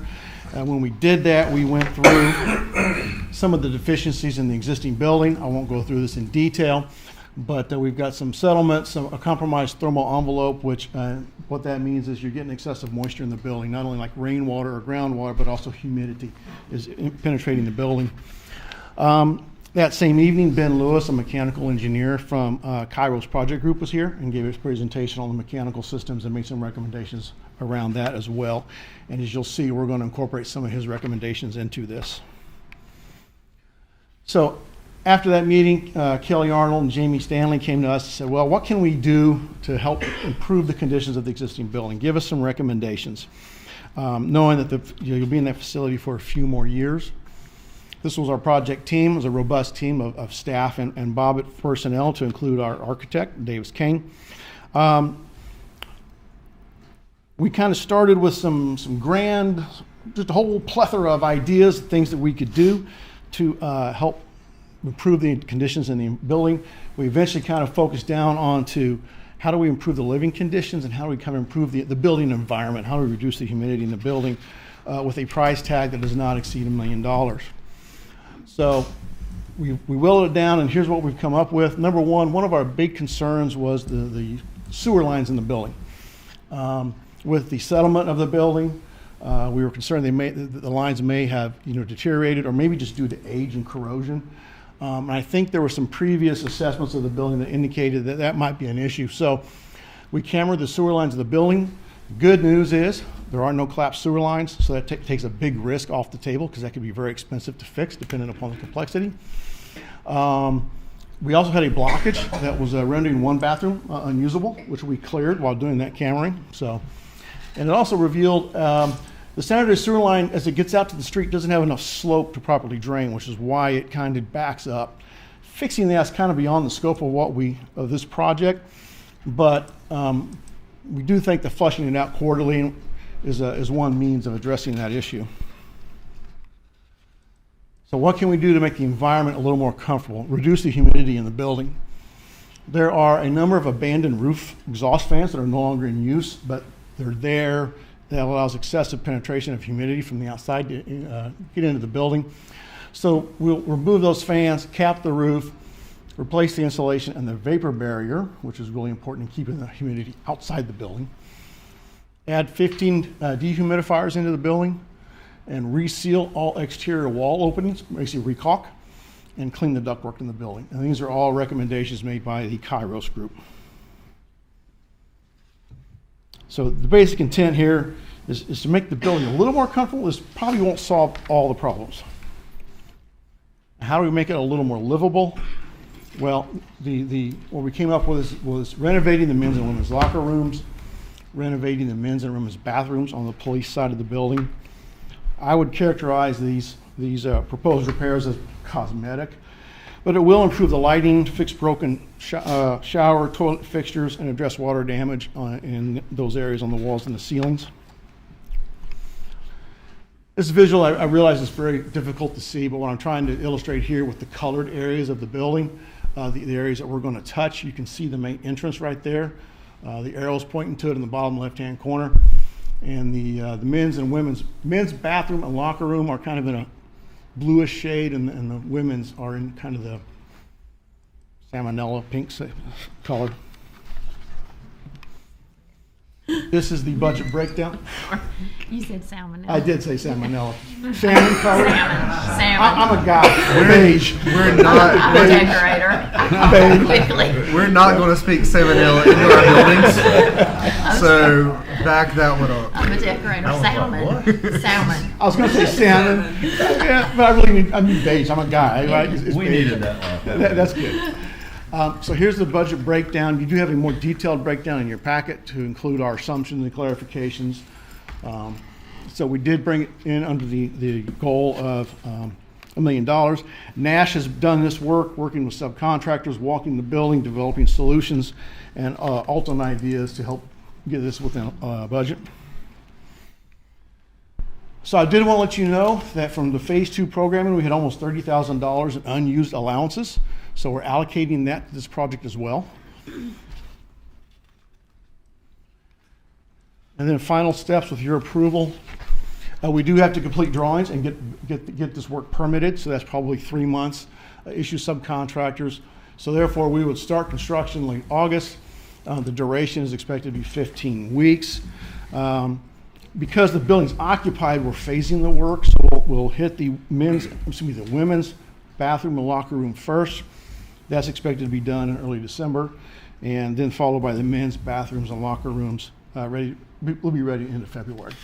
When we did that, we went through some of the deficiencies in the existing building. I won't go through this in detail, but we've got some settlements, a compromised thermal envelope, which what that means is you're getting excessive moisture in the building, not only like rainwater or groundwater, but also humidity is penetrating the building. That same evening, Ben Lewis, a mechanical engineer from Kairos Project Group, was here and gave his presentation on the mechanical systems and made some recommendations around that as well. And as you'll see, we're going to incorporate some of his recommendations into this. So after that meeting, Kelly Arnold and Jamie Stanley came to us and said, well, what can we do to help improve the conditions of the existing building? Give us some recommendations. Knowing that you'll be in that facility for a few more years. This was our project team. It was a robust team of staff and Bob personnel, to include our architect, Davis Kane. We kind of started with some grand, just a whole plethora of ideas, things that we could do to help improve the conditions in the building. We eventually kind of focused down onto how do we improve the living conditions and how do we kind of improve the building environment, how do we reduce the humidity in the building with a price tag that does not exceed $1 million. So we whittled it down, and here's what we've come up with. Number one of our big concerns was the sewer lines in the building. With the settlement of the building, we were concerned the lines may have deteriorated, or maybe just due to age and corrosion. And I think there were some previous assessments of the building that indicated that that might be an issue. So we cambered the sewer lines of the building. Good news is there are no collapsed sewer lines, so that takes a big risk off the table, because that could be very expensive to fix depending upon the complexity. We also had a blockage that was rendering one bathroom unusable, which we cleared while doing that cammering. And it also revealed the sanitary sewer line, as it gets out to the street, doesn't have enough slope to properly drain, which is why it kind of backs up. Fixing that's kind of beyond the scope of this project, but we do think that flushing it out quarterly is one means of addressing that issue. So what can we do to make the environment a little more comfortable? Reduce the humidity in the building. There are a number of abandoned roof exhaust fans that are no longer in use, but they're there. That allows excessive penetration of humidity from the outside to get into the building. So we'll remove those fans, cap the roof, replace the insulation and the vapor barrier, which is really important in keeping the humidity outside the building. Add 15 dehumidifiers into the building and reseal all exterior wall openings, basically recaulk, and clean the ductwork in the building. And these are all recommendations made by the Kairos group. So the basic intent here is to make the building a little more comfortable. This probably won't solve all the problems. How do we make it a little more livable? Well, what we came up with was renovating the men's and women's locker rooms, renovating the men's and women's bathrooms on the police side of the building. I would characterize these proposed repairs as cosmetic, but it will improve the lighting, fix broken shower, toilet fixtures, and address water damage in those areas on the walls and the ceilings. This visual, I realize is very difficult to see, but what I'm trying to illustrate here with the colored areas of the building, the areas that we're going to touch, you can see the main entrance right there. The arrow's pointing to it in the bottom left-hand corner. And the men's and men's bathroom and locker room are kind of in a bluish shade, and the women's are in kind of the salmonella pink color. This is the budget breakdown. You said salmonella. I did say salmonella. Salmon color. Salmon. I'm a guy. Beige. We're not. I'm a decorator. Beige. Quickly. We're not going to speak salmonella into our buildings. So back that one up. I'm a decorator. Salmon. Salmon. I was going to say salmon, yeah, but I need beige. I'm a guy, right? It's We beige. needed that one. That's good. So here's the budget breakdown. You do have a more detailed breakdown in your packet to include our assumptions and clarifications. So we did bring it in under the goal of $1 million. Nash has done this work, working with subcontractors, walking the building, developing solutions and alternate ideas to help get this within budget. So I did want to let you know that from the phase 2 programming, we had almost $30,000 in unused allowances. So we're allocating that to this project as well. And then final steps with your approval. We do have to complete drawings and get this work permitted, so that's probably 3 months. Issue subcontractors. So therefore, we would start construction late August. The duration is expected to be 15 weeks. Because the building's occupied, we're phasing the work, so we'll hit the women's bathroom and locker room first. That's expected to be done in early December, and then followed by the men's bathrooms and locker rooms. We'll be ready into February.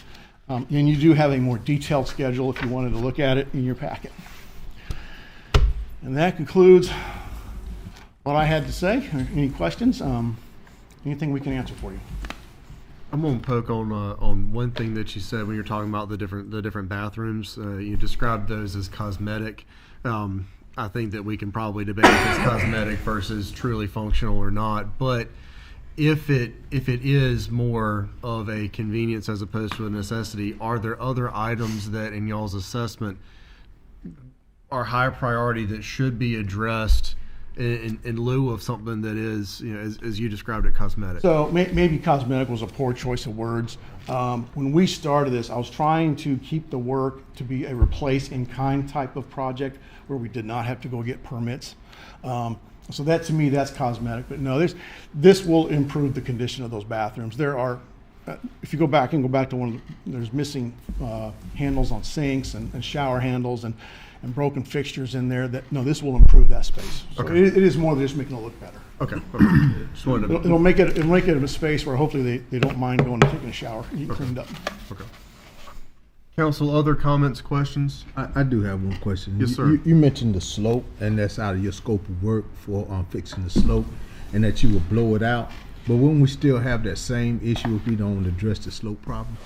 And you do have a more detailed schedule if you wanted to look at it in your packet. And that concludes what I had to say. Any questions? Anything we can answer for you? I'm gonna poke on one thing that you said when you're talking about the different bathrooms. You described those as cosmetic. I think that we can probably debate if it's cosmetic versus truly functional or not. But if it is more of a convenience as opposed to a necessity, are there other items that in y'all's assessment are high priority that should be addressed in lieu of something that is, as you described it, cosmetic? So maybe cosmetic was a poor choice of words. When we started this, I was trying to keep the work to be a replace in kind type of project where we did not have to go get permits. So that, to me, that's cosmetic. But no, this will improve the condition of those bathrooms. There are, if you go back to one, there's missing handles on sinks and shower handles and broken fixtures in there. This will improve that space. So Okay. it is more than just making it look better. Okay. Just wanted to- It'll make it a space where hopefully they don't mind going and taking a shower and get cleaned up. Okay. Council, other comments, questions? I do have one question. Yes, sir. You mentioned the slope, and that's out of your scope of work for fixing the slope, and that you will blow it out. But wouldn't we still have that same issue if we don't address the slope problem?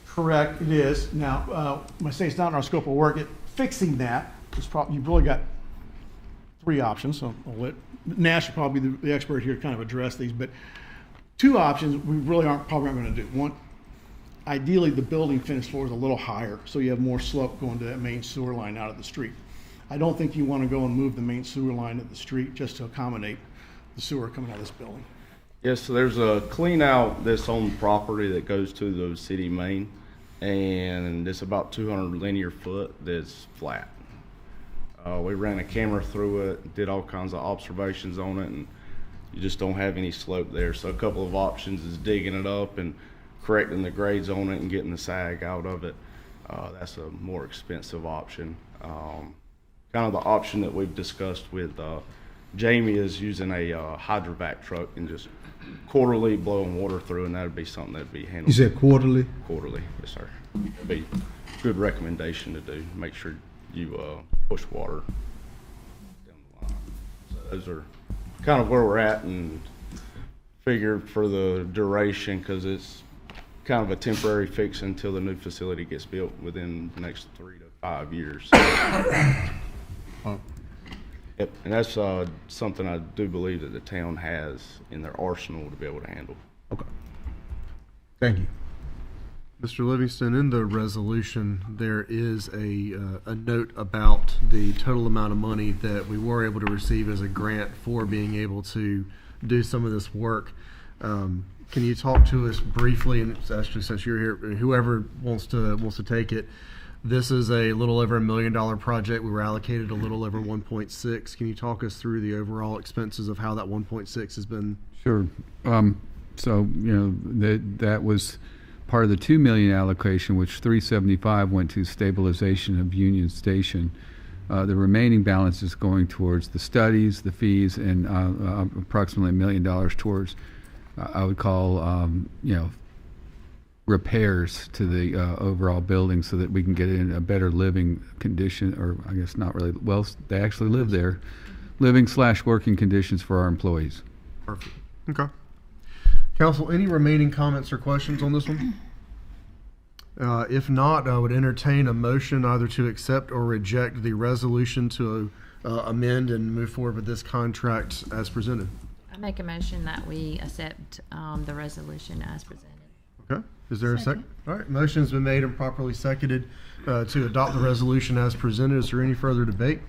Correct, it is. Now, when I say it's not in our scope of work, fixing that is you've really got 3 options. So I'll let Nash probably be the expert here to kind of address these. But 2 options we really probably aren't going to do. One, ideally the building finished floor is a little higher, so you have more slope going to that main sewer line out of the street. I don't think you want to go and move the main sewer line of the street just to accommodate the sewer coming out of this building. Yes, so there's a clean out that's on the property that goes to the city main, and it's about 200 linear foot that's flat. We ran a camera through it, did all kinds of observations on it, and you just don't have any slope there. So a couple of options is digging it up and correcting the grades on it and getting the sag out of it. That's a more expensive option. Kind of the option that we've discussed with Jamie is using a hydrovac truck and just quarterly blowing water through, and that would be something that would be handled. You said quarterly? Quarterly, yes, sir. It'd be a good recommendation to do. Make sure you push water down the line. So those are kind of where we're at, and figured for the duration, because it's kind of a temporary fix until the new facility gets built within the next 3 to 5 years. Yep, and that's something I do believe that the town has in their arsenal to be able to handle. Okay. Thank you. Mr. Livingston, in the resolution, there is a note about the total amount of money that we were able to receive as a grant for being able to do some of this work. Can you talk to us briefly, and actually since you're here, whoever wants to take it, this is a little over $1 million project. We were allocated a little over 1.6. Can you talk us through the overall expenses of how that 1.6 has been? Sure. So, that was part of the $2 million allocation, which $375 went to stabilization of Union Station. The remaining balance is going towards the studies, the fees, and approximately $1 million towards I would call, repairs to the overall building so that we can get it in a better living condition, or I guess not really, well, they actually live there, living/working conditions for our employees. Perfect. Okay. Council, any remaining comments or questions on this one? If not, I would entertain a motion either to accept or reject the resolution to amend and move forward with this contract as presented. I make a motion that we accept the resolution as presented. Okay. Is there a second? All right. Motion's been made and properly seconded to adopt the resolution as presented. Is there any further debate?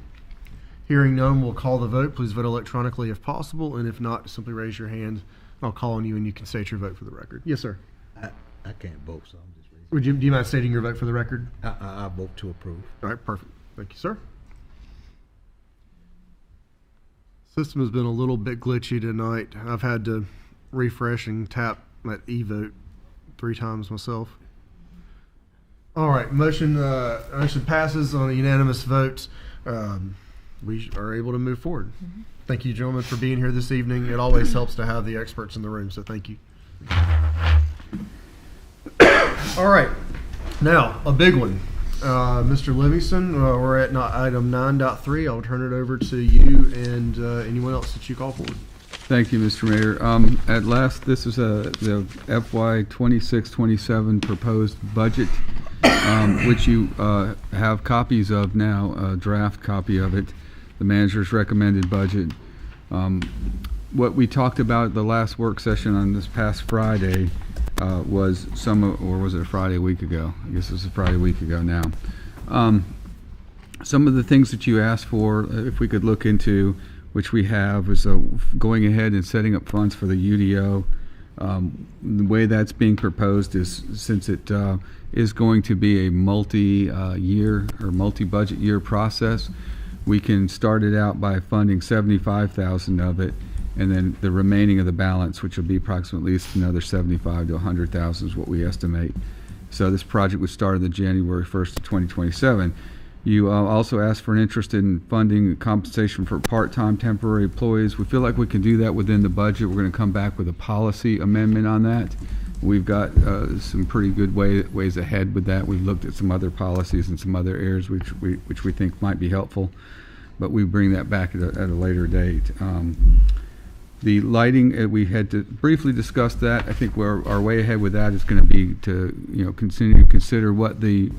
Hearing none, we'll call the vote. Please vote electronically if possible, and if not, simply raise your hand. I'll call on you and you can state your vote for the record. Yes, sir. I can't vote, so I'm just raising. Do you mind stating your vote for the record? I vote to approve. All right, perfect. Thank you, sir. System has been a little bit glitchy tonight. I've had to refresh and tap that e-vote 3 times myself. All right, motion passes on a unanimous vote. We are able to move forward. Mm-hmm. Thank you, gentlemen, for being here this evening. It always helps to have the experts in the room, so thank you. All right, now a big one. Mr. Livingston, we're at item 9.3. I'll turn it over to you and anyone else that you call forward. Thank you, Mr. Mayor. At last, this is the FY 26-27 proposed budget, which you have copies of now, a draft copy of it, the manager's recommended budget. What we talked about at the last work session on this past Friday was or was it a Friday a week ago? I guess it was a Friday a week ago now. Some of the things that you asked for, if we could look into, which we have, is going ahead and setting up funds for the UDO. The way that's being proposed is, since it is going to be a multi-year or multi-budget year process, we can start it out by funding $75,000 of it, and then the remaining of the balance, which will be approximately at least another $75,000 to $100,000 is what we estimate. So this project would start on the January 1st of 2027. You also asked for an interest in funding compensation for part-time temporary employees. We feel like we can do that within the budget. We're going to come back with a policy amendment on that. We've got some pretty good ways ahead with that. We've looked at some other policies and some other areas which we think might be helpful, but we bring that back at a later date. The lighting, we had to briefly discuss that. I think our way ahead with that is going to be to continue to consider what the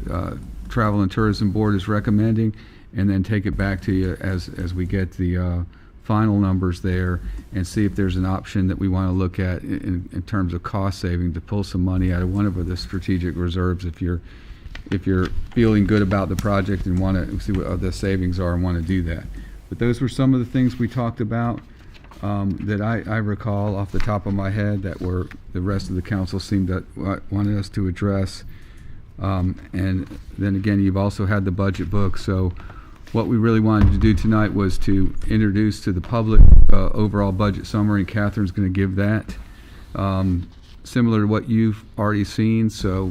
Travel and Tourism Board is recommending, and then take it back to you as we get the final numbers there, and see if there's an option that we want to look at in terms of cost saving to pull some money out of one of the strategic reserves if you're feeling good about the project and want to see what the savings are and want to do that. But those were some of the things we talked about that I recall off the top of my head that were the rest of the council seemed to wanted us to address. And then again, you've also had the budget book. So what we really wanted to do tonight was to introduce to the public overall budget summary, and Catherine's going to give that. Similar to what you've already seen, so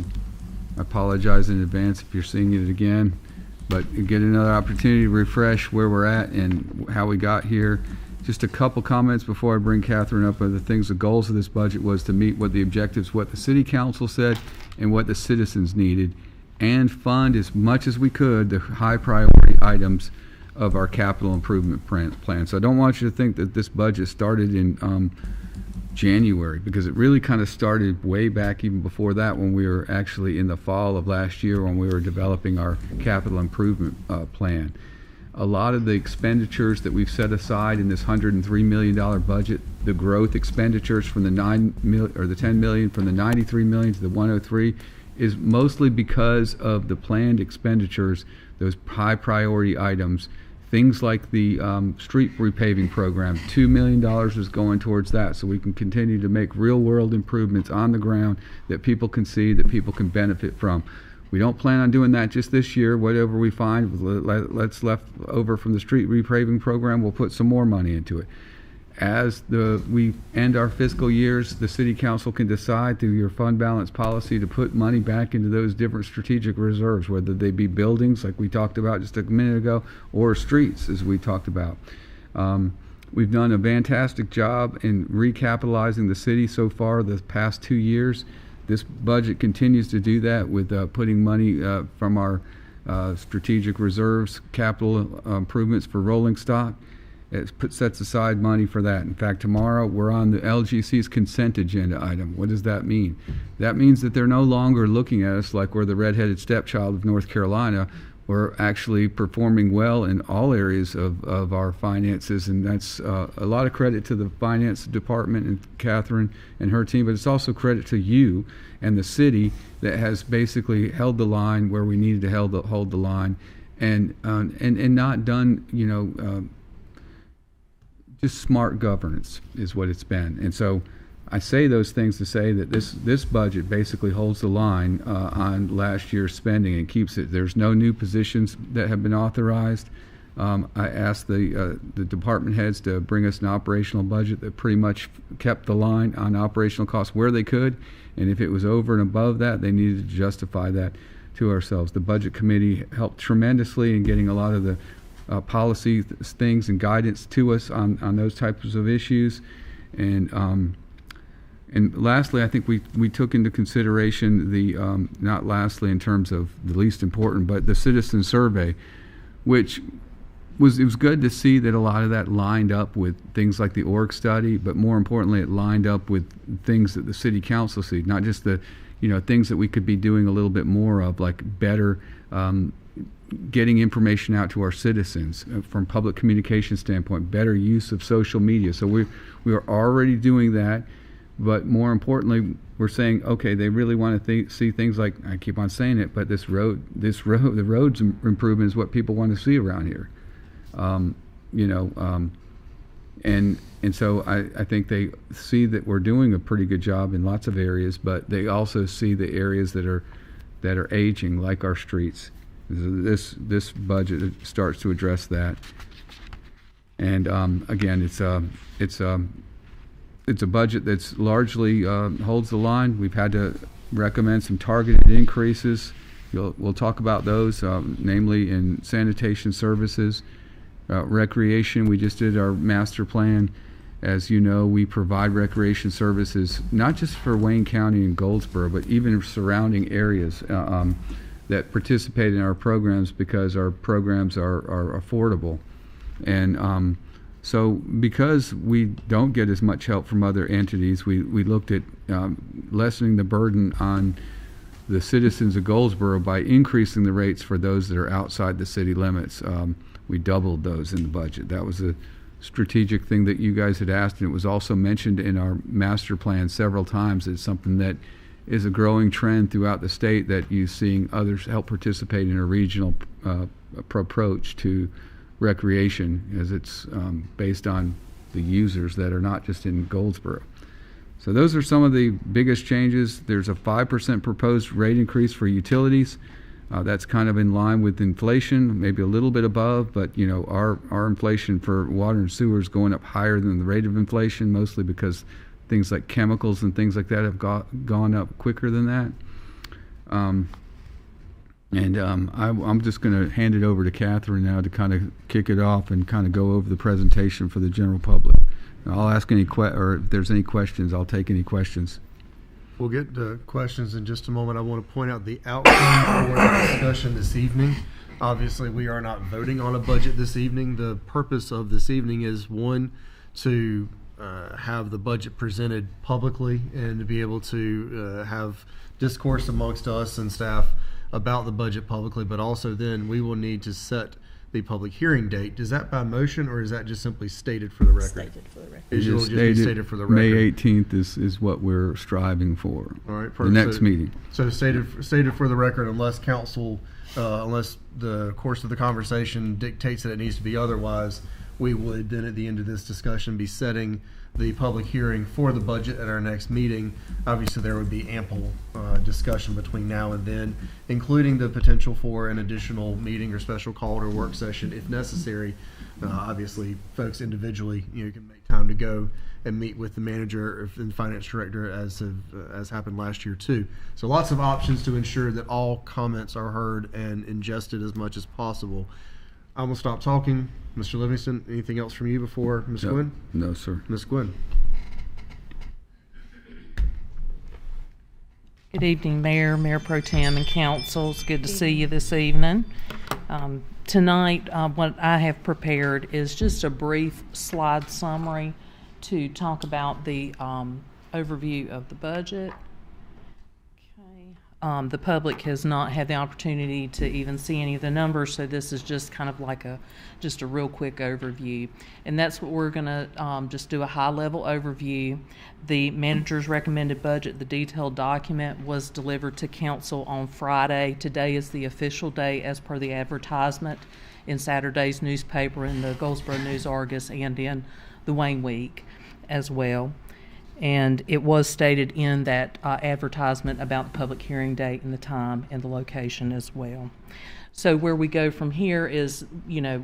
I apologize in advance if you're seeing it again, but you get another opportunity to refresh where we're at and how we got here. Just a couple comments before I bring Catherine up. Of the things, the goals of this budget was to meet what the objectives, what the city council said, and what the citizens needed, and fund as much as we could the high priority items of our capital improvement plan. So I don't want you to think that this budget started in January, because it really kind of started way back even before that, when we were actually in the fall of last year when we were developing our capital improvement plan. A lot of the expenditures that we've set aside in this $103 million budget, the growth expenditures from the $10 million from the $93 million to the $103, is mostly because of the planned expenditures, those high priority items, things like the street repaving program. $2 million is going towards that, so we can continue to make real world improvements on the ground that people can see, that people can benefit from. We don't plan on doing that just this year. Whatever we find, let's left over from the street repaving program, we'll put some more money into it. As we end our fiscal years, the city council can decide through your fund balance policy to put money back into those different strategic reserves, whether they be buildings like we talked about just a minute ago, or streets as we talked about. We've done a fantastic job in recapitalizing the city so far the past 2 years. This budget continues to do that with putting money from our strategic reserves, capital improvements for rolling stock. It sets aside money for that. In fact, tomorrow we're on the LGC's consent agenda item. What does that mean? That means that they're no longer looking at us like we're the redheaded stepchild of North Carolina. We're actually performing well in all areas of our finances, and that's a lot of credit to the finance department and Catherine and her team, but it's also credit to you and the city that has basically held the line where we needed to hold the line, and not done, just smart governance is what it's been. And so I say those things to say that this budget basically holds the line on last year's spending and keeps it. There's no new positions that have been authorized. I asked the department heads to bring us an operational budget that pretty much kept the line on operational costs where they could, and if it was over and above that, they needed to justify that to ourselves. The budget committee helped tremendously in getting a lot of the policy things and guidance to us on those types of issues. And lastly, I think we took into consideration the, not lastly in terms of the least important, but the citizen survey, which it was good to see that a lot of that lined up with things like the org study, but more importantly, it lined up with things that the city council sees, not just the, things that we could be doing a little bit more of, like better getting information out to our citizens from public communication standpoint, better use of social media. So we are already doing that. But more importantly, we're saying, okay, they really want to see things like, I keep on saying it, but the roads improvement is what people want to see around here. And so I think they see that we're doing a pretty good job in lots of areas, but they also see the areas that are aging, like our streets. This budget starts to address that. And again, it's a budget that's largely holds the line. We've had to recommend some targeted increases. We'll talk about those, namely in sanitation services, recreation. We just did our master plan. As you know, we provide recreation services not just for Wayne County and Goldsboro, but even surrounding areas that participate in our programs because our programs are affordable. And so because we don't get as much help from other entities, we looked at lessening the burden on the citizens of Goldsboro by increasing the rates for those that are outside the city limits. We doubled those in the budget. That was a strategic thing that you guys had asked, and it was also mentioned in our master plan several times. It's something that is a growing trend throughout the state, that you're seeing others help participate in a regional approach to recreation, as it's based on the users that are not just in Goldsboro. So those are some of the biggest changes. There's a 5% proposed rate increase for utilities. That's kind of in line with inflation, maybe a little bit above, but our inflation for water and sewer is going up higher than the rate of inflation, mostly because things like chemicals and things like that have gone up quicker than that. I'm just going to hand it over to Catherine now to kind of kick it off and kind of go over the presentation for the general public. I'll ask or if there's any questions, I'll take any questions. We'll get to questions in just a moment. I want to point out the outcome for the discussion this evening. Obviously, we are not voting on a budget this evening. The purpose of this evening is, one, to have the budget presented publicly and to be able to have discourse amongst us and staff about the budget publicly, but also then we will need to set the public hearing date. Is that by motion, or is that just simply stated for the record? Stated for the record. It will just be stated for the record. May 18th is what we're striving for. All right, the next meeting. So stated for the record, unless council, unless the course of the conversation dictates that it needs to be otherwise, we would then at the end of this discussion be setting the public hearing for the budget at our next meeting. Obviously, there would be ample discussion between now and then, including the potential for an additional meeting or special call or work session if necessary. Obviously, folks individually, can make time to go and meet with the manager and finance director, as happened last year too. So lots of options to ensure that all comments are heard and ingested as much as possible. I'm gonna stop talking. Mr. Livingston, anything else from you before Ms. No. Gwynn? No, sir. Ms. Gwynn. Good evening, Mayor Pro Tem, and Council. It's good to see you this evening. Tonight, what I have prepared is just a brief slide summary to talk about the overview of the budget. The public has not had the opportunity to even see any of the numbers, so this is just kind of like just a real quick overview. And that's what we're going to just do, a high-level overview. The manager's recommended budget, the detailed document, was delivered to council on Friday. Today is the official day as per the advertisement in Saturday's newspaper, in the Goldsboro News Argus, and in the Wayne Week as well. And it was stated in that advertisement about the public hearing date and the time and the location as well. So where we go from here is,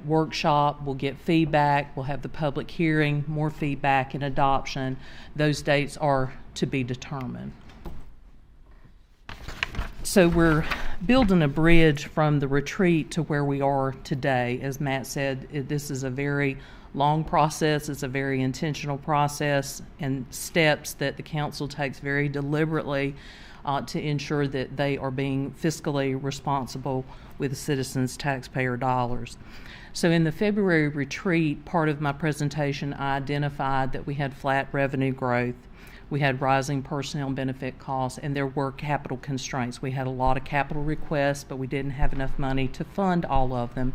workshop, we'll get feedback, we'll have the public hearing, more feedback, and adoption. Those dates are to be determined. So we're building a bridge from the retreat to where we are today. As Matt said, this is a very long process. It's a very intentional process and steps that the council takes very deliberately to ensure that they are being fiscally responsible with the citizens' taxpayer dollars. So in the February retreat, part of my presentation, I identified that we had flat revenue growth. We had rising personnel and benefit costs, and there were capital constraints. We had a lot of capital requests, but we didn't have enough money to fund all of them.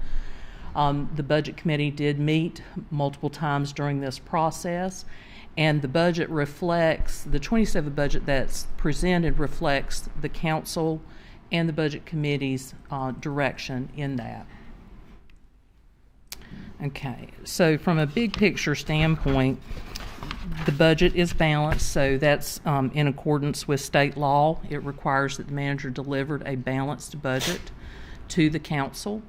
The Budget Committee did meet multiple times during this process, and the budget reflects, the 27 budget that's presented reflects the council and the Budget Committee's direction in that. Okay, so from a big picture standpoint, the budget is balanced, so that's in accordance with state law. It requires that the manager delivered a balanced budget to the council,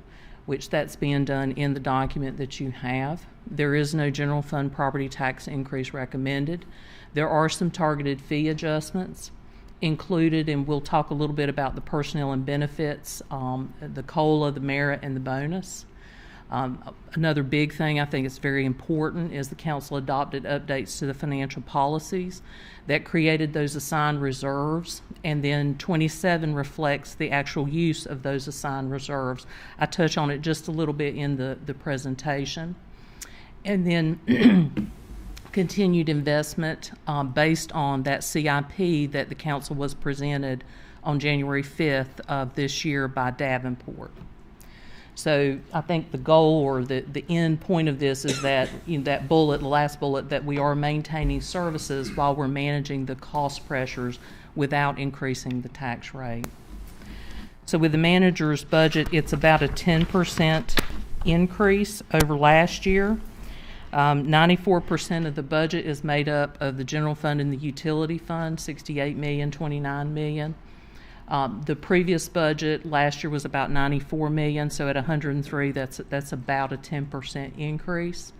which that's being done in the document that you have. There is no general fund property tax increase recommended. There are some targeted fee adjustments included, and we'll talk a little bit about the personnel and benefits, the COLA, the merit, and the bonus. Another big thing I think is very important is the council adopted updates to the financial policies that created those assigned reserves, and then 27 reflects the actual use of those assigned reserves. I touch on it just a little bit in the presentation. And then continued investment based on that CIP that the council was presented on January 5th of this year by Davenport. So I think the goal or the end point of this is that, that bullet, the last bullet, that we are maintaining services while we're managing the cost pressures without increasing the tax rate. So with the manager's budget, it's about a 10% increase over last year. 94% of the budget is made up of the general fund and the utility fund, $68 million, $29 million. The previous budget last year was about $94 million, so at 103, that's about a 10% increase.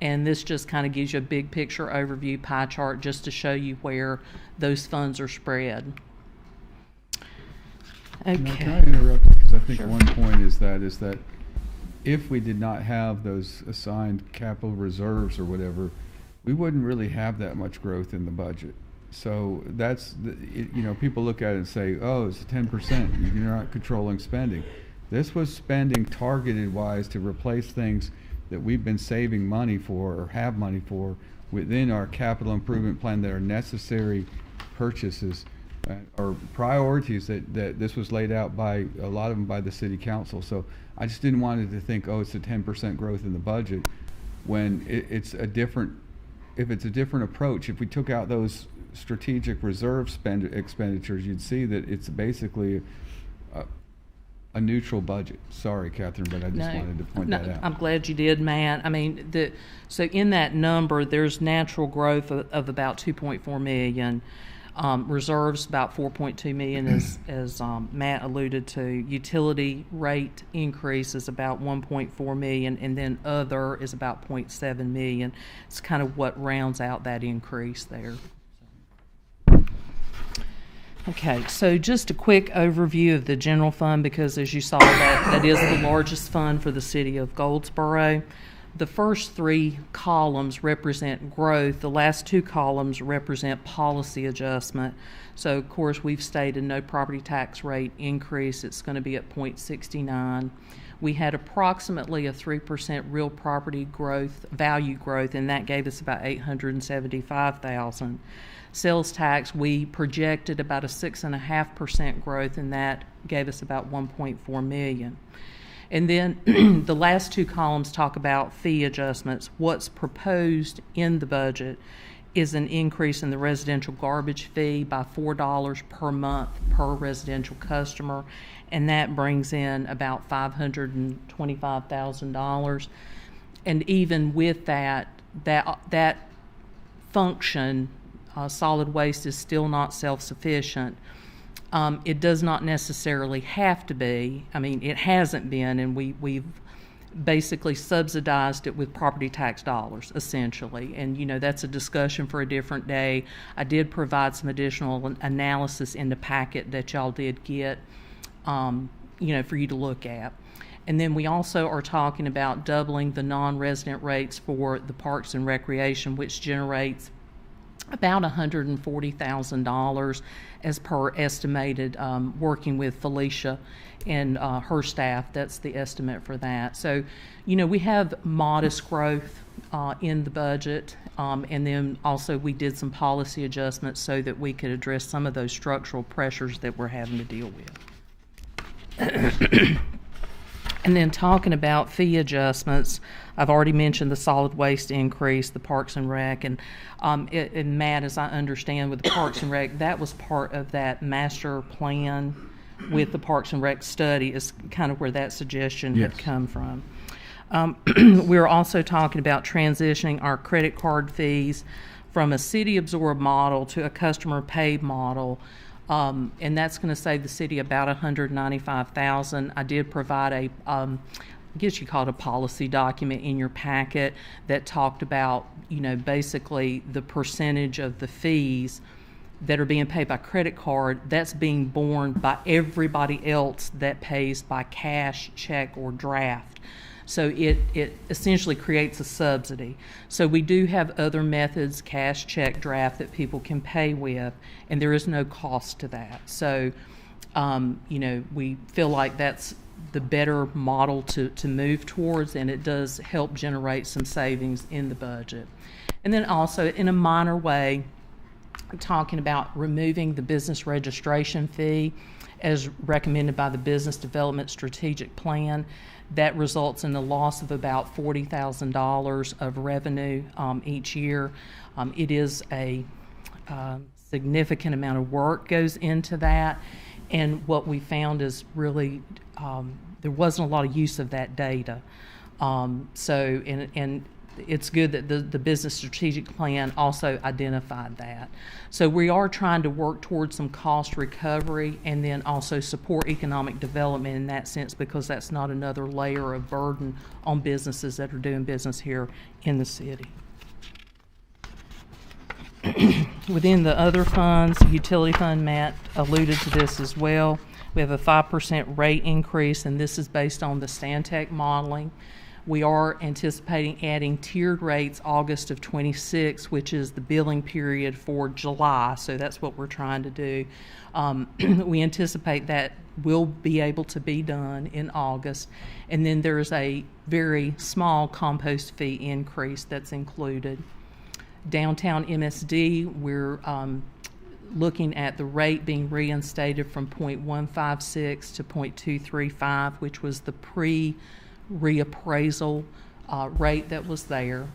And this just kind of gives you a big picture overview pie chart just to show you where those funds are spread. Okay. Now, can I interrupt? Because I think Sure. one point is that if we did not have those assigned capital reserves or whatever, we wouldn't really have that much growth in the budget. So that's, people look at it and say, oh, it's 10%, you're not controlling spending. This was spending targeted wise to replace things that we've been saving money for or have money for within our capital improvement plan that are necessary purchases or priorities that this was laid out by a lot of them by the city council. So I just didn't want it to think, oh, it's a 10% growth in the budget when it's a different approach. If we took out those strategic reserve expenditures, you'd see that it's basically a neutral budget. Sorry, Catherine, but I just wanted to point that out. I'm glad you did, Matt. I mean, so in that number, there's natural growth of about 2.4 million. Reserves about 4.2 million, as Matt alluded to. Utility rate increase is about 1.4 million, and then other is about 0.7 million. It's kind of what rounds out that increase there. Okay, so just a quick overview of the general fund, because as you saw, that is the largest fund for the city of Goldsboro. The first three columns represent growth. The last two columns represent policy adjustment. So, of course, we've stated no property tax rate increase. It's going to be at 0.69. We had approximately a 3% real property growth, value growth, and that gave us about $875,000. Sales tax, we projected about a 6.5% growth, and that gave us about $1.4 million. And then the last two columns talk about fee adjustments. What's proposed in the budget is an increase in the residential garbage fee by $4 per month per residential customer, and that brings in about $525,000. And even with that function, solid waste is still not self-sufficient. It does not necessarily have to be. I mean, it hasn't been, and we've basically subsidized it with property tax dollars, essentially. And, you know, that's a discussion for a different day. I did provide some additional analysis in the packet that y'all did get, you know, for you to look at. And then we also are talking about doubling the non-resident rates for the Parks and Recreation, which generates about $140,000 as per estimated, working with Felicia and her staff. That's the estimate for that. So, you know, we have modest growth in the budget, and then also we did some policy adjustments so that we could address some of those structural pressures that we're having to deal with. And then talking about fee adjustments, I've already mentioned the solid waste increase, the Parks and Rec, and Matt, as I understand with the Parks and Rec, that was part of that master plan with the Parks and Rec study is kind of where that suggestion had come from. We're also talking about transitioning our credit card fees from a city-absorbed model to a customer-paid model. And that's going to save the city about $195,000. I did provide I guess you call it a policy document in your packet that talked about, you know, basically the percentage of the fees that are being paid by credit card that's being borne by everybody else that pays by cash, check, or draft. So it essentially creates a subsidy. So we do have other methods, cash, check, draft, that people can pay with, and there is no cost to that. So, you know, we feel like that's the better model to move towards, and it does help generate some savings in the budget. And then also, in a minor way, talking about removing the business registration fee as recommended by the Business Development Strategic Plan. That results in a loss of about $40,000 of revenue each year. It is a significant amount of work goes into that, and what we found is really there wasn't a lot of use of that data. So it's good that the Business Strategic Plan also identified that. So we are trying to work towards some cost recovery and then also support economic development in that sense, because that's not another layer of burden on businesses that are doing business here in the city. Within the other funds, utility fund, Matt alluded to this as well. We have a 5% rate increase, and this is based on the Stantec modeling. We are anticipating adding tiered rates August of 26, which is the billing period for July, so that's what we're trying to do. We anticipate that will be able to be done in August, and then there's a very small compost fee increase that's included. Downtown MSD, we're looking at the rate being reinstated from 0.156 to 0.235, which was the reappraisal rate that was there.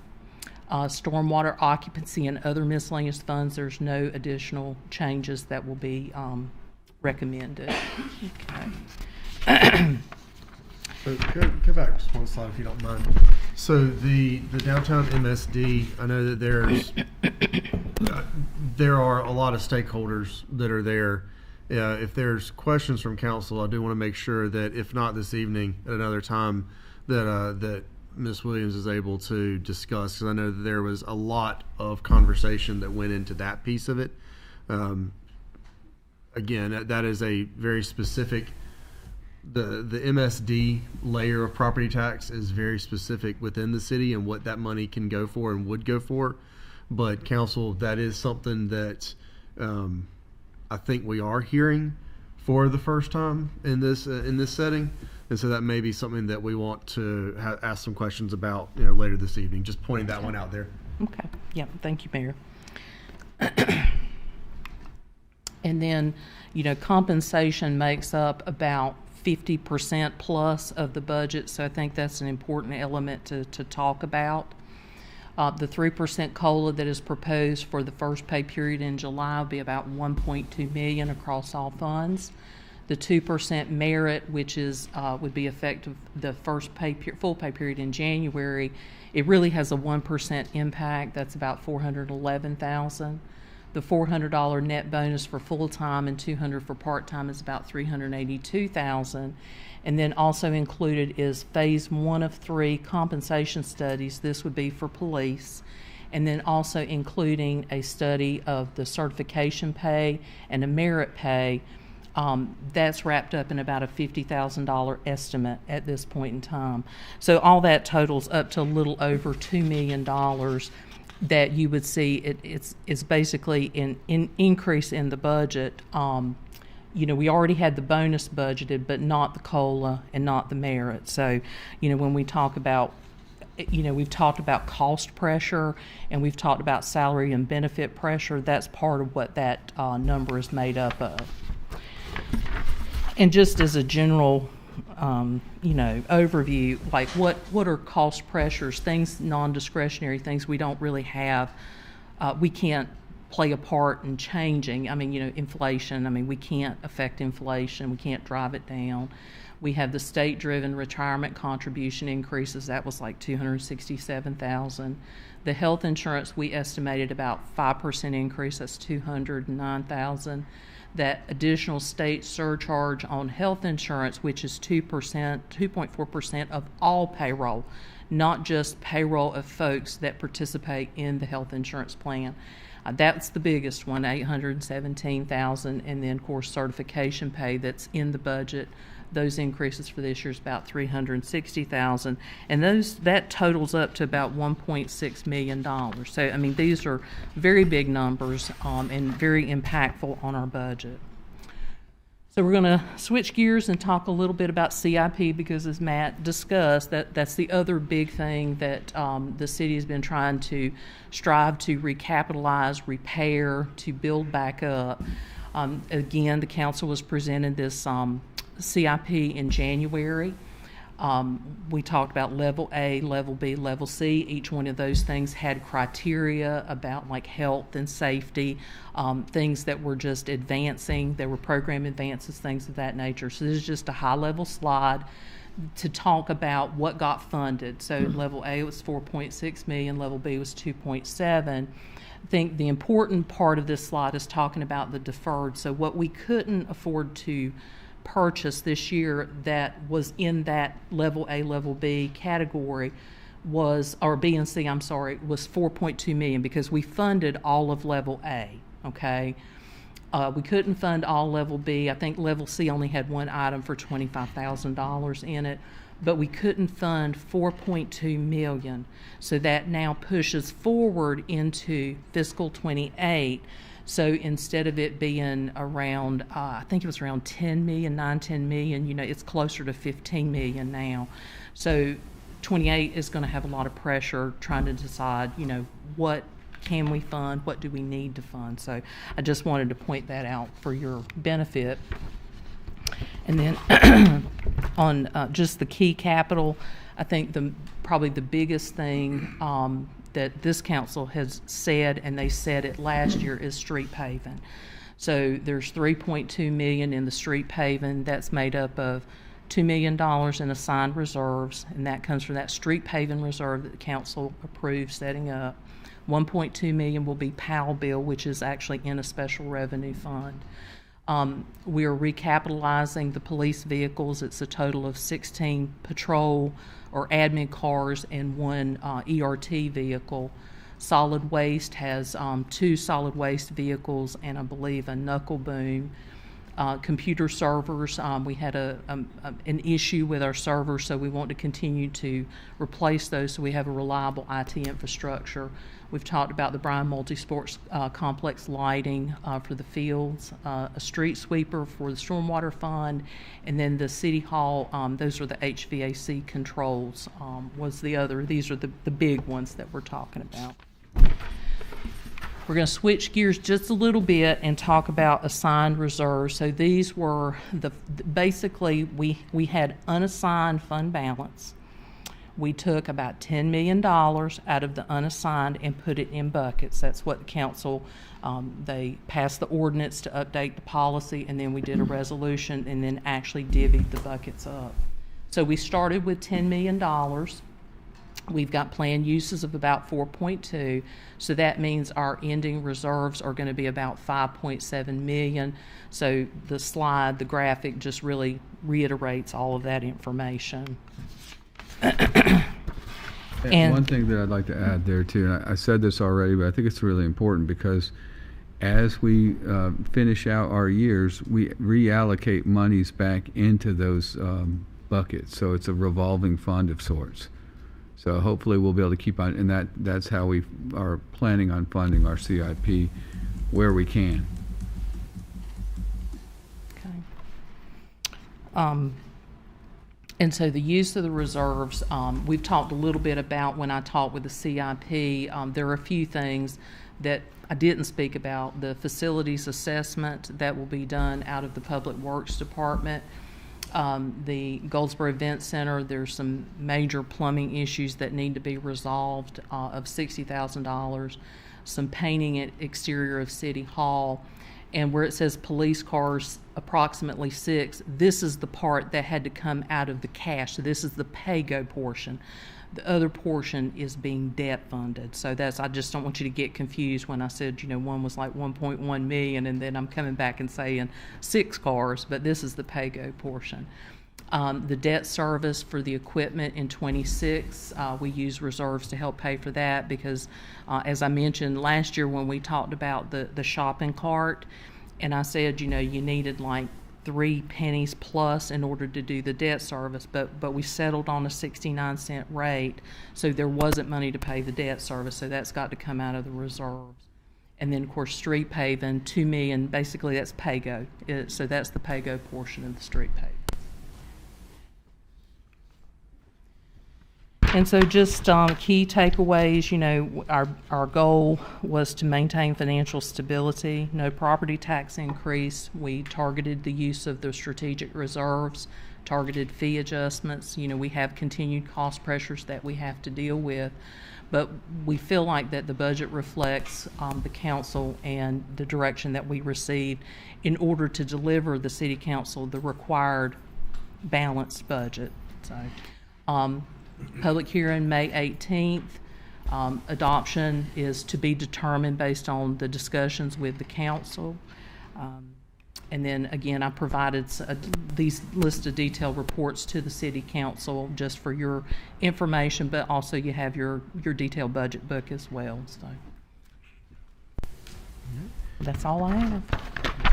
Stormwater occupancy and other miscellaneous funds, there's no additional changes that will be recommended. Okay. So go back just one slide if you don't mind. So the downtown MSD, I know that there are a lot of stakeholders that are there. If there's questions from council, I do want to make sure that if not this evening, at another time, that Ms. Williams is able to discuss, because I know that there was a lot of conversation that went into that piece of it. again, that is a very specific. The MSD layer of property tax is very specific within the city and what that money can go for and would go for. But council, that is something that I think we are hearing for the first time in this setting, and so that may be something that we want to ask some questions about, later this evening. Just pointing that one out there. Okay. Yeah. Thank you, Mayor. And then, compensation makes up about 50% plus of the budget, so I think that's an important element to talk about. The 3% COLA that is proposed for the first pay period in July will be about $1.2 million across all funds. The 2% merit, which is would be effective the first full pay period in January, it really has a 1% impact. That's about $411,000. The $400 net bonus for full-time and $200 for part-time is about $382,000. And then also included is phase 1 of 3 compensation studies. This would be for police. And then also including a study of the certification pay and a merit pay. That's wrapped up in about a $50,000 estimate at this point in time. So all that totals up to a little over $2 million that you would see. It's basically an increase in the budget. We already had the bonus budgeted, but not the COLA and not the merit. So, when we talk about, we've talked about cost pressure and we've talked about salary and benefit pressure. That's part of what that number is made up of. And just as a general overview, like what are cost pressures, things, non-discretionary things we don't really have, we can't play a part in changing. Inflation, we can't affect inflation, we can't drive it down. We have the state-driven retirement contribution increases, that was like $267,000. The health insurance, we estimated about 5% increase, that's $209,000. That additional state surcharge on health insurance, which is 2.4% of all payroll, not just payroll of folks that participate in the health insurance plan. That's the biggest one, $817,000, and then of course certification pay that's in the budget. Those increases for this year is about $360,000, and that totals up to about $1.6 million. So these are very big numbers and very impactful on our budget. So we're going to switch gears and talk a little bit about CIP, because as Matt discussed, that's the other big thing that the city has been trying to strive to recapitalize, repair, to build back up. Again, the council was presented this CIP in January. We talked about level A, level B, level C. Each one of those things had criteria about like health and safety, things that were just advancing. There were program advances, things of that nature. So this is just a high-level slide to talk about what got funded. So level A was $4.6 million, level B was $2.7. I think the important part of this slide is talking about the deferred. So what we couldn't afford to purchase this year that was in that level A, level B category was, or B and C, was $4.2 million, because we funded all of level A, okay? We couldn't fund all level B. I think level C only had one item for $25,000 in it, but we couldn't fund $4.2 million. So that now pushes forward into fiscal 28. So instead of it being around, I think it was around 10 million, 10 million, it's closer to 15 million now. So 28 is going to have a lot of pressure trying to decide, what can we fund, what do we need to fund. So I just wanted to point that out for your benefit. And then on just the key capital, I think probably the biggest thing that this council has said, and they said it last year, is street paving. So there's $3.2 million in the street paving. That's made up of $2 million in assigned reserves, and that comes from that street paving reserve that the council approved setting up. $1.2 million will be PAL bill, which is actually in a special revenue fund. We are recapitalizing the police vehicles. It's a total of 16 patrol or admin cars and one ERT vehicle. Solid waste has 2 solid waste vehicles and I believe a knuckle boom. Computer servers, we had an issue with our servers, so we want to continue to replace those so we have a reliable IT infrastructure. We've talked about the Bryan Multisports Complex lighting for the fields, a street sweeper for the stormwater fund, and then the City Hall, those are the HVAC controls was the other. These are the big ones that we're talking about. We're going to switch gears just a little bit and talk about assigned reserves. So these were basically we had unassigned fund balance. We took about $10 million out of the unassigned and put it in buckets. That's what the council, they passed the ordinance to update the policy, and then we did a resolution and then actually divvied the buckets up. So we started with $10 million. We've got planned uses of about 4.2, so that means our ending reserves are going to be about 5.7 million. So the slide, the graphic, just really reiterates all of that information. And one thing that I'd like to add there too, and I said this already, but I think it's really important because as we finish out our years, we reallocate monies back into those buckets. So it's a revolving fund of sorts. So hopefully we'll be able to keep on, and that's how we are planning on funding our CIP where we can. Okay. And so the use of the reserves, we've talked a little bit about when I talked with the CIP. There are a few things that I didn't speak about. The facilities assessment that will be done out of the Public Works Department. The Goldsboro Event Center, there's some major plumbing issues that need to be resolved of $60,000. Some painting at exterior of City Hall. And where it says police cars, approximately 6, this is the part that had to come out of the cash. So this is the pay-go portion. The other portion is being debt funded. So I just don't want you to get confused when I said, one was like 1.1 million and then I'm coming back and saying 6 cars, but this is the pay-go portion. The debt service for the equipment in 26, we use reserves to help pay for that because, as I mentioned last year when we talked about the shopping cart, and I said, you needed like 3 pennies plus in order to do the debt service, but we settled on a 69-cent rate, so there wasn't money to pay the debt service, so that's got to come out of the reserves. And then, of course, street paving, $2 million, basically that's pay-go, so that's the pay-go portion of the street paving. And so just key takeaways, our goal was to maintain financial stability, no property tax increase. We targeted the use of the strategic reserves, targeted fee adjustments. We have continued cost pressures that we have to deal with. But we feel like that the budget reflects the council and the direction that we received in order to deliver the city council the required balanced budget. So, public hearing May 18th. Adoption is to be determined based on the discussions with the council. And then again, I provided these list of detailed reports to the city council just for your information, but also you have your detailed budget book as well. So that's all I have.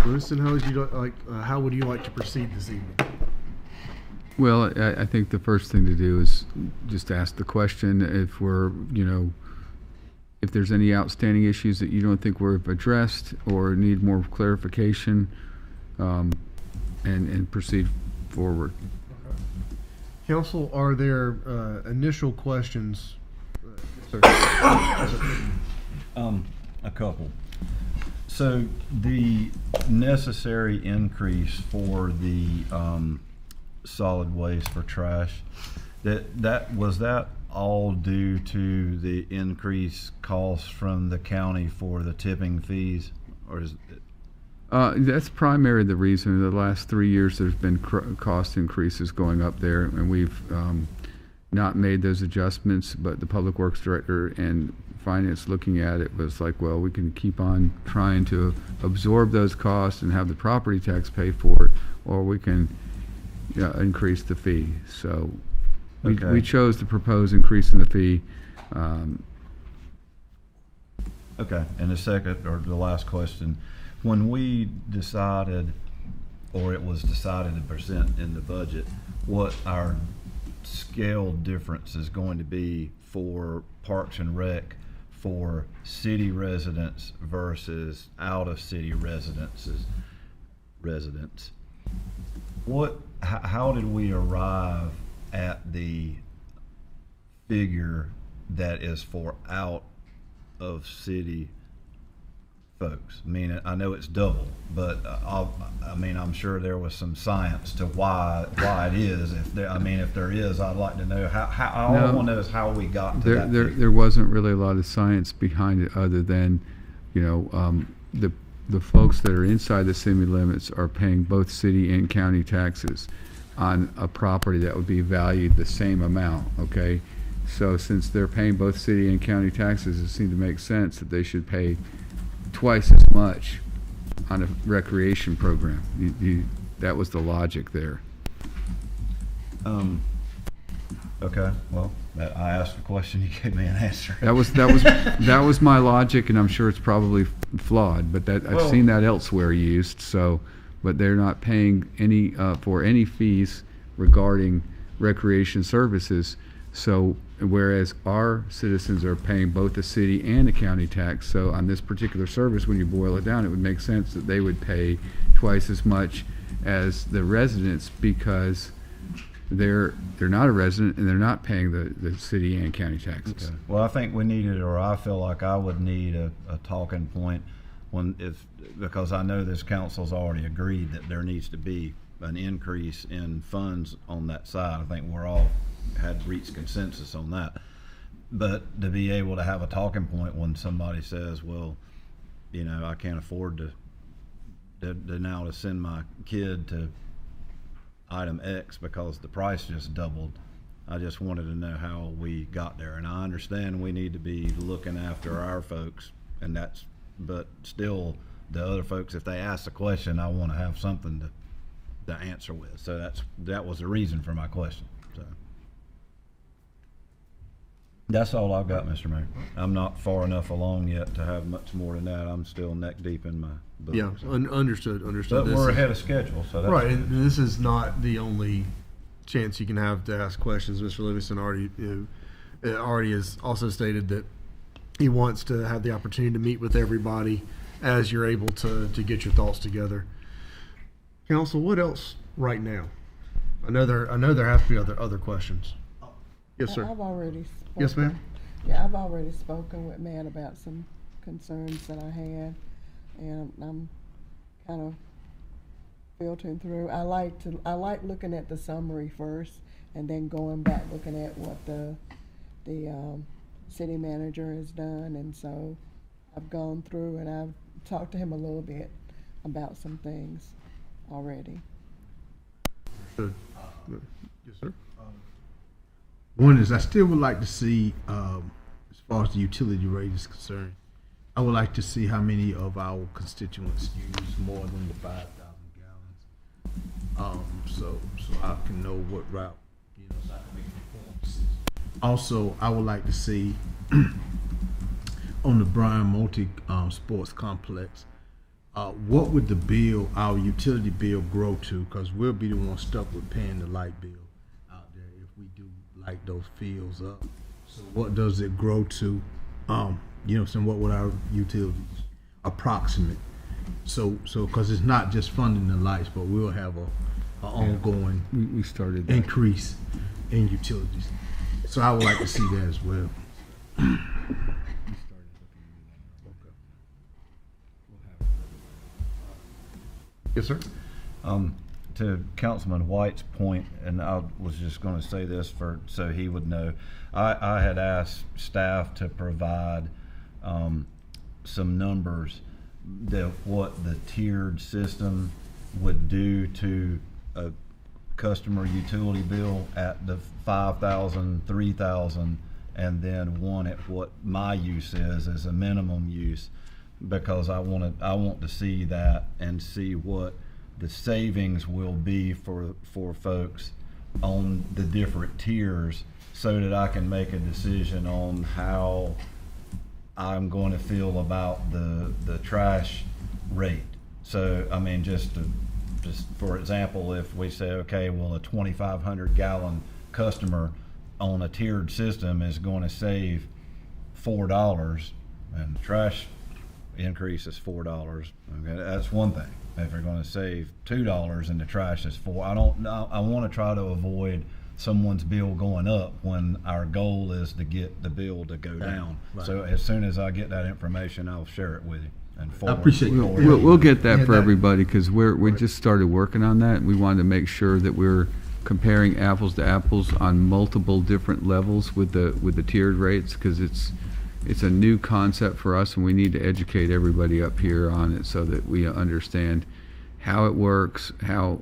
Bruce, and how would you like to proceed this evening? Well, I think the first thing to do is just ask the question if if there's any outstanding issues that you don't think were addressed or need more clarification, and proceed forward. Council, are there initial questions? A couple. So the necessary increase for the solid waste for trash, that was all due to the increased costs from the county for the tipping fees, or is it? That's primarily the reason. In the last 3 years, there's been cost increases going up there, and we've not made those adjustments. But the Public Works Director and Finance looking at it was like, well, we can keep on trying to absorb those costs and have the property tax pay for it, or we can increase the fee. So we chose to propose increasing the fee. Okay, and the second or the last question, when we decided or it was decided to present in the budget, what our scale difference is going to be for Parks and Rec for city residents versus out of city residents. How did we arrive at the figure that is for out of city folks? I mean, I know it's double, but I'm sure there was some science to why it is. If there is, I'd like to know how. All I want to know is how we got to that. There wasn't really a lot of science behind it, other than, the folks that are inside the city limits are paying both city and county taxes on a property that would be valued the same amount. Okay, so since they're paying both city and county taxes, it seemed to make sense that they should pay twice as much on a recreation program. That was the logic there. Okay, well, I asked a question, you gave me an answer. That was my logic, and I'm sure it's probably flawed, but I've seen that elsewhere used. So, but they're not paying any for any fees regarding recreation services. So, whereas our citizens are paying both a city and a county tax, so on this particular service, when you boil it down, it would make sense that they would pay twice as much as the residents, because they're not a resident and they're not paying the city and county taxes. Okay. Well, I think we needed, or I feel like I would need a talking point because I know this council's already agreed that there needs to be an increase in funds on that side. I think we're all had reached consensus on that. But to be able to have a talking point when somebody says, well, I can't afford to now to send my kid to item X because the price just doubled. I just wanted to know how we got there, and I understand we need to be looking after our folks, but still the other folks, if they ask a question, I want to have something to answer with. So that was the reason for my question. So that's all I've got, Mr. Mayor. I'm not far enough along yet to have much more than that. I'm still neck deep in my book. Yeah, understood. But we're ahead of schedule, so that's right. And this is not the only chance you can have to ask questions. Mr. Livingston already has also stated that he wants to have the opportunity to meet with everybody as you're able to get your thoughts together. Council, what else right now? I know there have to be other questions. Yes, sir. I've already spoken. Yes, ma'am. Yeah, I've already spoken with Matt about some concerns that I had, and I'm kind of filtering through. I like looking at the summary first, and then going back looking at what the city manager has done. And so I've gone through and I've talked to him a little bit about some things already. Good. Yes, sir. One is I still would like to see, as far as the utility rate is concerned, I would like to see how many of our constituents use more than the 5,000 gallons. So I can know what route, so I can make an informed decision. Also, I would like to see on the Bryan Multi Sports Complex, what would the bill, our utility bill, grow to? Because we'll be the one stuck with paying the light bill out there if we do light those fields up. So what does it grow to? So what would our utilities approximate? So because it's not just funding the lights, but we'll have a ongoing we started that increase in utilities. So I would like to see that as well. Yes, sir. To Councilman White's point, and I was just going to say this so he would know, I had asked staff to provide some numbers that what the tiered system would do to a customer utility bill at the 5,000, 3,000, and then one at what my use is as a minimum use, because I want to see that and see what the savings will be for folks on the different tiers, so that I can make a decision on how I'm going to feel about the trash rate. So I mean, just to just for example, if we say, okay, well, a 2,500 gallon customer on a tiered system is going to save $4, and the trash increase is $4. Okay, that's one thing. If you're going to save $2 and the trash is $4, I want to try to avoid someone's bill going up when our goal is to get the bill to go down. Right. So as soon as I get that information, I'll share it with you. And I appreciate you. We'll get that for everybody, because we just started working on that. We wanted to make sure that we're comparing apples to apples on multiple different levels with the tiered rates, because it's a new concept for us, and we need to educate everybody up here on it so that we understand how it works, how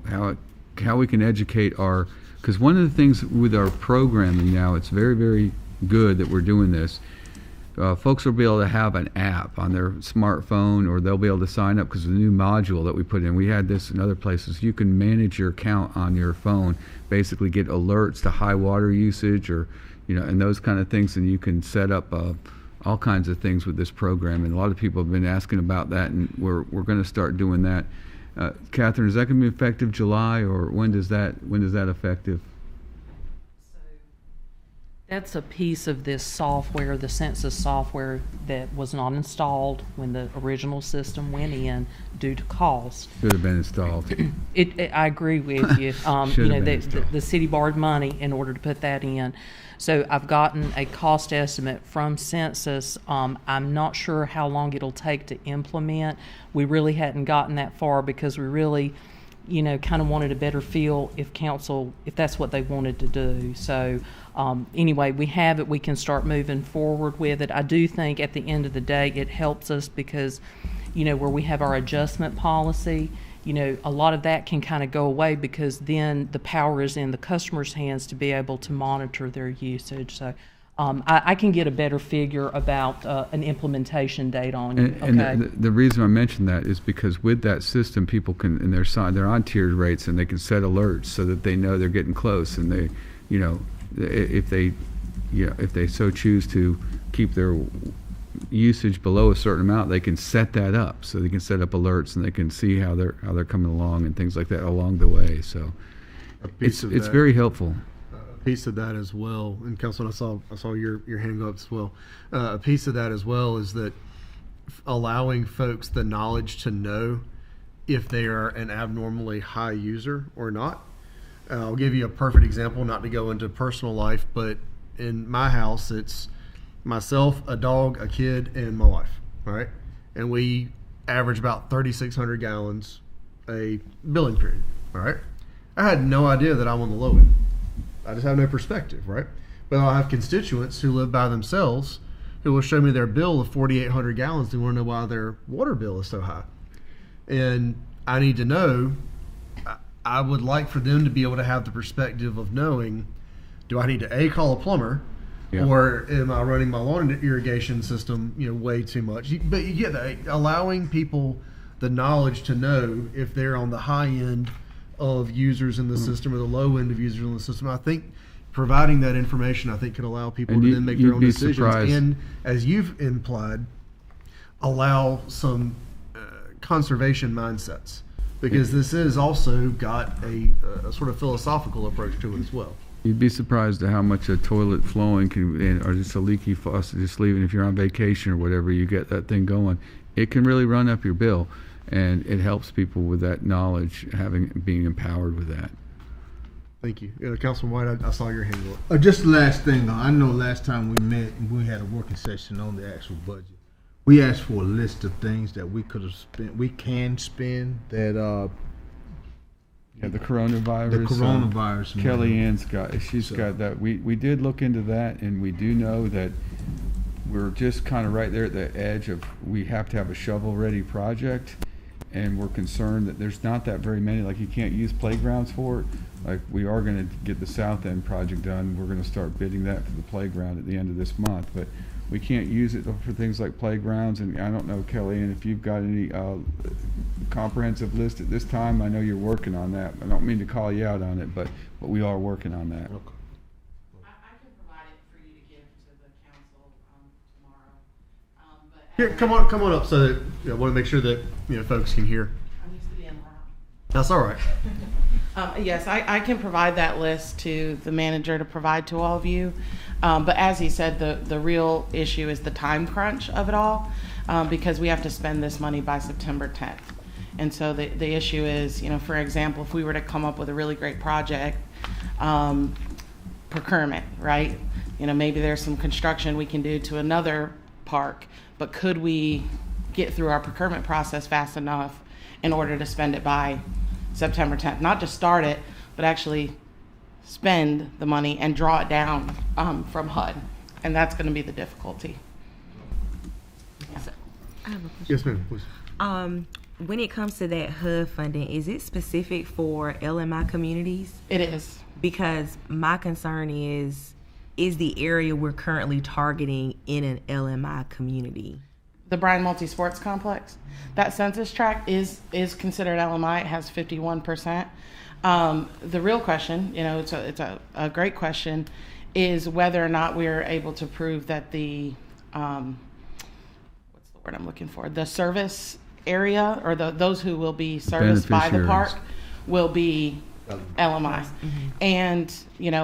we can educate our. Because one of the things with our programming now, it's very, very good that we're doing this. Folks will be able to have an app on their smartphone, or they'll be able to sign up because of the new module that we put in. We had this in other places. You can manage your account on your phone, basically get alerts to high water usage, or and those kind of things, and you can set up all kinds of things with this program. And a lot of people have been asking about that, and we're going to start doing that. Catherine, is that going to be effective July, or when is that effective? That's a piece of this software, the census software, that was not installed when the original system went in due to cost. Should have been installed. I agree with you. The city borrowed money in order to put that in. So I've gotten a cost estimate from Census. I'm not sure how long it'll take to implement. We really hadn't gotten that far because we really, kind of wanted a better feel if council, if that's what they wanted to do. So anyway, we have it. We can start moving forward with it. I do think at the end of the day, it helps us because, where we have our adjustment policy, a lot of that can kind of go away because then the power is in the customer's hands to be able to monitor their usage. So I can get a better figure about an implementation date on you. And the reason I mentioned that is because with that system, people can, and they're on tiered rates, and they can set alerts so that they know they're getting close, and they, if they so choose to keep their usage below a certain amount, they can set that up, so they can set up alerts, and they can see how they're coming along and things like that along the way. So it's very helpful. A piece of that as well, and Councilman, I saw your hand go up as well. A piece of that as well is that allowing folks the knowledge to know if they are an abnormally high user or not. I'll give you a perfect example, not to go into personal life, but in my house, it's myself, a dog, a kid, and my wife, all right? And we average about 3,600 gallons a billing period, all right? I had no idea that I'm on the low end. I just have no perspective, right? But I'll have constituents who live by themselves who will show me their bill of 4,800 gallons. They want to know why their water bill is so high. And I need to know, I would like for them to be able to have the perspective of knowing, do I need to call a plumber? Yeah. Or am I running my lawn irrigation system, way too much? But you get that, allowing people the knowledge to know if they're on the high end of users in the system or the low end of users in the system. I think providing that information, could allow people to then make their own decisions. Surprised. And as you've implied, allow some conservation mindsets, because this is also got a sort of philosophical approach to it as well. You'd be surprised at how much a toilet flowing can, or just a leaky faucet, just leaving, if you're on vacation or whatever, you get that thing going. It can really run up your bill, and it helps people with that knowledge, being empowered with that. Thank you. Councilman White, I saw your hand go up. Just the last thing, I know last time we met, we had a working session on the actual budget. We asked for a list of things that we could have spent, we can spend that the coronavirus. The coronavirus. Kellyanne's got that. We did look into that, and we do know that we're just kind of right there at the edge of, we have to have a shovel-ready project, and we're concerned that there's not that very many. Like, you can't use playgrounds for it. Like, we are going to get the South End project done. We're going to start bidding that for the playground at the end of this month, but we can't use it for things like playgrounds. And I don't know, Kellyanne, if you've got any comprehensive list at this time. I know you're working on that. I don't mean to call you out on it, but we are working on that. Okay. I can provide it for you to give to the council tomorrow. Here, come on up, so that I want to make sure that folks can hear. I used to be in That's all right. Yes, I can provide that list to the manager to provide to all of you. But as he said, the real issue is the time crunch of it all, because we have to spend this money by September 10th. And so the issue is, for example, if we were to come up with a really great project, procurement, right? Maybe there's some construction we can do to another park, but could we get through our procurement process fast enough in order to spend it by September 10th? Not just start it, but actually spend the money and draw it down from HUD. And that's going to be the difficulty. So, I have a question. Yes, ma'am, please. When it comes to that HUD funding, is it specific for LMI communities? It is. Because my concern is the area we're currently targeting in an LMI community? The Bryan Multi-Sports Complex, that census tract is considered LMI. It has 51%. The real question, it's a great question, is whether or not we're able to prove that the what's the word I'm looking for? The service area, or those who will be serviced by the park, will be LMI. Mm-hmm. And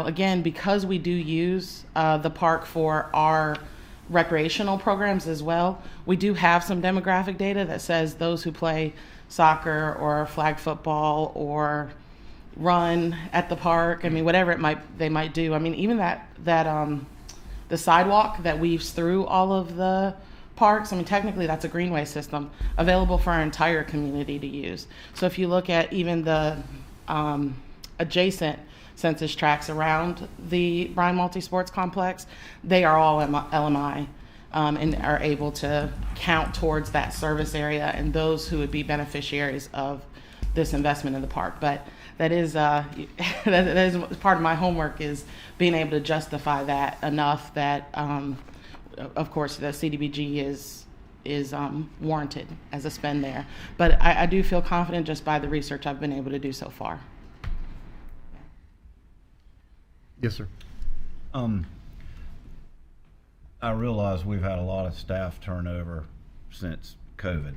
again, because we do use the park for our recreational programs as well, we do have some demographic data that says those who play soccer or flag football or run at the park, whatever they might do. Even that the sidewalk that weaves through all of the parks, technically that's a greenway system available for our entire community to use. So if you look at even the adjacent census tracts around the Bryan Multi-Sports Complex, they are all LMI, and are able to count towards that service area and those who would be beneficiaries of this investment in the park. But that is that is part of my homework, is being able to justify that enough that of course the CDBG is warranted as a spend there. But I do feel confident just by the research I've been able to do so far. Yes, sir. I realize we've had a lot of staff turnover since COVID,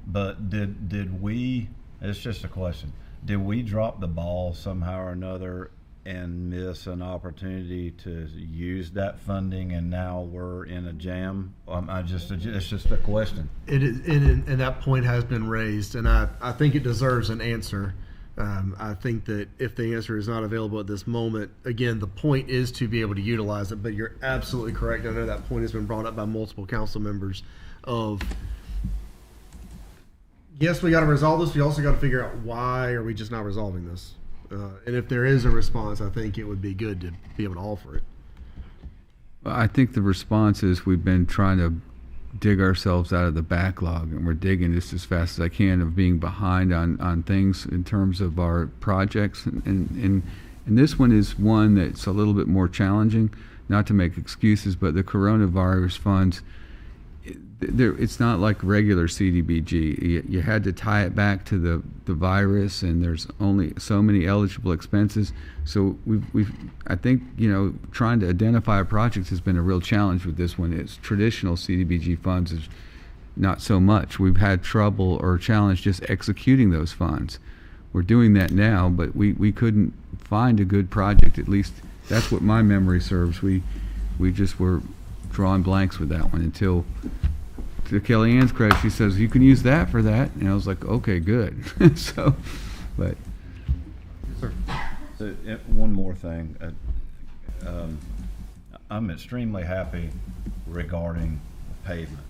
but did we, it's just a question, did we drop the ball somehow or another and miss an opportunity to use that funding, and now we're in a jam? It's just a question. It is, and that point has been raised, and I think it deserves an answer. I think that if the answer is not available at this moment, again, the point is to be able to utilize it, but you're absolutely correct. I know that point has been brought up by multiple council members of, yes, we got to resolve this. We also got to figure out why are we just not resolving this? And if there is a response, I think it would be good to be able to offer it. I think the response is we've been trying to dig ourselves out of the backlog, and we're digging just as fast as I can of being behind on things in terms of our projects. And this one is one that's a little bit more challenging, not to make excuses, but the coronavirus funds, it's not like regular CDBG. You had to tie it back to the virus, and there's only so many eligible expenses. So I think, trying to identify projects has been a real challenge with this one. It's traditional CDBG funds is not so much. We've had trouble or challenge just executing those funds. We're doing that now, but we couldn't find a good project. At least that's what my memory serves. We just were drawing blanks with that one until, to Kellyanne's credit, she says, you can use that for that. And I was like, okay, good. So, but. Sir. So, one more thing. I'm extremely happy regarding pavement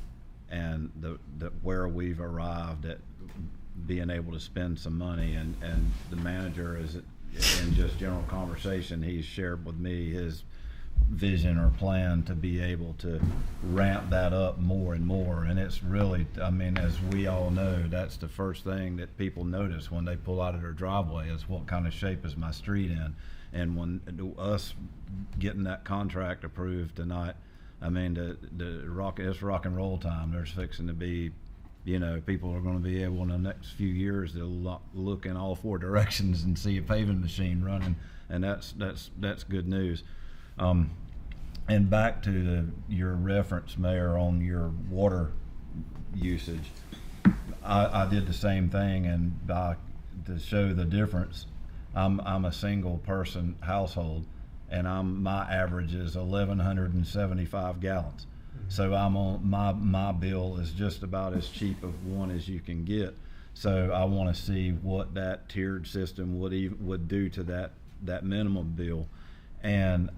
and the where we've arrived at being able to spend some money, and the manager is, in just general conversation, he's shared with me his vision or plan to be able to ramp that up more and more. And it's really, as we all know, that's the first thing that people notice when they pull out of their driveway is what kind of shape is my street in. And when us getting that contract approved tonight, it's rock and roll time. There's fixing to be, people are going to be able in the next few years to look in all four directions and see a paving machine running, and that's good news. And back to your reference, Mayor, on your water usage, I did the same thing, and by to show the difference, I'm a single person household, and my average is 1,175 gallons. So I'm on my bill is just about as cheap of one as you can get. So I want to see what that tiered system would do to that minimum bill, and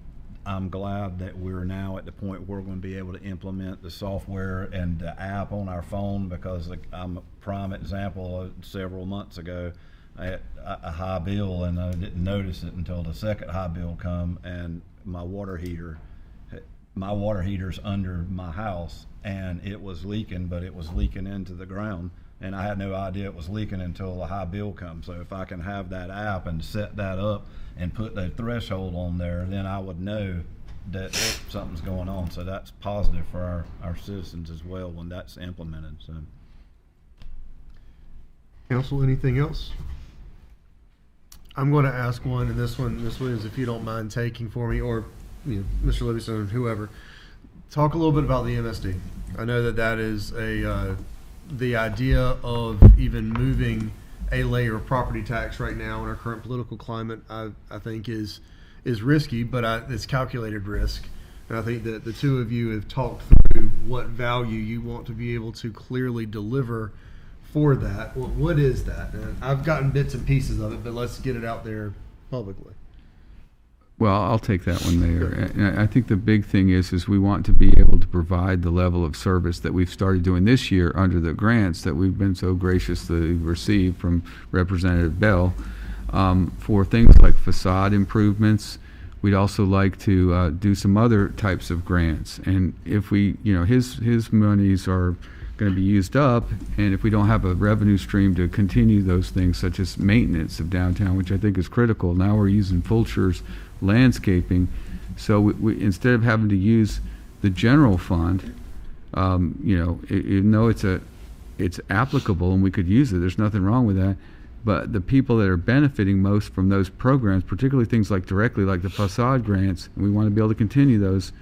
I'm glad that we're now at the point where we're going to be able to implement the software and the app on our phone, because I'm a prime example of several months ago. I had a high bill and I didn't notice it until the second high bill come, and my water heater's under my house and it was leaking, but it was leaking into the ground, and I had no idea it was leaking until the high bill comes. So if I can have that app and set that up and put the threshold on there, then I would know that something's going on. So that's positive for our citizens as well when that's implemented. So, Council, anything else? I'm going to ask one, and this one is, if you don't mind taking for me, or Mr. Livingston, whoever, talk a little bit about the MSD. I know that is the idea of even moving a layer of property tax right now in our current political climate, I think is risky, but it's calculated risk. And I think that the two of you have talked through what value you want to be able to clearly deliver for that. What is that? And I've gotten bits and pieces of it, but let's get it out there publicly. Well, I'll take that one, Mayor. And I think the big thing is we want to be able to provide the level of service that we've started doing this year under the grants that we've been so graciously received from Representative Bell, for things like facade improvements. We'd also like to do some other types of grants. And if we, his monies are going to be used up, and if we don't have a revenue stream to continue those things, such as maintenance of downtown, which I think is critical. Now we're using Fulcher's landscaping, so we instead of having to use the general fund, even though it's applicable and we could use it, there's nothing wrong with that, but the people that are benefiting most from those programs, particularly things like directly like the facade grants, and we want to be able to continue those,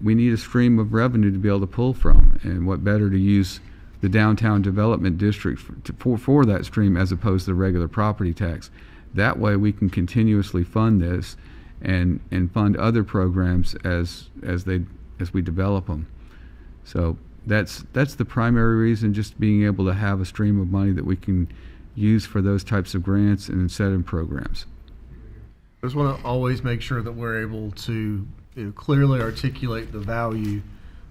we need a stream of revenue to be able to pull from. And what better to use the downtown development district for that stream as opposed to the regular property tax. That way we can continuously fund this and fund other programs as we develop them. So that's the primary reason, just being able to have a stream of money that we can use for those types of grants and incentive programs. I just want to always make sure that we're able to clearly articulate the value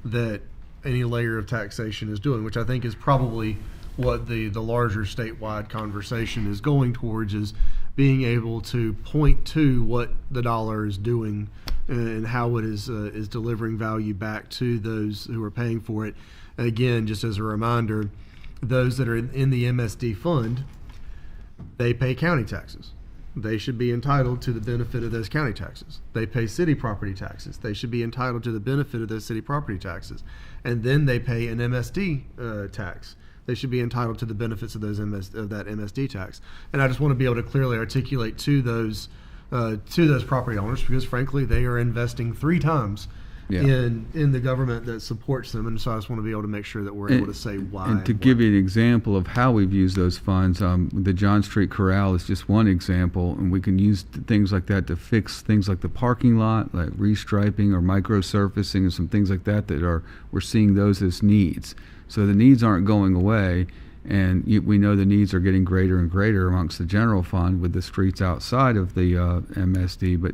that any layer of taxation is doing, which I think is probably what the larger statewide conversation is going towards, is being able to point to what the dollar is doing and how it is delivering value back to those who are paying for it. And again, just as a reminder, those that are in the MSD fund, they pay county taxes. They should be entitled to the benefit of those county taxes. They pay city property taxes. They should be entitled to the benefit of those city property taxes. And then they pay an MSD tax. They should be entitled to the benefits of that MSD tax. And I just want to be able to clearly articulate to those property owners, because frankly they are investing 3 times in the government that supports them. And so I just want to be able to make sure that we're able to say why. And to give you an example of how we've used those funds, the John Street Corral is just one example, and we can use things like that to fix things like the parking lot, like restriping or microsurfacing and some things like that we're seeing those as needs. So the needs aren't going away, and we know the needs are getting greater and greater amongst the general fund with the streets outside of the MSD, but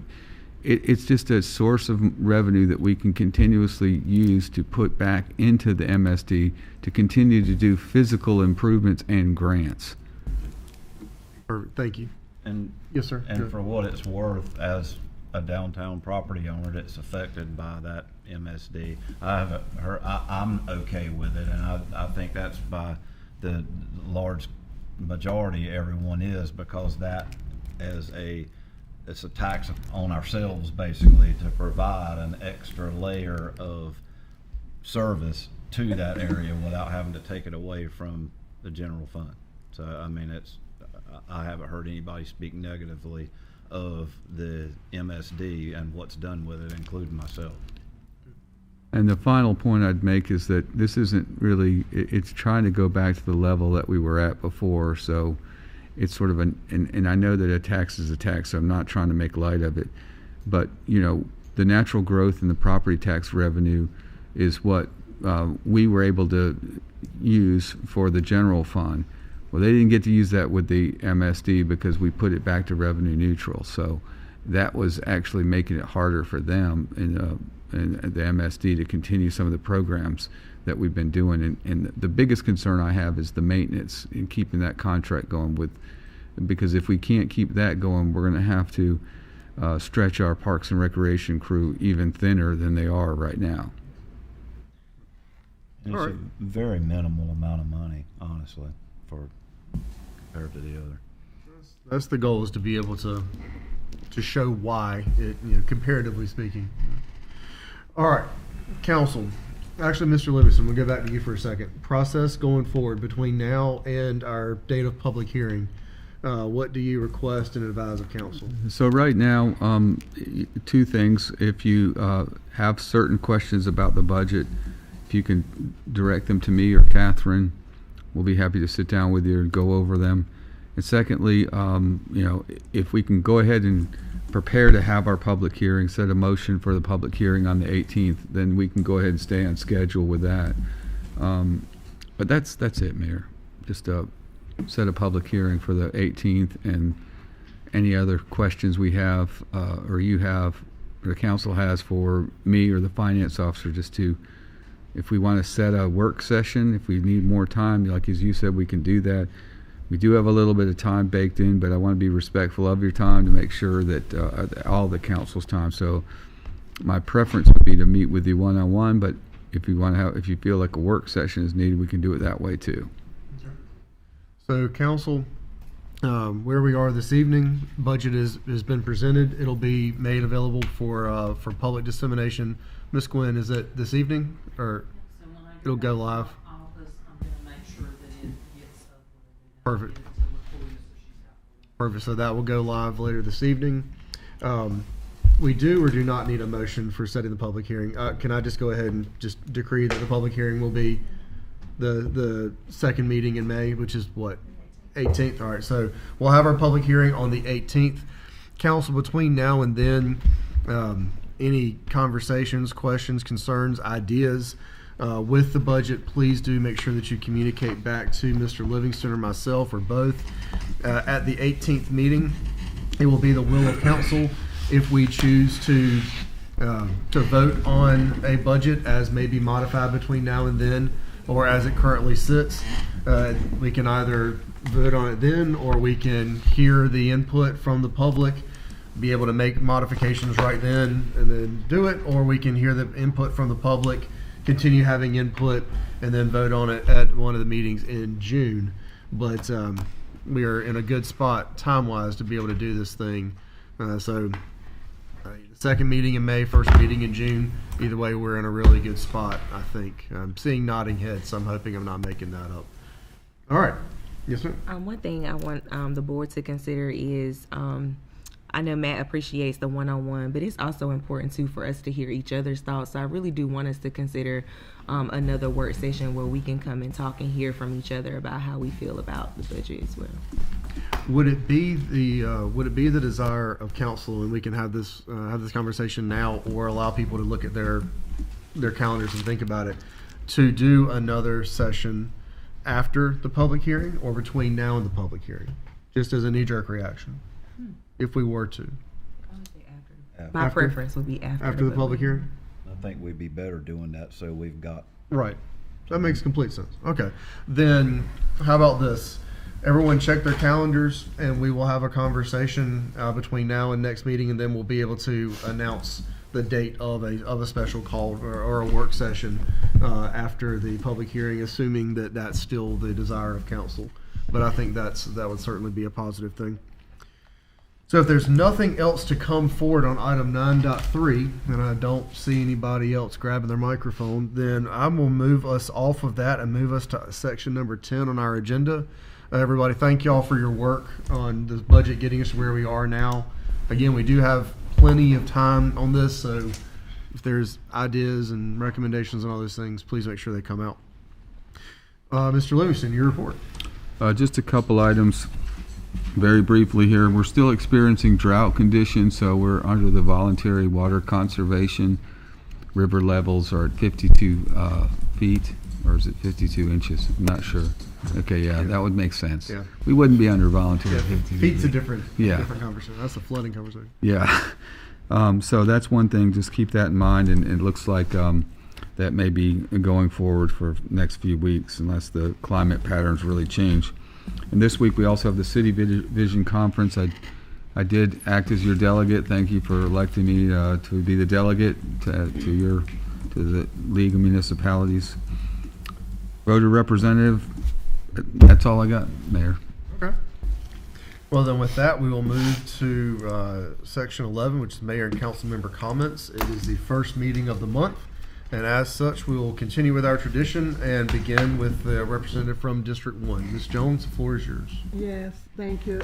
it's just a source of revenue that we can continuously use to put back into the MSD to continue to do physical improvements and grants. Perfect. Thank you. And yes, sir. And for what it's worth, as a downtown property owner that's affected by that MSD, I'm okay with it, and I think that's by the large majority everyone is, because that it's a tax on ourselves basically to provide an extra layer of service to that area without having to take it away from the general fund. So I mean, I haven't heard anybody speak negatively of the MSD and what's done with it, including myself. And the final point I'd make is that this isn't really, it's trying to go back to the level that we were at before. So it's sort of and I know that a tax is a tax, so I'm not trying to make light of it. But, you know, the natural growth in the property tax revenue is what we were able to use for the general fund. Well, they didn't get to use that with the MSD because we put it back to revenue neutral. So that was actually making it harder for them and the MSD to continue some of the programs that we've been doing. And the biggest concern I have is the maintenance and keeping that contract going because if we can't keep that going, we're going to have to stretch our Parks and Recreation crew even thinner than they are right now. And it's a very minimal amount of money, honestly, compared to the other. That's the goal, is to be able to show why, comparatively speaking. All right, council. Actually, Mr. Livingston, we'll go back to you for a second. Process going forward between now and our date of public hearing. What do you request and advise of council? So right now, two things. If you have certain questions about the budget, if you can direct them to me or Catherine, we'll be happy to sit down with you and go over them. And secondly, if we can go ahead and prepare to have our public hearing, set a motion for the public hearing on the 18th, then we can go ahead and stay on schedule with that. But that's it, Mayor. Just set a public hearing for the 18th, and any other questions we have, or you have, or the council has for me or the finance officer, if we want to set a work session, if we need more time, like as you said, we can do that. We do have a little bit of time baked in, but I want to be respectful of your time to make sure that all the council's time. So my preference would be to meet with you one-on-one, but if you feel like a work session is needed, we can do it that way too. So council, where we are this evening, budget has been presented. It'll be made available for public dissemination. Ms. Gwen, is it this evening, or it'll go live? Perfect. Perfect. So that will go live later this evening. We do or do not need a motion for setting the public hearing. Can I just go ahead and just decree that the public hearing will be the second meeting in May, which is what, 18th? All right. So we'll have our public hearing on the 18th. Council, between now and then, any conversations, questions, concerns, ideas with the budget, please do make sure that you communicate back to Mr. Livingston or myself or both. At the 18th meeting, it will be the will of council if we choose to vote on a budget as may be modified between now and then, or as it currently sits. We can either vote on it then, or we can hear the input from the public, be able to make modifications right then and then do it, or we can hear the input from the public, continue having input, and then vote on it at one of the meetings in June. But we are in a good spot time-wise to be able to do this thing. Second meeting in May, first meeting in June. Either way, we're in a really good spot, I think. I'm seeing nodding heads, so I'm hoping I'm not making that up. All right. Yes, sir. One thing I want the board to consider is I know Matt appreciates the one-on-one, but it's also important too for us to hear each other's thoughts. So I really do want us to consider another work session where we can come and talk and hear from each other about how we feel about the budget as well. Would it be the desire of council, and we can have this conversation now, or allow people to look at their calendars and think about it, to do another session after the public hearing or between now and the public hearing, just as a knee-jerk reaction, if we were to? My preference would be after the public hearing. I think we'd be better doing that, so we've got. Right. That makes complete sense. Okay. Then how about this? Everyone check their calendars, and we will have a conversation between now and next meeting, and then we'll be able to announce the date of a special call or a work session after the public hearing, assuming that that's still the desire of council. But I think that would certainly be a positive thing. So if there's nothing else to come forward on item 9.3, and I don't see anybody else grabbing their microphone, then I will move us off of that and move us to section number 10 on our agenda. Everybody, thank y'all for your work on this budget, getting us to where we are now. Again, we do have plenty of time on this, so if there's ideas and recommendations and all those things, please make sure they come out. Mr. Livingston, your report. Just a couple items very briefly here. We're still experiencing drought conditions, so we're under the voluntary water conservation. River levels are at 52 feet, or is it 52 inches? I'm not sure. Okay, yeah, that would make sense. Yeah. We wouldn't be under voluntary. Yeah, feet's a different conversation. That's a flooding conversation. Yeah. So that's one thing. Just keep that in mind, and it looks like that may be going forward for next few weeks unless the climate patterns really change. And this week we also have the City Vision Conference. I did act as your delegate. Thank you for electing me to be the delegate to the League of Municipalities. Voter representative. That's all I got, Mayor. Okay. Well, then with that, we will move to section 11, which is mayor and council member comments. It is the first meeting of the month, and as such, we will continue with our tradition and begin with the representative from District 1. Ms. Jones, the floor is yours. Yes, thank you.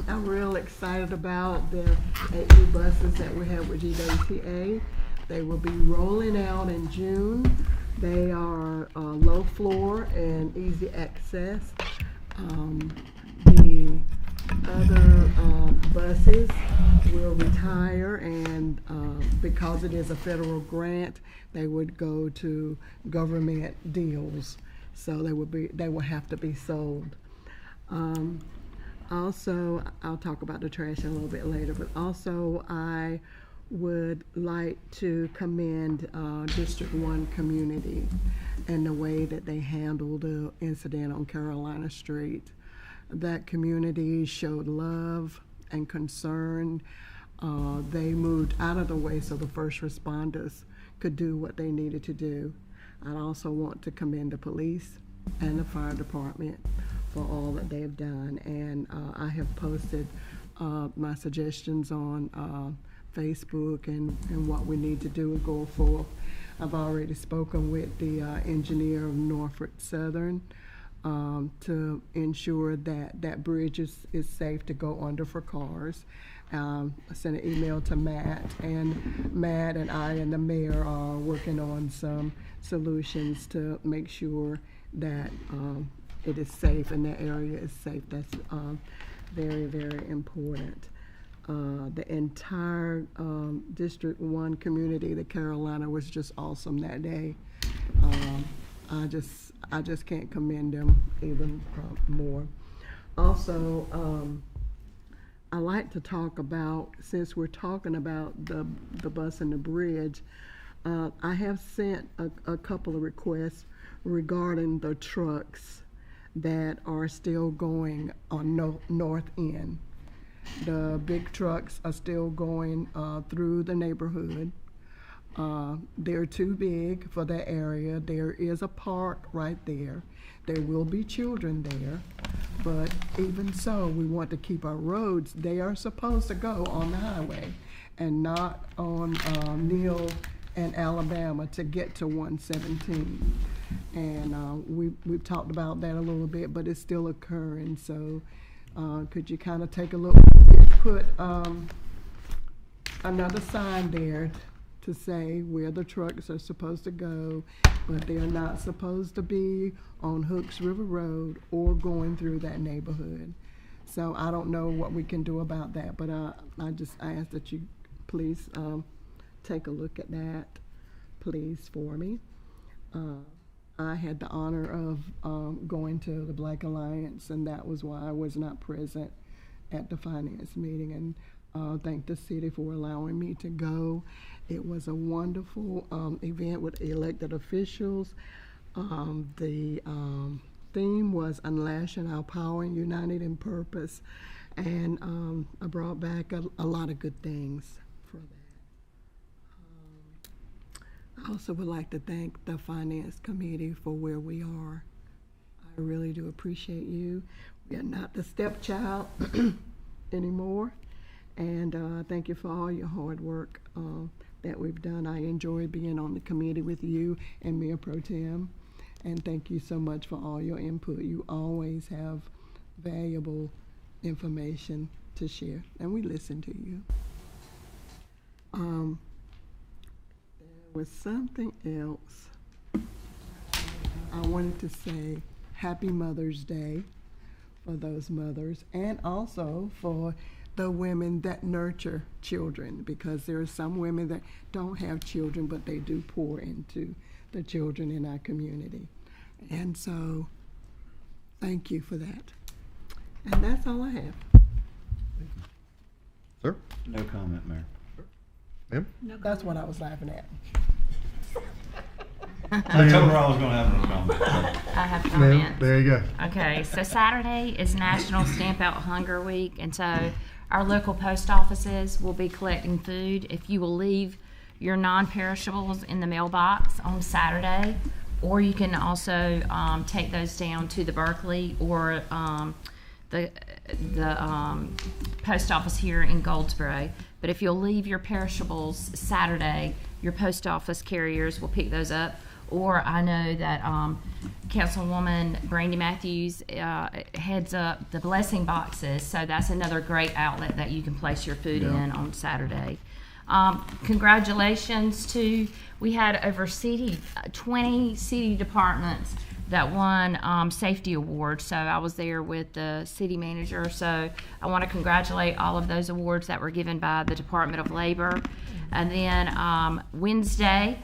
I'm real excited about the 8 new buses that we have with GWTA. They will be rolling out in June. They are low floor and easy access. The other buses will retire, and because it is a federal grant, they would go to government deals. So they will have to be sold. Also, I'll talk about the trash a little bit later, but also I would like to commend District 1 community and the way that they handled the incident on Carolina Street. That community showed love and concern. They moved out of the way so the first responders could do what they needed to do. I also want to commend the police and the fire department for all that they've done. And I have posted my suggestions on Facebook and what we need to do and go forward. I've already spoken with the engineer of Norfolk Southern to ensure that that bridge is safe to go under for cars. I sent an email to Matt, and Matt and I and the mayor are working on some solutions to make sure that it is safe and that area is safe. That's very, very important. The entire District 1 community, the Carolina, was just awesome that day. I just can't commend them even more. Also, I like to talk about, since we're talking about the bus and the bridge, I have sent a couple of requests regarding the trucks that are still going on North End. The big trucks are still going through the neighborhood. They're too big for that area. There is a park right there. There will be children there, but even so, we want to keep our roads. They are supposed to go on the highway and not on Neal and Alabama to get to 117. And we've talked about that a little bit, but it's still occurring. So could you kind of take a look, put another sign there to say where the trucks are supposed to go, but they're not supposed to be on Hooks River Road or going through that neighborhood. So I don't know what we can do about that, but I just ask that you please take a look at that, please, for me. I had the honor of going to the Black Alliance, and that was why I was not present at the finance meeting, and thank the city for allowing me to go. It was a wonderful event with elected officials. The theme was Unlashing Our Power and United in Purpose, and I brought back a lot of good things for that. I also would like to thank the Finance Committee for where we are. I really do appreciate you. We are not the stepchild anymore, and thank you for all your hard work that we've done. I enjoy being on the committee with you and Mayor Pro Tem, and thank you so much for all your input. You always have valuable information to share, and we listen to you. was something else. I wanted to say Happy Mother's Day for those mothers, and also for the women that nurture children, because there are some women that don't have children, but they do pour into the children in our community. And so, thank you for that. And that's all I have. Sir? No comment, Mayor. Ma'am? That's what I was laughing at. I told her I was going to have no comment. I have Ma'am, comments. there you go. Okay, so Saturday is National Stamp Out Hunger Week, and so our local post offices will be collecting food. If you will leave your non-perishables in the mailbox on Saturday, or you can also take those down to the Berkeley or the post office here in Goldsboro. But if you'll leave your perishables Saturday, your post office carriers will pick those up. Or I know that Councilwoman Brandy Matthews heads up the blessing boxes, so that's another great outlet that you can place your food in on Saturday. Congratulations to, we had over 20 city departments that won safety awards. So I was there with the city manager. So I want to congratulate all of those awards that were given by the Department of Labor. And then Wednesday,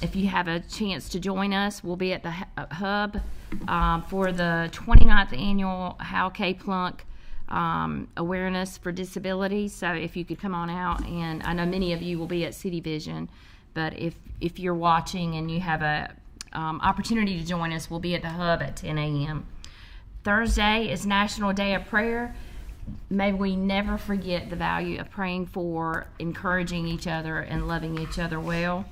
if you have a chance to join us, we'll be at the Hub for the 29th annual Hal K. Plunk awareness for disability. So if you could come on out, and I know many of you will be at City Vision, but if you're watching and you have a opportunity to join us, we'll be at the Hub at 10 a.m. Thursday is National Day of Prayer. May we never forget the value of praying for, encouraging each other, and loving each other well.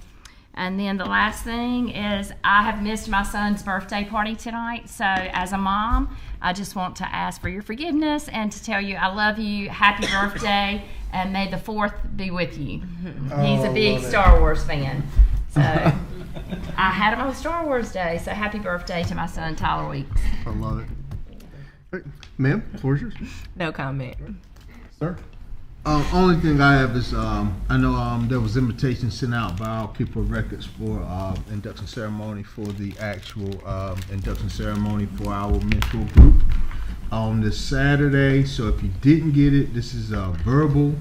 And then the last thing is, I have missed my son's birthday party tonight. So as a mom, I just want to ask for your forgiveness and to tell you I love you, happy birthday, and may the 4th be with you. He's a big Star Wars fan. So I had him on Star Wars Day, so happy birthday to my son, Tyler Weeks. I love it. Hey, ma'am, floor's yours. No comment. Sir? Only thing I have is I know there was invitations sent out by our Keeper of Records for induction ceremony for the actual induction ceremony for our mentor group on this Saturday. So if you didn't get it, this is a verbal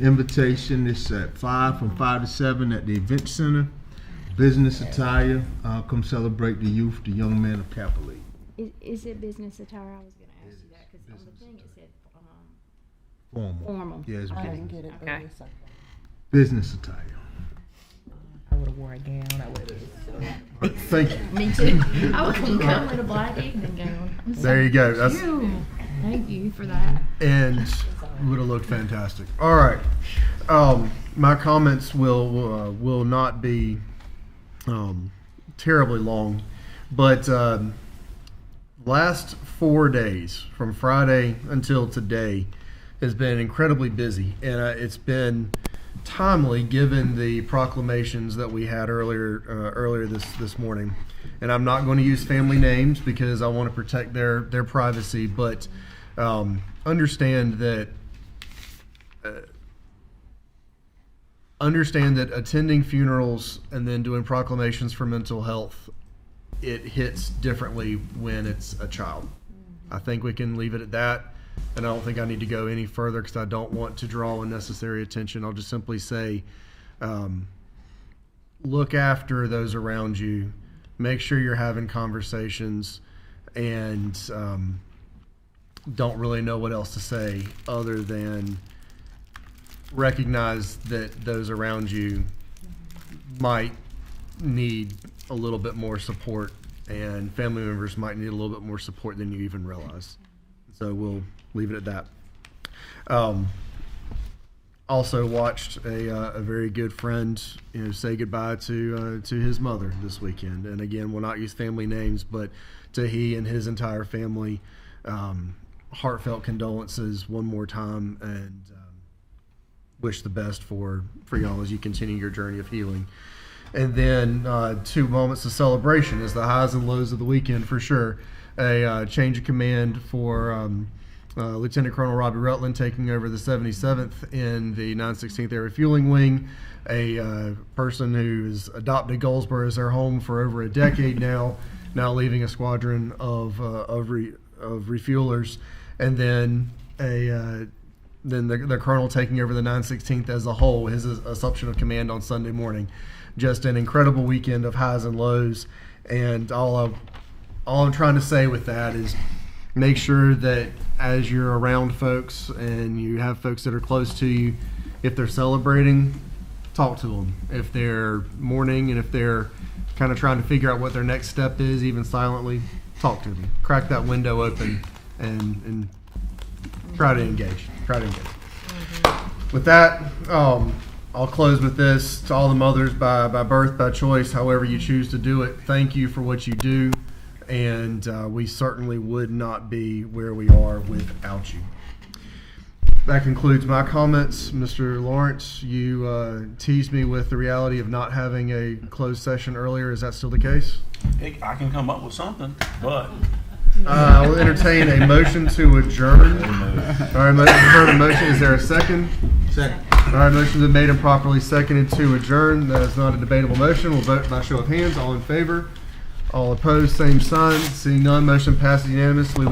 invitation. It's at 5 from 5 to 7 at the Event Center. Business attire. Come celebrate the youth, the young men of Capital League. Is it business attire? I was going to ask you that because on the thing it said Formal. Yeah, it's I business. didn't get it, but it's okay. Business attire. I would have wore a gown. I would have. Thank you. Me too. I was going to come in a black evening gown. There you go. That's, thank you for that. and would have looked fantastic. All right. My comments will not be terribly long, but last 4 days from Friday until today has been incredibly busy, and it's been timely given the proclamations that we had earlier this morning. And I'm not going to use family names because I want to protect their privacy, but understand that attending funerals and then doing proclamations for mental health, it hits differently when it's a child. I think we can leave it at that, and I don't think I need to go any further because I don't want to draw unnecessary attention. I'll just simply say, look after those around you, make sure you're having conversations, and don't really know what else to say other than recognize that those around you might need a little bit more support, and family members might need a little bit more support than you even realize. So we'll leave it at that. Also watched a very good friend, say goodbye to his mother this weekend. And again, we'll not use family names, but to he and his entire family, heartfelt condolences one more time, and wish the best for y'all as you continue your journey of healing. And then 2 moments of celebration is the highs and lows of the weekend for sure. A change of command for Lieutenant Colonel Robbie Rutland taking over the 77th in the 916th Air Refueling Wing, a person who has adopted Goldsboro as their home for over a decade now leading a squadron of refuelers, and then the colonel taking over the 916th as a whole, his assumption of command on Sunday morning. Just an incredible weekend of highs and lows, and all I'm trying to say with that is make sure that as you're around folks and you have folks that are close to you, if they're celebrating, talk to them. If they're mourning and if they're kind of trying to figure out what their next step is, even silently, talk to them. Crack that window open and try to engage. With that, I'll close with this. To all the mothers by birth, by choice, however you choose to do it, thank you for what you do. And we certainly would not be where we are without you. That concludes my comments. Mr. Lawrence, you teased me with the reality of not having a closed session earlier. Is that still the case? I can come up with something, but... I will entertain a motion to adjourn. All right, heard a motion. Is there a second? Second. All right, motion's been made and properly seconded to adjourn. That is not a debatable motion. We'll vote by show of hands. All in favor? All opposed, same sign. Seeing none, motion passes unanimously.